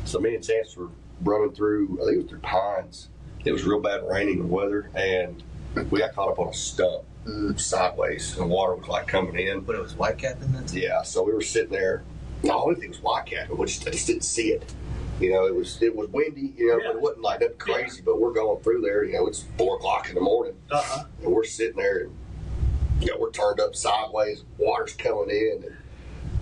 So me and Chance were running through, I think it was through Pines. It was real bad raining and weather, and we got caught up on a stump sideways, and water was like coming in. But it was white capping then? Yeah, so we were sitting there. The only thing was white capping, I just didn't see it. You know, it was windy, but it wasn't like nothing crazy. But we're going through there. You know, it's 4 o'clock in the morning, and we're sitting there, and we're turned up sideways. Water's coming in, and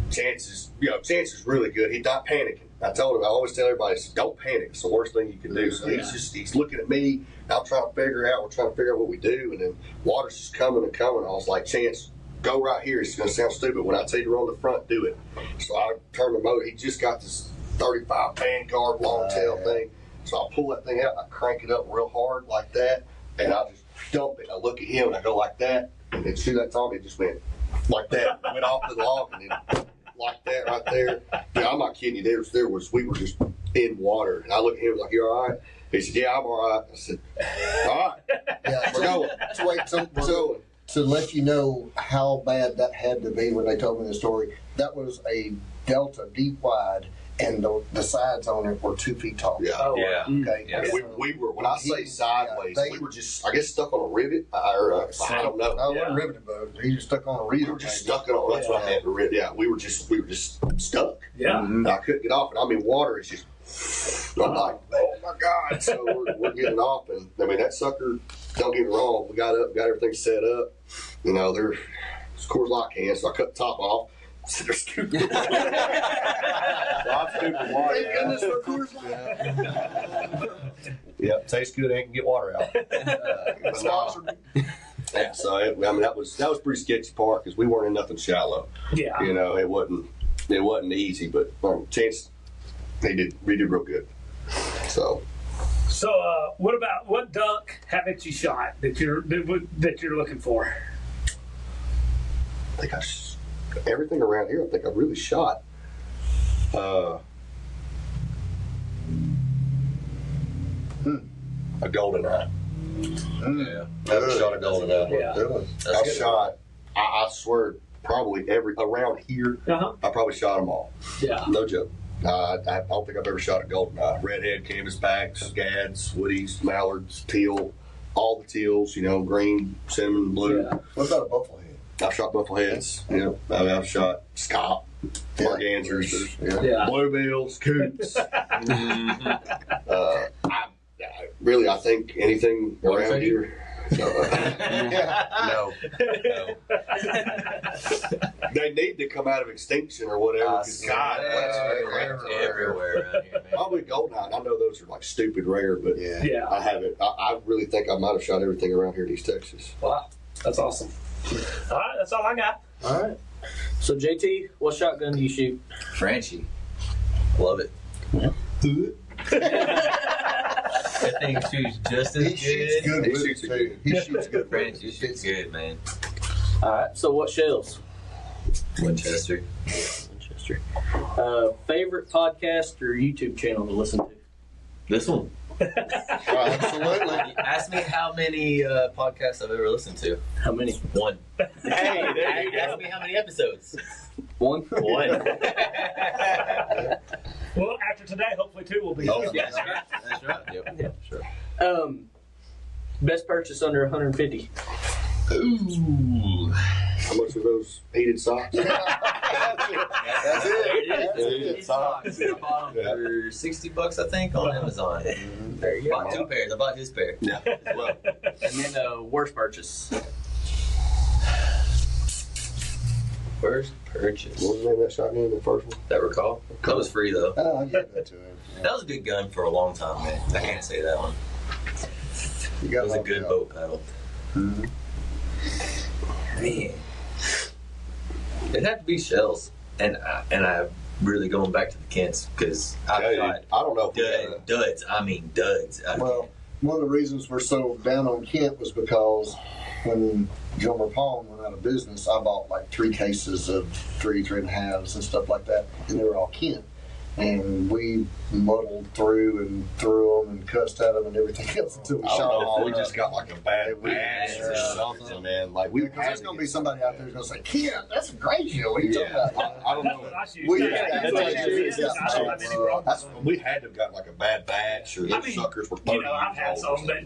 Chance is really good. He's not panicking. I told him. I always tell everybody, don't panic. It's the worst thing you can do. So he's looking at me. I'm trying to figure out. We're trying to figure out what we do, and then water's just coming and coming. I was like, Chance, go right here. It's going to sound stupid. When I tell you to run the front, do it. So I turned the motor. He just got this 35 Vanguard long tail thing. So I pull that thing out. I crank it up real hard like that, and I just dump it. I look at him, and I go like that, and then shoot that Tommy. It just went like that. Went off the log, and then like that right there. Yeah, I'm not kidding you. We were just in water, and I look at him like, you all right? He said, yeah, I'm all right. I said, all right. Yeah, We're going. To let you know how bad that had to be when they told me the story, that was a Delta deep wide, and the sides on it were 2 feet tall. Yeah. Yeah. Okay. Yeah. We were, when I say sideways, we were just, I guess, stuck on a rivet, or I don't know. No, it wasn't riveted, but he just stuck on a rivet. We were just stuck on. That's what I meant. Yeah, we were just stuck. Yeah. And I couldn't get off, and I mean, water is just. I'm like, oh my God! So we're getting off, and I mean that sucker. Don't get me wrong. We got up, got everything set up. You know, there's Coors Light cans, so I cut the top off. So they're stupid. So I'm stupid water. Thank goodness for Coors Light. Yep, tastes good. Ain't can get water out. But no. Yeah, so that was pretty sketchy part because we weren't in nothing shallow. Yeah. You know, it wasn't easy, but Chance, we did real good. So what duck haven't you shot that you're looking for? I think everything around here. I think I really shot. A golden eye. Yeah. Never shot a golden eye. Yeah. I shot. I swear, probably around here. I probably shot them all. Yeah. No joke. I don't think I've ever shot a golden eye. Redhead, canvasbacks, gads, woodies, mallards, teal, all the teals. You know, green, cinnamon, blue. Yeah. What about a buffalo head? I've shot buffalo heads. You know, I've shot scott, mergansers, Yeah. bluebills, coots. I think anything around here. No. They need to come out of extinction or whatever. Because God, everywhere around here, man. probably goldeneye. I know those are like stupid rare, but Yeah. I haven't. I really think I might have shot everything around here in East Texas. Wow. That's awesome. All right. That's all I got. All right. So JT, what shotgun do you shoot? Frenchie. Love it. That thing shoots just as He shoots good He with shoots it, good. too. He shoots good. Frenchie shoots good, man. All right. So what shells? Winchester. Winchester. Favorite podcast or YouTube channel to listen to? This one. Absolutely. Ask me how many podcasts I've ever listened to. How many? One. Hey, there you Ask go. me how many episodes. One. One. Well, after today, hopefully 2 will be. Oh, That's right. That's right. Yep. Sure. Best purchase under 150. Ooh. How much are those heated socks? That's it. It's socks. I bought them for $60, I think, on Amazon. There you Bought go. 2 pairs. I bought his pair. Yeah. Well, And then worst purchase. First purchase. what was the name of that shotgun? The first one? That recall? That was free though. Oh, I gave that to him. That was a good gun for a long time, man. I can't say that one. You It got was a good boat paddle. Mm-hmm. Man, it'd have to be shells, and I'm really going back to the Kents because I I've got don't know if we got duds. I mean duds. Well, one of the reasons we're so down on Kent was because when Gilmer Palm went out of business, I bought like 3 cases of 3.5s and stuff like that, and they were all Kent. And we muddled through and threw them and cussed at them and everything else until we I shot don't them know if all we up. just got like a bad batch or Yeah. something, man. Like we Because there's going to be somebody out there who's going to say, Kent, that's a great deal. What are you talking Yeah, about? I don't That's know. what I shoot. We- Yeah, yeah, that's what I yeah, shoot. yeah, I don't have any problems. We had to have got like a bad batch, or those suckers were 30 You know, I've had years old. some that,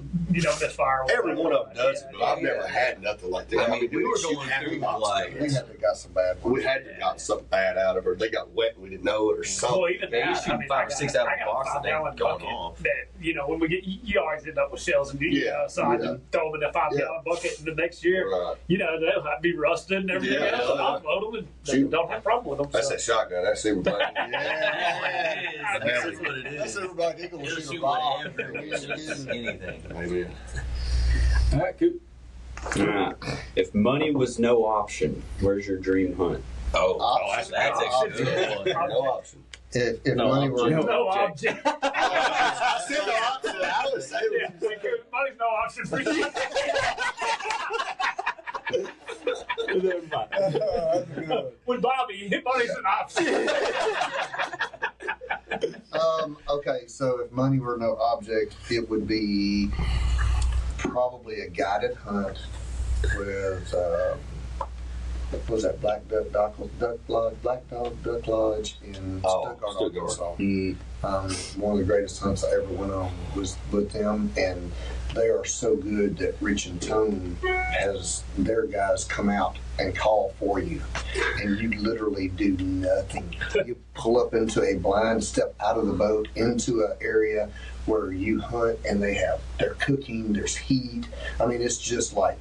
that's fire. Every one of them does it, but I've never had nothing like that. I mean, we were shoot going half through the box. like We had to got some bad ones. We had to got something bad out of her. They got wet and we didn't know it, or something. Well, even Yeah, you that, shoot I mean, 5 or 6 out of I the got a box and they 5-gallon going bucket off. That, when we get, you always end up with shells, and Yeah, so I yeah. just throw them in a 5-gallon bucket, and the next year, Right. they'll be rusted and everything Yeah, else, and yeah. I'll load them, and they Shoot. don't have a problem with them. That's so. that shotgun. That's super bad. Yeah. That's what it That's is. everybody. Eagle It'll shoot a shoot ball. whatever. It'll shoot anything. Maybe. All right, Coop. All right. If money was no option, where's your dream hunt? That's actually a good one. No option. If No money were object. No object. I said no option. I would say Yeah, money's no option for you. With Bobby, money's an option. Okay, so if money were no object, it would be probably a guided hunt with what was that Black Dog Duck Lodge in Stuttgart, Arkansas. One of the greatest hunts I ever went on was with them, and they are so good that Rich and Tone has their guys come out and call for you, and you literally do nothing. You pull up into a blind, step out of the boat into an area where you hunt, and they're cooking, there's heat. I mean, it's just like,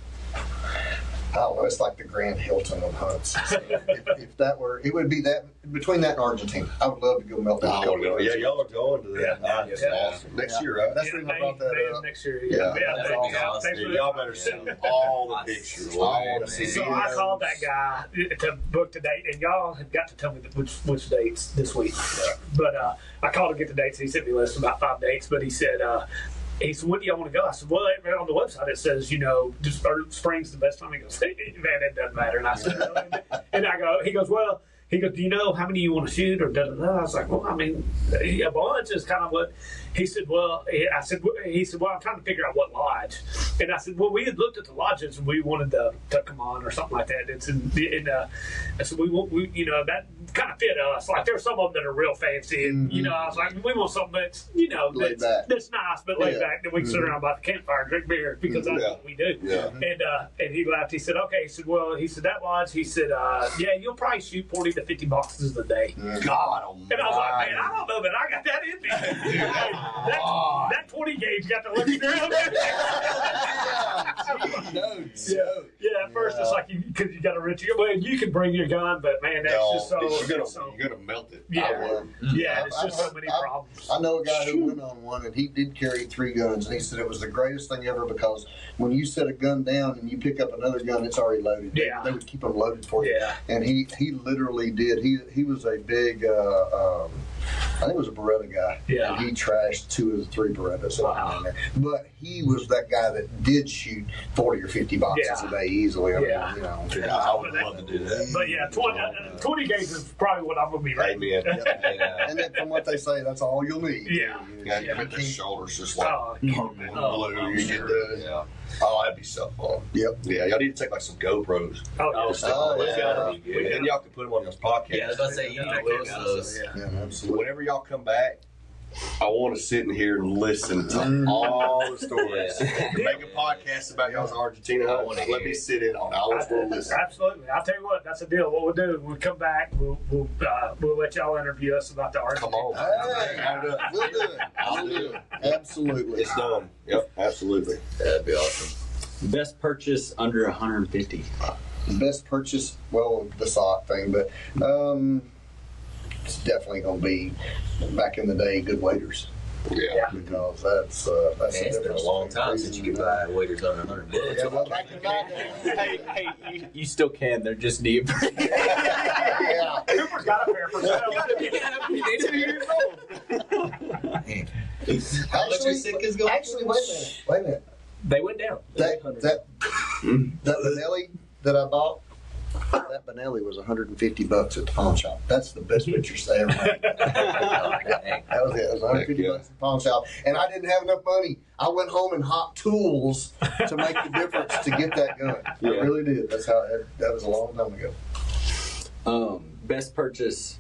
I don't know, it's like the Grand Hilton of hunts. So if that were, it would be that, between that and Argentina. I would love to go melt that. Yeah, y'all are going to that. Yeah. That's Yeah. awesome. Next year, right? That's the reason I brought that up. Next year. Yeah. That's thanks. awesome. Thanks for Dude, y'all better send all the pictures. I want to see So you. I called that guy to book the date, and y'all have got to tell me which dates this week. But I called to get the dates. He sent me a list of about 5 dates, but he said, when do y'all want to go? I said, well, on the website it says, just spring's the best time. He goes, man, it doesn't matter. And I said, and I go, he goes, do you know how many you want to shoot or da da da? I was like, well, I mean, a bunch is kind of what he said. Well, he said, well, I'm trying to figure out what lodge. And I said, well, we had looked at the lodges and we wanted to come on or something like that. It's I said, we that kind of fit us. Like there's some of them that are real fancy, and I was like, we want something that's Laid back. that's nice but laid Yeah. back, that we can sit around by the campfire and drink beer because that's Yeah. what we do. Yeah. And he laughed. He said, okay. He said that lodge. He said, yeah, you'll probably shoot 40 to 50 boxes a day. God almighty. And I was like, man, I don't know that I got that in me. that 20 gauge got to look around. Yeah, at first it's like because you got a rich. Well, you can bring your gun, but man, that's just so. You're gonna melt it. Yeah, yeah, it's just so many problems. I know a guy who went on one, and he did carry 3 guns, and he said it was the greatest thing ever because when you set a gun down and you pick up another gun, it's already loaded. Yeah. They would keep them loaded for you. Yeah. And he literally did. He was a big, I think it was a Beretta guy. Yeah. And he trashed 2 of the 3 Berettas. Wow. But he was that guy that did shoot 40 or 50 boxes Yeah. a day easily. I mean, Yeah. Yeah, I would love to do that. But yeah, 20 gauge is probably what I'm gonna be right. Amen. And then from what they say, that's all you'll need. Yeah. Yeah, but the shoulders just like Oh, blue. You get the, Yeah. oh, that'd be so fun. Yep. Yeah, y'all need to take like some GoPros. Oh, yeah. And y'all can put them on your podcast. Yeah, I was about to say, you need to post those. Yeah, absolutely. Whenever y'all come back, I want to sit in here and listen to all the stories. Make a podcast about y'all's Argentina hunt. Let me sit in on it. I always want to listen. Absolutely. I'll tell you what, that's the deal. What we'll do, we'll come back, we'll let y'all interview us about the Argentina. Come on. Hey, we'll do it. I'll do it. Absolutely. It's done. Yep, absolutely. That'd be awesome. Best purchase under 150. The best purchase, well, the sock thing, but it's definitely going to be back in the day, good waiters. Yeah. Because that's the It's been a difference long between time since you could buy waiters under $100. Yeah, well, back in my day. Hey, you still can. They're just neat. Yeah. Cooper's got a pair for sale. How much your sick is going? Actually, wait a minute. They went down. That Benelli that I bought, that Benelli was $150 at the pawn shop. That's the best picture they ever made. That was it. It was $150 at the pawn shop, and I didn't have enough money. I went home and hot tools to make the difference to get that gun. I really did. That's how. That was a long time ago. Best purchase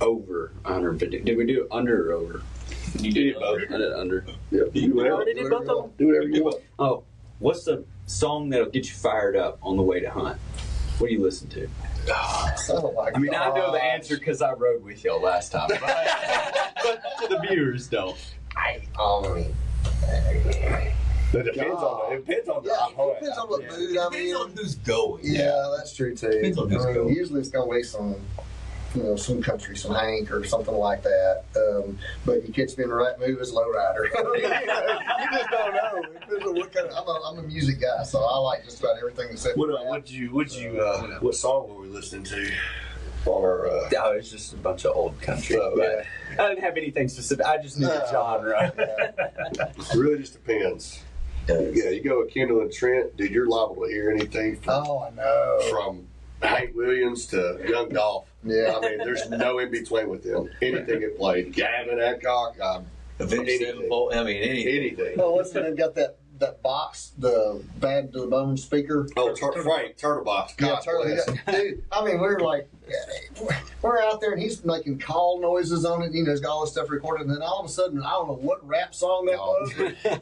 over 150. Did we do under or over? You did both. I did under. Yeah. You already did both of them? Do whatever you want. Oh, what's the song that'll get you fired up on the way to hunt? What do you listen to? Oh my I mean, I know the gosh. answer because I rode with y'all last time, but to the viewers, don't. I mean, It depends on it depends on what mood I'm Depends in. on who's going. Yeah, that's true too. Depends on who's going. Usually it's going to be some country, some Hank or something like that. But you catch me in the right mood as lowrider. You just don't know. It depends on what kind of. I'm a music guy, so I like just about everything except. What song were we listening to? On our, Oh, it's just a bunch of old country. So, But I didn't have anything specific. I just knew the genre. it really just depends. Yeah, you go with Kendall and Trent, dude, you're liable to hear anything Oh, I know. from Hank Williams to Young Dolph. Yeah. I mean, there's no in between with them. Anything it played. Gavin Adcock, Avenged anything. Sevenfold. I mean, anything. Oh, what's the name? Got that box, the bad to the bone speaker. Oh, Frank, Turtle Box. Yeah, God Charlie. bless. Dude, I mean, we were like, we're out there and he's making call noises on it. You know, he's got all this stuff recorded. And then all of a sudden, I don't know what rap song that was. But that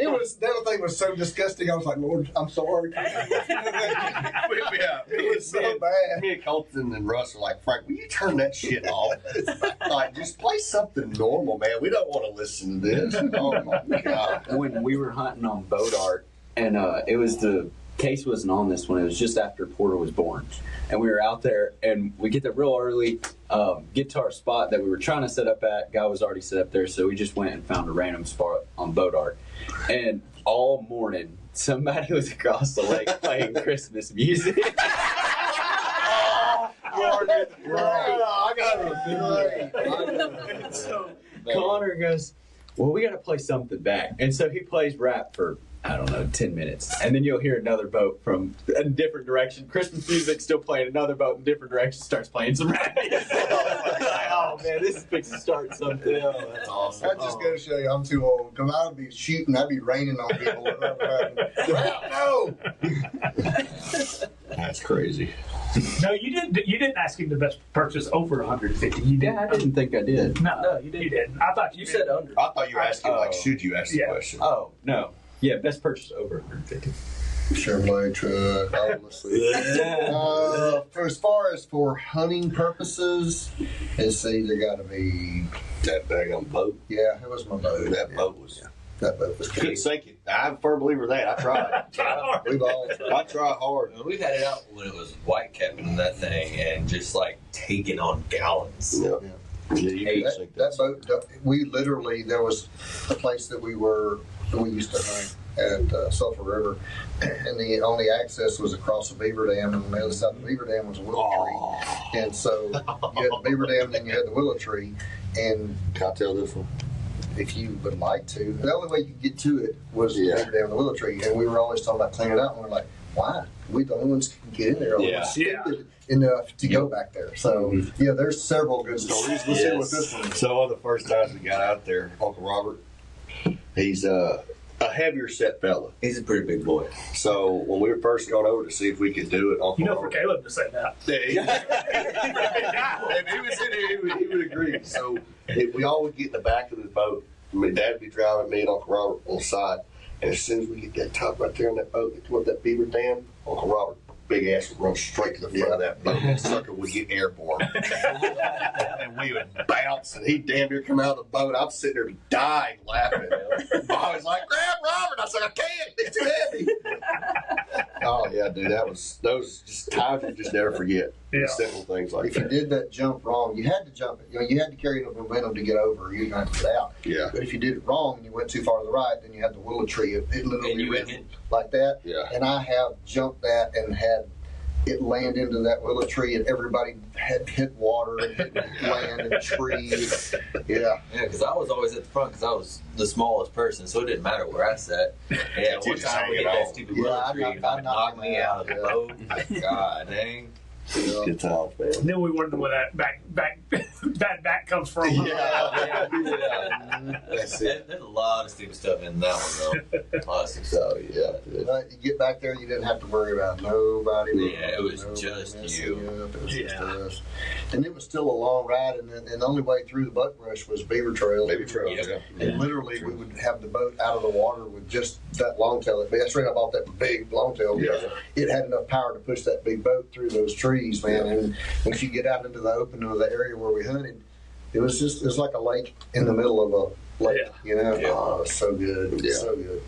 thing was so disgusting. I was like, Lord, I'm sorry. Yeah, It was so bad. Me and Colton and Russ are like, Frank, will you turn that shit off? Like, just play something normal, man. We don't want to listen to this. Oh my God. When we were hunting on boat art, and it was Kase wasn't on this one. It was just after Porter was born, and we were out there, and we get there real early. Get to our spot that we were trying to set up at. Guy was already set up there, so we just went and found a random spot on boat art, and all morning somebody was across the lake playing Christmas music. I got it. So Connor goes, well, we got to play something back. And so he plays rap for, I don't know, 10 minutes. And then you'll hear another boat from a different direction. Christmas music still playing. Another boat in a different direction starts playing some rap. Oh, man, this is fixing to start something. Oh, that's awesome. I just got to show you, I'm too old. Because I'd be shooting, I'd be raining on people. No! That's crazy. No, you didn't ask him the best purchase over 150. You did. I didn't think I did. No, you didn't. I thought You said under. I thought you were asking, should you ask the Yeah. question? Oh, no. Yeah, best purchase over 150. Chevrolet truck. Oh, let's see. For as far as for hunting purposes, it's either got to be. That daggone boat. Yeah, it was my boat. That boat was. That boat was Couldn't good. sink it. I'm a firm believer of that. I tried. We've all tried. I tried hard. We've had it out when it was white capping in that thing and just like taking on gallons. Yeah. Yeah. You couldn't sink That boat, we literally, there was a place that we used to hunt at Sulphur River, and the only access was across the beaver dam, and on the other side of the beaver dam was a willow tree. And so you had the beaver dam, and then you had the willow tree, and Can I tell this one? if you would like to, the only way you could get to it was the Yeah. beaver dam and the willow tree, and we were always talking about cleaning it out, and we're like, why? We the only ones who can get in there. Yeah. Stupid enough to go back there. So yeah, there's several good stories. Let's see what this one is. So one of the first times we got out there, Uncle Robert, he's a heavier set fella. He's a pretty big boy. So when we were first going over to see if we could do it, Uncle You know, for Robert, Caleb to say that. and he would agree. So we all would get in the back of the boat, my dad would be driving me and Uncle Robert on the side. And as soon as we get that top right there in that boat, that come up that beaver dam, Uncle Robert, big ass would run straight to the front of that boat. That sucker would get airborne. And we would bounce, and he'd damn near come out of the boat. I'm sitting there dying laughing. Bobby's like, grab Robert. I said, I can't. He's too heavy. Oh, yeah, dude. Those just times you just never forget. Yeah. Simple things like If that. you did that jump wrong, you had to jump it. You had to carry enough momentum to get over, or you didn't have to get out. Yeah. But if you did it wrong and you went too far to the right, then you had the willow tree. It literally And you went hit. like that. Yeah. And I have jumped that and had it land into that willow tree, and everybody had hit water and hit land and trees. Yeah. Yeah, because I was always at the front because I was the smallest person, so it didn't matter where I sat. Yeah, You one just time we hang hit it that on. stupid Yeah, willow I tree, knocked- about I to knock knocked me him out of the out, boat. God dang. Good times, man. And then we wondered where that bad back comes from. Yeah. That's it. There's a lot of stupid stuff in that one, though. A lot of stupid stuff. So, yeah. But you get back there, you didn't have to worry about nobody. Yeah, it was Nobody just messing you. up. It was just Yeah. us. And it was still a long ride, and the only way through the buck brush was beaver trail. Maybe trail. Yep. Yeah. And literally, we would have the boat out of the water with just that longtail. That's right. I bought that big longtail because it had enough power to push that big boat through those trees, man. And once you get out into the open of the area where we hunted, it was like a lake in the middle of a lake. Yeah. You know, Yeah. oh, it was so good, Yeah. so good.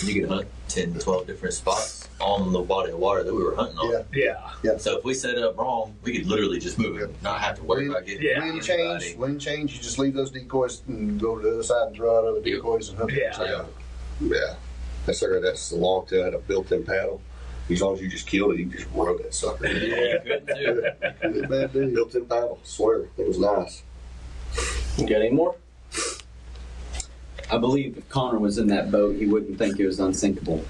You could hunt 10, 12 different spots on the body of water that we were hunting on. Yeah. Yeah. So if we set it up wrong, we could literally just move it, not have to worry about getting Yeah. Wind change. You just leave those decoys and go to the other side and throw out other decoys and hunt. Yeah. So, Yeah. That's the long tail, had a built-in paddle. As long as you just killed it, you just rode that sucker. Yeah, you couldn't do it. bad dude. Built-in paddle, swear. It was nice. You got any more? I believe if Connor was in that boat, he wouldn't think it was unsinkable.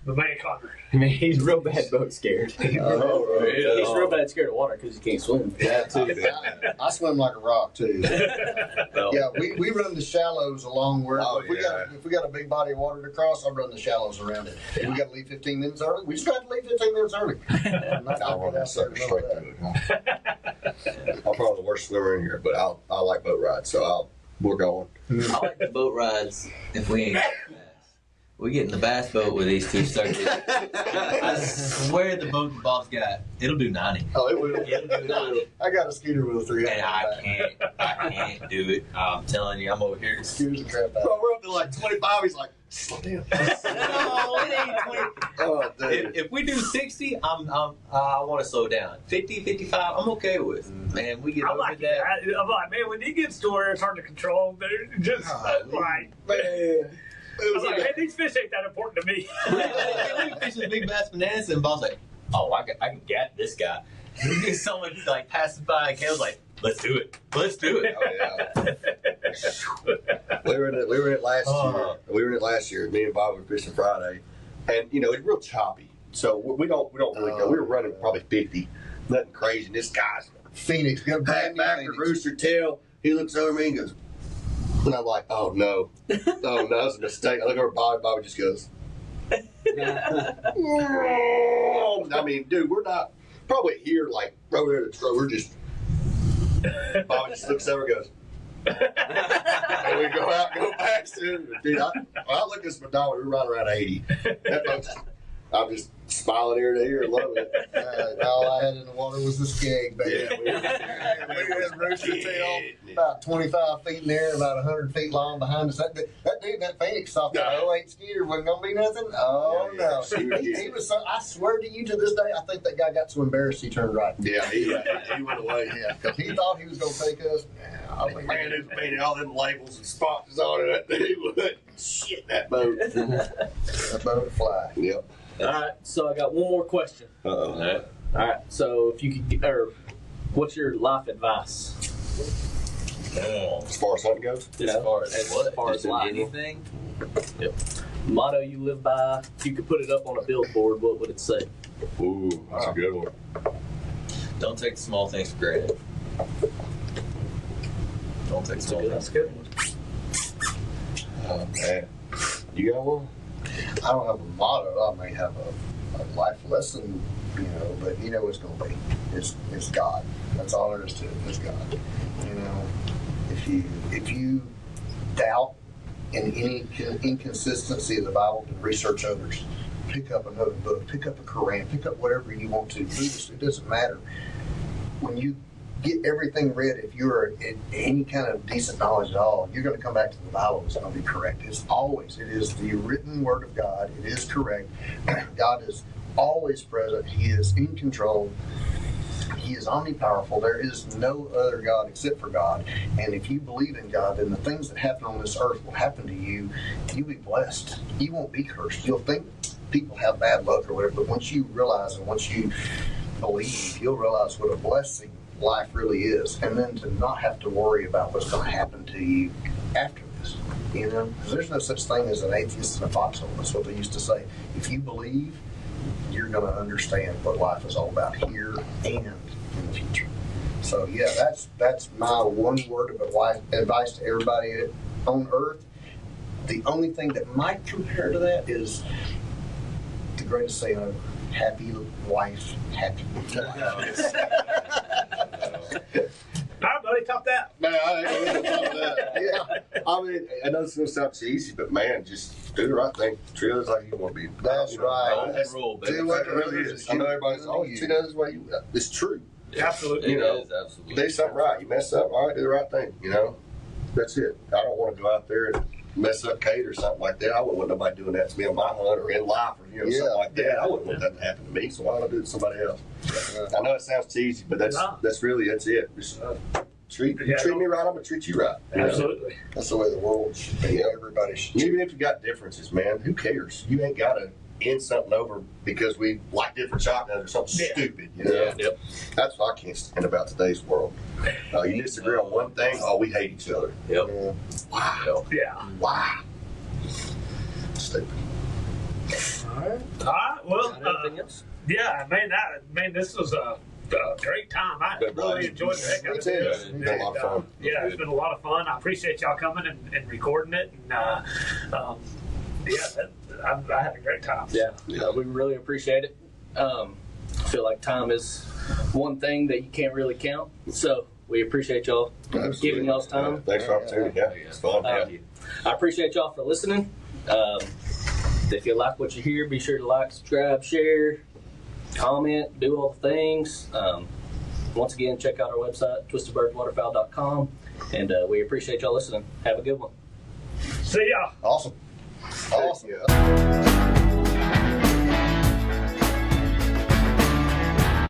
The man Connor. I mean, he's real bad boat scared. He's real bad scared of water because he can't swim. Yeah, too. I swim like a rock too. Yeah, we run the shallows along where Oh, if we got a big body of water to cross, I run the shallows around it. If we got to leave 15 minutes early, we just got to leave 15 minutes early. I'm not I'll run that sucker straight through it. I'm probably the worst swimmer in here, but I like boat rides, so we're going. I like the boat rides if we ain't getting bass. We get in the bass boat with these two suckers. I swear the boat the boss got, it'll do 90. Oh, it will. It'll do 90. I got a scooter with a 300. And I can't do it. I'm telling you, I'm over here. Scooters the crap out. Bro, we're up to like 25. He's like, slow down. No, it ain't 20. Oh, dude. If we do 60, I want to slow down. 50, 55, I'm okay with. Man, we get I over like that. it. I'm like, man, when he gets to where it's hard to control, they're just like, Man. It was I'm like, like, man, these fish ain't that important to me. We fishing big bass bonanza, and Bob's like, "Oh, I can get this guy." Someone like passing by, and Kale's like, "Let's do it. Let's do it." oh, yeah. We were in it last year. We were in it last year. Me and Bob were fishing Friday, and it's real choppy. So we don't really go. We were running probably 50, nothing crazy. And this guy's Phoenix, got a brand back new to Phoenix. rooster tail. He looks over at me and goes, and I'm like, oh no, that's a mistake. I look over at Bobby. Bobby just goes. I mean, dude, we're not probably here like over there at the truck. We're just. Bobby just looks over and goes. And we go out and go back soon. Dude, I look at this speedometer, we're right around 80. That boat's, I'm just smiling ear to ear and loving it. All I had in the water was the skeg, baby. Yeah. We had rooster tail about 25 feet in the air, about 100 feet long behind us. That dude, that Phoenix off that 08 Skeeter wasn't going to be nothing. Oh, Yeah, no. yeah. He was so, I swear to you, to this day, I think that guy got so embarrassed he turned right. Yeah, he went away. Yeah, because he thought he was going to take us. Nah, Man, it was painted all them labels and spots on it. That dude would shit that boat. that boat would fly. Yep. All right, so I got one more question. Uh-oh. Alright. All right, so if you could, what's your life advice? As far as hunting goes, As far as As what? far as Just in life. anything? Motto you live by. If you could put it up on a billboard, what would it say? ooh, that's a good one. Don't take the small things for granted. Don't take small things. That's good. Oh man, you got one? I don't have a motto. I may have a life lesson, but you know it's going to be. It's God. That's all there is to it. It's God. If if you doubt in any inconsistency of the Bible, then research others. Pick up another book, pick up a Quran, pick up whatever you want to. It doesn't matter. When you get everything read, if you're in any kind of decent knowledge at all, you're going to come back to the Bible. It's going to be correct. It is the written word of God. It is correct. God is always present. He is in control. He is omnipowerful. There is no other God except for God. And if you believe in God, then the things that happen on this earth will happen to you. You'll be blessed. You won't be cursed. You'll think people have bad luck or whatever, but once you realize and once you believe, you'll realize what a blessing life really is. And then to not have to worry about what's going to happen to you after this. You know, because there's no such thing as an atheist in a foxhole. That's what they used to say. If you believe, you're going to understand what life is all about here and in the future. So yeah, that's my one word of advice to everybody on earth. The only thing that might compare to that is the greatest saying ever: happy wife, happy life. All right, buddy, top that. Man, I ain't gonna top that. Yeah, I mean, I know it's gonna sound cheesy, but man, just do the right thing. Treat others like you want to be. That's right. That's rule, baby. Do what it really is. I know everybody's always treat others the way you. It's true. Absolutely. You know, It is, absolutely. do something right. You mess up, all right, do the right thing. You know, that's it. I don't want to go out there and mess up Kate or something like that. I wouldn't want nobody doing that to me on my hunt or in life or something like that. I wouldn't want that to happen to me. So why don't I do it to somebody else? I know it sounds cheesy, but that's it. Just treat me right, I'm gonna treat you right. You know? Absolutely. That's the way the world should be. Everybody should. Even if you got differences, man, who cares? You ain't got to end something over because we like different shotguns or something stupid. You know? Yeah. Yep. That's what I can't stand about today's world. You disagree on one thing, we hate each other. Yep. Wow. Yeah. Wow. Stupid. All right. Well, Anything else? yeah, man, this was a great time. I really enjoyed the heck out of this. It's been a lot of fun. Yeah, it's been a lot of fun. I appreciate y'all coming and recording it. And I had a great time. Yeah, we really appreciate it. I feel like time is one thing that you can't really count. So we appreciate y'all giving y'all's time. Thanks for the opportunity. Yeah, it's fun. I appreciate y'all for listening. If you like what you hear, be sure to like, subscribe, share, comment, do all the things. Once again, check out our website, twistedbirdswaterfowl.com. And we appreciate y'all listening. Have a good one. See ya. Awesome. Yeah.